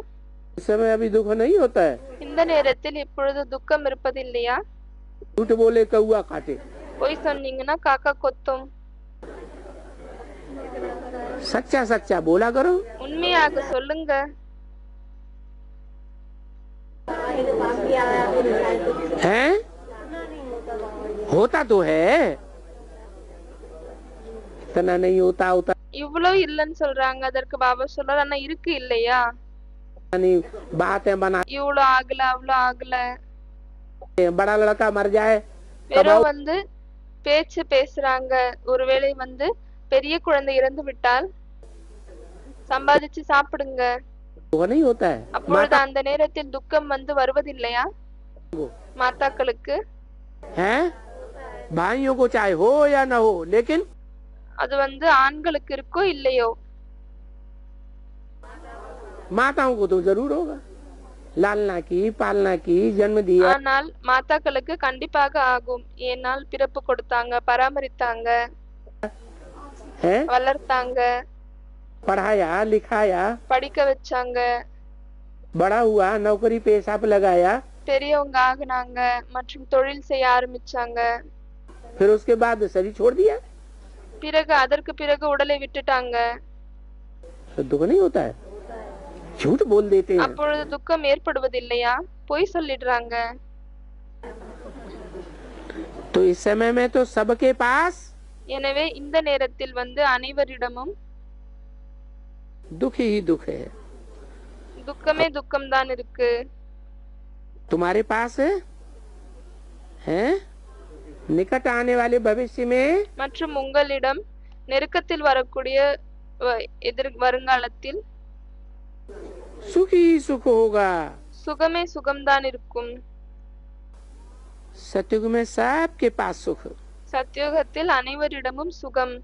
[SPEAKER 2] इस समय अभी दुख नहीं होता है।
[SPEAKER 1] இந்த நேரத்தில் இப்பொழுது துக்கம் இருப்பதில்லையா?
[SPEAKER 2] झूठ बोले कौआ काटे,
[SPEAKER 1] பொய் சொன்னீங்கன்னா காக்கா கொத்தும்.
[SPEAKER 2] सच्चा सच्चा बोला करो।
[SPEAKER 1] உண்மையாக சொல்லுங்க.
[SPEAKER 2] हैं? होता तो है, इतना नहीं होता होता
[SPEAKER 1] இவ்வளவு இல்லைன்னு சொல்றாங்க. அதற்கு பாபா சொல்றாரு, ஆனா இருக்கு இல்லையா?
[SPEAKER 2] नहीं। बातें बना,
[SPEAKER 1] இவ்வளவு ஆகல அவ்வளவு ஆகல,
[SPEAKER 2] बड़ा लड़का मर जाए
[SPEAKER 1] வெறும் வந்து பேச்சு பேசுறாங்க. ஒருவேளை வந்து பெரிய குழந்தை இறந்து விட்டால் சம்பாதிச்சு சாப்பிடுங்க.
[SPEAKER 2] वो नहीं होता है।
[SPEAKER 1] அப்பொழுது அந்த நேரத்தில் துக்கம் வந்து வருவதில்லையா மாதாக்களுக்கு?
[SPEAKER 2] हैं? भाइयों को चाहे हो या ना हो, लेकिन
[SPEAKER 1] அது வந்து ஆண்களுக்கு இருக்கோ இல்லையோ,
[SPEAKER 2] माताओं को तो जरूर होगा। लालना की, पालना की, जन्म दिया
[SPEAKER 1] ஆனால் மாதாக்களுக்கு கண்டிப்பாக ஆகும். ஏனால் பிறப்பு கொடுத்தாங்க, பராமரித்தாங்க,
[SPEAKER 2] है,
[SPEAKER 1] வளர்த்தாங்க,
[SPEAKER 2] पढ़ाया लिखाया,
[SPEAKER 1] படிக்க வச்சாங்க,
[SPEAKER 2] बड़ा हुआ, नौकरी पेशा पे लगाया,
[SPEAKER 1] பெரியவங்க ஆகுனாங்க மற்றும் தொழில் செய்ய ஆரம்பிச்சாங்க.
[SPEAKER 2] फिर उसके बाद शरीर छोड़ दिया,
[SPEAKER 1] பிறகு அதற்கு பிறகு உடலை விட்டுட்டாங்க.
[SPEAKER 2] तो दुख नहीं होता है। झूठ बोल देते हैं।
[SPEAKER 1] அப்பொழுது துக்கம் ஏற்படுவதில்லையா? பொய் சொல்லிடுறாங்க.
[SPEAKER 2] तो इस समय में तो सबके पास
[SPEAKER 1] எனவே இந்த நேரத்தில் வந்து அனைவரிடமும்
[SPEAKER 2] दुख ही दुख है।
[SPEAKER 1] துக்கமே துக்கம் தான் இருக்கு.
[SPEAKER 2] तुम्हारे पास है निकट आने वाले भविष्य में
[SPEAKER 1] மற்றும் உங்களிடம் நெருக்கத்தில் வரக்கூடிய வருங்காலத்தில்
[SPEAKER 2] सुख ही सुख होगा।
[SPEAKER 1] சுகமே சுகம்தான் இருக்கும்.
[SPEAKER 2] सतयुग में सबके पास सुख।
[SPEAKER 1] சத்யுகத்தில் அனைவரிடமும் சுகம்.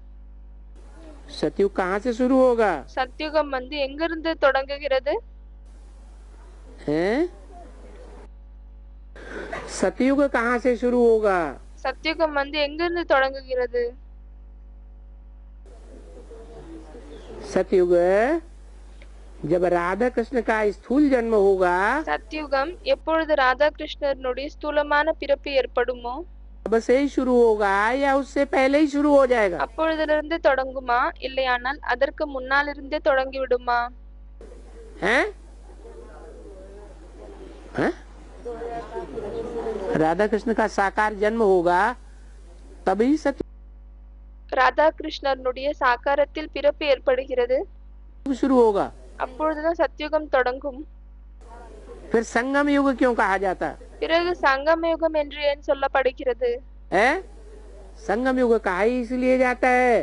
[SPEAKER 2] सतयुग कहाँ से शुरू होगा?
[SPEAKER 1] சத்யுகம் வந்து எங்கிருந்து தொடங்குகிறது?
[SPEAKER 2] हैं? सतयुग कहाँ से शुरू होगा?
[SPEAKER 1] சத்யுகம் வந்து எங்கிருந்து தொடங்குகிறது?
[SPEAKER 2] सतयुग जब राधा कृष्ण का स्थूल जन्म होगा,
[SPEAKER 1] சத்யுகம் எப்பொழுது ராதாகிருஷ்ணனுடைய ஸ்தூலமான பிறப்பு ஏற்படுமோ
[SPEAKER 2] अब से ही शुरू होगा या उससे पहले ही शुरू हो जाएगा?
[SPEAKER 1] அப்பொழுதிலிருந்து தொடங்குமா இல்லையானால் அதற்கு முன்னால் இருந்தே தொடங்கி விடுமா?
[SPEAKER 2] हैं? हैं? राधा कृष्ण का साकार जन्म होगा तभी सतयुग
[SPEAKER 1] ராதாகிருஷ்ணனுடைய சாகாரத்தில் பிறப்பு ஏற்படுகிறது,
[SPEAKER 2] शुरू होगा।
[SPEAKER 1] அப்பொழுதுதான் சத்யுகம் தொடங்கும்.
[SPEAKER 2] फिर संगम युग क्यों कहा जाता
[SPEAKER 1] பிறகு சங்கம யுகம் என்று ஏன் சொல்லப்படுகிறது?
[SPEAKER 2] है? संगम युग कहा ही इसलिए जाता है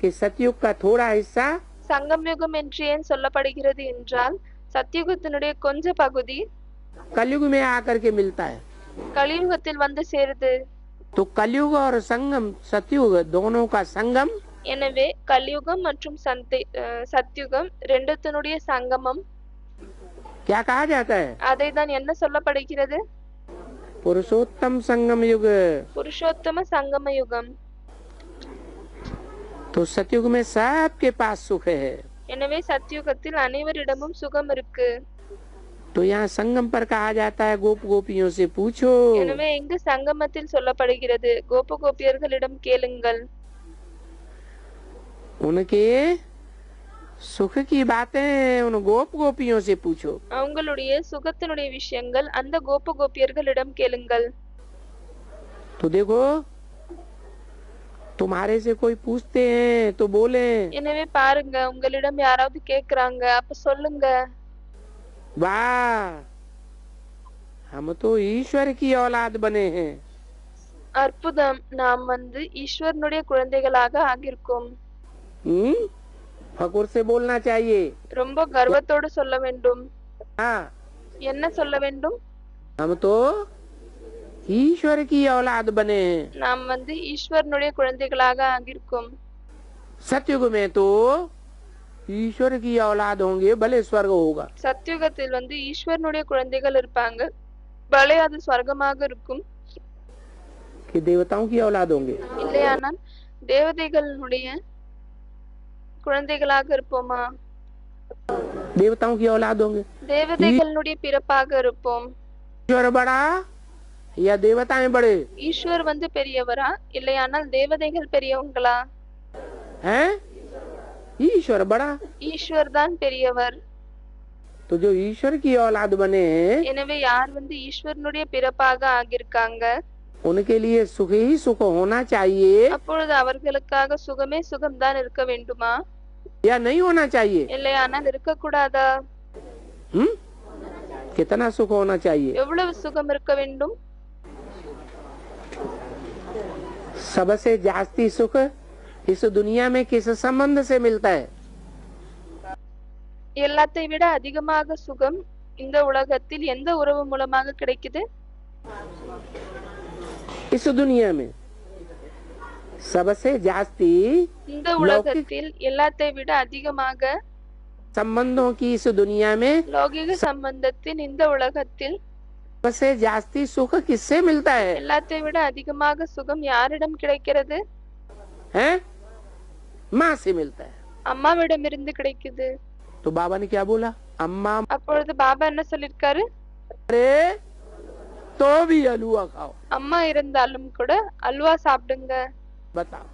[SPEAKER 2] कि सतयुग का थोड़ा हिस्सा
[SPEAKER 1] சங்கம் யுகம் என்று ஏன் சொல்லப்படுகிறது என்றால் சத்யுகத்தினுடைய கொஞ்ச பகுதி
[SPEAKER 2] कलयुग में आकर के मिलता है।
[SPEAKER 1] கலியுகத்தில் வந்து சேருது.
[SPEAKER 2] तो कलयुग और संगम सतयुग दोनों का संगम
[SPEAKER 1] எனவே கலியுகம் மற்றும் சத்யுகம் ரெண்டுத்தினுடைய சங்கமம்.
[SPEAKER 2] क्या कहा जाता है?
[SPEAKER 1] அதை தான் என்ன சொல்லப்படுகிறது?
[SPEAKER 2] पुरुषोत्तम संगम युग।
[SPEAKER 1] புருஷோத்தம சங்கம யுகம்.
[SPEAKER 2] तो सतयुग में सबके पास सुख है।
[SPEAKER 1] எனவே சத்யுகத்தில் அனைவரிடமும் சுகம் இருக்கு.
[SPEAKER 2] तो यहाँ संगम पर कहा जाता है गोप गोपियों से पूछो।
[SPEAKER 1] எனவே இங்கு சங்கமத்தில் சொல்லப்படுகிறது, கோப கோபியர்களிடம் கேளுங்கள்.
[SPEAKER 2] उनके सुख की बातें उन गोप गोपियों से पूछो।
[SPEAKER 1] அவங்களுடைய சுகத்தினுடைய விஷயங்கள் அந்த கோப கோபியர்களிடம் கேளுங்கள்.
[SPEAKER 2] तो देखो तुम्हारे से कोई पूछते हैं तो बोले
[SPEAKER 1] எனவே பாருங்க, உங்களிடம் யாராவது கேக்குறாங்க, அப்ப சொல்லுங்க,
[SPEAKER 2] वाह हम तो ईश्वर की औलाद बने हैं।
[SPEAKER 1] அற்புதம், நாம் வந்து ஈஸ்வரனுடைய குழந்தைகளாக ஆகியிருக்கோம்.
[SPEAKER 2] फकुर से बोलना चाहिए।
[SPEAKER 1] ரொம்ப கர்வத்தோடு சொல்ல வேண்டும்.
[SPEAKER 2] हाँ,
[SPEAKER 1] என்ன சொல்ல வேண்டும்?
[SPEAKER 2] हम तो ईश्वर की औलाद बने हैं।
[SPEAKER 1] நாம் வந்து ஈஸ்வரனுடைய குழந்தைகளாக ஆகியிருக்கோம்.
[SPEAKER 2] सतयुग में तो ईश्वर की औलाद होंगे भले स्वर्ग होगा।
[SPEAKER 1] சத்யுகத்தில் வந்து ஈஸ்வரனுடைய குழந்தைகள் இருப்பாங்க, பலே அது ஸ்வர்க்கமாக இருக்கும்.
[SPEAKER 2] कि देवताओं की औलाद होंगे?
[SPEAKER 1] இல்லையானால் தேவதைகளுடைய குழந்தைகளாக இருப்போமா?
[SPEAKER 2] देवताओं की औलाद होंगे?
[SPEAKER 1] தேவதைகளுடைய பிறப்பாக இருப்போம்.
[SPEAKER 2] ईश्वर बड़ा या देवताएं बड़े
[SPEAKER 1] ஈஸ்வர் பெரியவரா இல்லையானால் தேவதைகள் பெரியவங்களா?
[SPEAKER 2] हैं? ईश्वर बड़ा।
[SPEAKER 1] ஈஸ்வர் தான் பெரியவர்.
[SPEAKER 2] तो जो ईश्वर की औलाद बने
[SPEAKER 1] எனவே யார் ஈஸ்வரனுடைய பிறப்பாக ஆகியிருக்காங்க
[SPEAKER 2] उनके लिए सुख ही सुख होना चाहिए
[SPEAKER 1] அப்பொழுது அவர்களுக்காக சுகமே சுகம்தான் இருக்க வேண்டுமா
[SPEAKER 2] या नहीं होना चाहिए?
[SPEAKER 1] இல்லையானால் இருக்க கூடாதா?
[SPEAKER 2] कितना सुख होना चाहिए?
[SPEAKER 1] எவ்வளவு சுகம் இருக்க வேண்டும்?
[SPEAKER 2] सबसे जास्ती सुख इस दुनिया में किस संबंध से मिलता है?
[SPEAKER 1] எல்லாத்தை விட அதிகமாக சுகம் இந்த உலகத்தில் எந்த உறவு மூலமாக கிடைக்குது?
[SPEAKER 2] इस दुनिया में सबसे जास्ती
[SPEAKER 1] இந்த உலகத்தில் எல்லாத்தை விட அதிகமாக
[SPEAKER 2] संबंधों की इस दुनिया में
[SPEAKER 1] லௌகிக சம்பந்தத்தின் இந்த உலகத்தில்
[SPEAKER 2] सबसे जास्ती सुख किससे मिलता है?
[SPEAKER 1] எல்லாத்தை விட அதிகமாக சுகம் யாரிடம் கிடைக்கிறது?
[SPEAKER 2] हैं? माँ से मिलता है।
[SPEAKER 1] அம்மாவிடமிருந்து கிடைக்குது.
[SPEAKER 2] तो बाबा ने क्या बोला? अम्मा
[SPEAKER 1] அப்பொழுது பாபா என்ன சொல்லிருக்காரு?
[SPEAKER 2] अरे तो भी हलवा खाओ।
[SPEAKER 1] அம்மா இருந்தாலும் கூட அல்வா சாப்பிடுங்க.
[SPEAKER 2] बताओ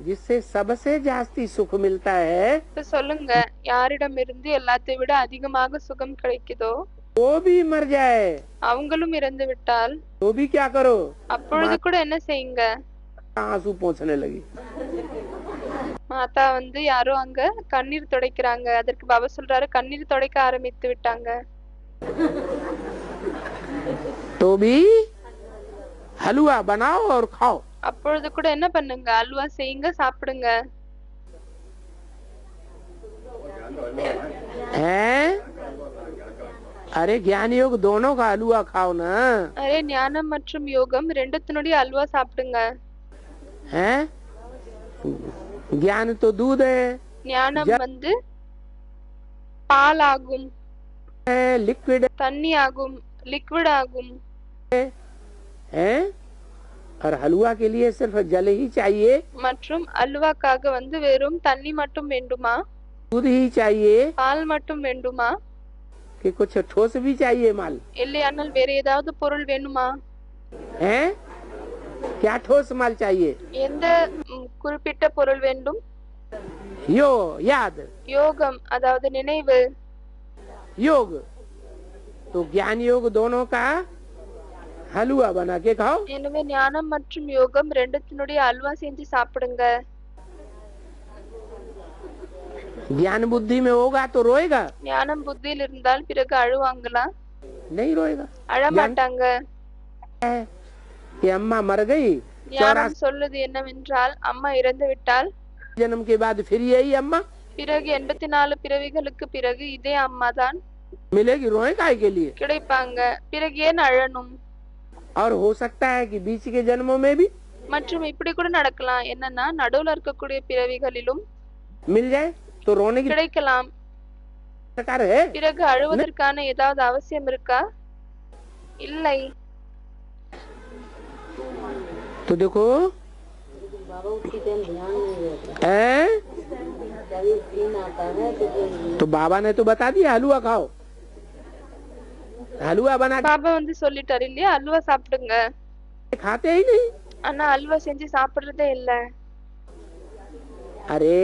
[SPEAKER 2] जिससे सबसे जास्ती सुख मिलता है
[SPEAKER 1] இப்ப சொல்லுங்க, யாரிடம் இருந்து எல்லாத்தை விட அதிகமாக சுகம் கிடைக்குதோ
[SPEAKER 2] वो भी मर जाए
[SPEAKER 1] அவங்களும் இறந்து விட்டால்
[SPEAKER 2] तो भी क्या करो?
[SPEAKER 1] அப்பொழுது கூட என்ன செய்யுங்க?
[SPEAKER 2] आंसू पहुंचने लगी।
[SPEAKER 1] மாதா யாரோ அங்க கண்ணீர் துடைக்கிறாங்க. அதற்கு பாபா சொல்றாரு, கண்ணீர் துடைக்க ஆரம்பித்து விட்டாங்க.
[SPEAKER 2] तो भी हलवा बनाओ और खाओ।
[SPEAKER 1] அப்பொழுது கூட என்ன பண்ணுங்க? அல்வா செய்யுங்க, சாப்பிடுங்க.
[SPEAKER 2] हैं? अरे ज्ञान योग दोनों का हलवा खाओ ना।
[SPEAKER 1] அரே ஞானம் மற்றும் யோகம் ரெண்டுத்தினுடைய அல்வா சாப்பிடுங்க.
[SPEAKER 2] हैं? ज्ञान तो दूध है,
[SPEAKER 1] ஞானம் பால் ஆகும்,
[SPEAKER 2] लिक्विड
[SPEAKER 1] தண்ணி ஆகும், லிக்விட் ஆகும்.
[SPEAKER 2] है, और हलवा के लिए सिर्फ जल ही चाहिए,
[SPEAKER 1] மற்றும் அல்வாக்காக வெறும் தண்ணி மட்டும் வேண்டுமா?
[SPEAKER 2] दूध ही चाहिए
[SPEAKER 1] பால் மட்டும் வேண்டுமா?
[SPEAKER 2] कि कुछ ठोस भी चाहिए माल?
[SPEAKER 1] இல்லையானால் வேற ஏதாவது பொருள் வேணுமா?
[SPEAKER 2] हैं? क्या ठोस माल चाहिए?
[SPEAKER 1] எந்த குறிப்பிட்ட பொருள் வேண்டும்?
[SPEAKER 2] यो याद
[SPEAKER 1] யோகம் அதாவது நினைவு.
[SPEAKER 2] योग तो ज्ञान योग दोनों का हलवा बना के खाओ।
[SPEAKER 1] எனவே ஞானம் மற்றும் யோகம் ரெண்டுத்தினுடைய அல்வா செஞ்சு சாப்பிடுங்க.
[SPEAKER 2] ज्ञान बुद्धि में होगा तो रोएगा
[SPEAKER 1] ஞானம் புத்தியில் இருந்தால் பிறகு அழுவாங்களா?
[SPEAKER 2] नहीं रोएगा।
[SPEAKER 1] அழமாட்டாங்க.
[SPEAKER 2] कि अम्मा मर गई,
[SPEAKER 1] ஞானம் சொல்லுது என்னவென்றால் அம்மா இறந்து விட்டால்
[SPEAKER 2] जन्म के बाद फिर यही अम्मा
[SPEAKER 1] பிறகு 84 பிறவிகளுக்கு பிறகு இதே அம்மா தான்
[SPEAKER 2] मिलेगी, रोए काहे के लिए?
[SPEAKER 1] கிடைப்பாங்க. பிறகு ஏன் அழணும்?
[SPEAKER 2] और हो सकता है कि बीच के जन्मों में भी
[SPEAKER 1] மற்றும் இப்படி கூட நடக்கலாம். என்னன்னா நடுவுல இருக்கக்கூடிய பிறவிகளிலும்
[SPEAKER 2] मिल जाए तो रोने की
[SPEAKER 1] கிடைக்கலாம்.
[SPEAKER 2] सरकार है।
[SPEAKER 1] பிறகு அழுவதற்கான ஏதாவது அவசியம் இருக்கா? இல்லை.
[SPEAKER 2] तो देखो हैं? तो बाबा ने तो बता दिया हलवा खाओ, हलवा बना
[SPEAKER 1] பாபா சொல்லிட்டாரு இல்லையா, அல்வா சாப்பிடுங்க.
[SPEAKER 2] के खाते ही नहीं।
[SPEAKER 1] ஆனா அல்வா செஞ்சு சாப்பிடுறதே இல்ல.
[SPEAKER 2] अरे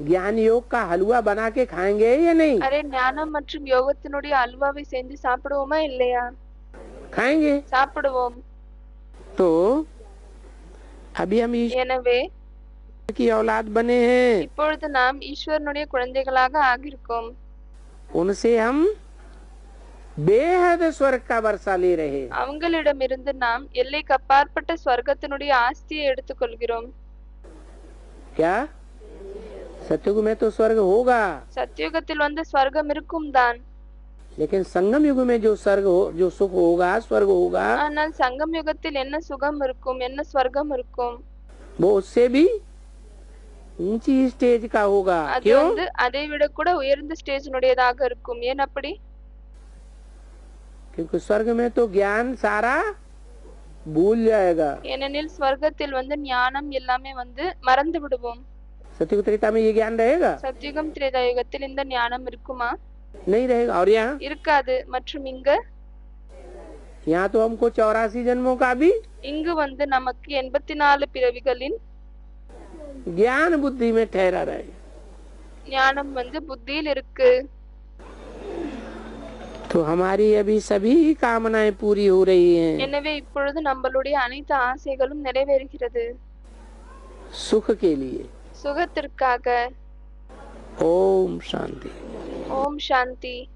[SPEAKER 2] ज्ञान योग का हलवा बना के खाएंगे या नहीं?
[SPEAKER 1] அரே ஞானம் மற்றும் யோகத்தினுடைய அல்வாவை செஞ்சு சாப்பிடுவோமா இல்லையா?
[SPEAKER 2] खाएंगे।
[SPEAKER 1] சாப்பிடுவோம்.
[SPEAKER 2] तो अभी हम ईश्वर
[SPEAKER 1] எனவே
[SPEAKER 2] की औलाद बने हैं,
[SPEAKER 1] இப்பொழுது நாம் ஈஸ்வரனுடைய குழந்தைகளாக ஆகியிருக்கோம்.
[SPEAKER 2] उनसे हम बेहद स्वर्ग का वर्षा ले रहे हैं।
[SPEAKER 1] அவங்களிடமிருந்து நாம் எல்லைக்கு அப்பாற்பட்ட ஸ்வர்க்கத்தினுடைய ஆஸ்தியை எடுத்துக்கொள்கிறோம்.
[SPEAKER 2] क्या सतयुग में तो स्वर्ग होगा,
[SPEAKER 1] சத்தியுகத்தில் ஸ்வர்க்கம் இருக்கும் தான்.
[SPEAKER 2] लेकिन संगम युग में जो स्वर्ग हो, जो सुख होगा, स्वर्ग होगा,
[SPEAKER 1] ஆனால் சங்கம் யுகத்தில் என்ன சுகம் இருக்கும், என்ன ஸ்வர்க்கம் இருக்கும்?
[SPEAKER 2] वो उससे भी ऊंची स्टेज का होगा।
[SPEAKER 1] அது
[SPEAKER 2] क्यों?
[SPEAKER 1] அதை விட கூட உயர்ந்த ஸ்டேஜினுடையதாக இருக்கும். ஏன் அப்படி?
[SPEAKER 2] क्योंकि स्वर्ग में तो ज्ञान सारा भूल जाएगा।
[SPEAKER 1] ஏனெனில் ஸ்வர்க்கத்தில் வந்து ஞானம் எல்லாமே வந்து மறந்து விடுவோம்.
[SPEAKER 2] सतयुग त्रेता में ये ज्ञान रहेगा?
[SPEAKER 1] சத்யுகம் திரேதாயுகத்தில் இந்த ஞானம் இருக்குமா?
[SPEAKER 2] नहीं रहेगा। और यहाँ
[SPEAKER 1] இருக்காது. மற்றும்
[SPEAKER 2] यहाँ तो हमको 84 जन्मों का भी
[SPEAKER 1] இங்கு வந்து நமக்கு 84 பிறவிகளின்
[SPEAKER 2] ज्ञान बुद्धि में ठहरा रहे।
[SPEAKER 1] ஞானம் வந்து புத்தியில் இருக்கு.
[SPEAKER 2] तो हमारी अभी सभी कामनाएं पूरी हो रही हैं।
[SPEAKER 1] எனவே இப்பொழுது நம்மளுடைய அனைத்து ஆசைகளும் நிறைவேறுகிறது.
[SPEAKER 2] सुख के लिए।
[SPEAKER 1] சுகத்திற்காக.
[SPEAKER 2] ओम शांति।
[SPEAKER 1] ஓம் சாந்தி.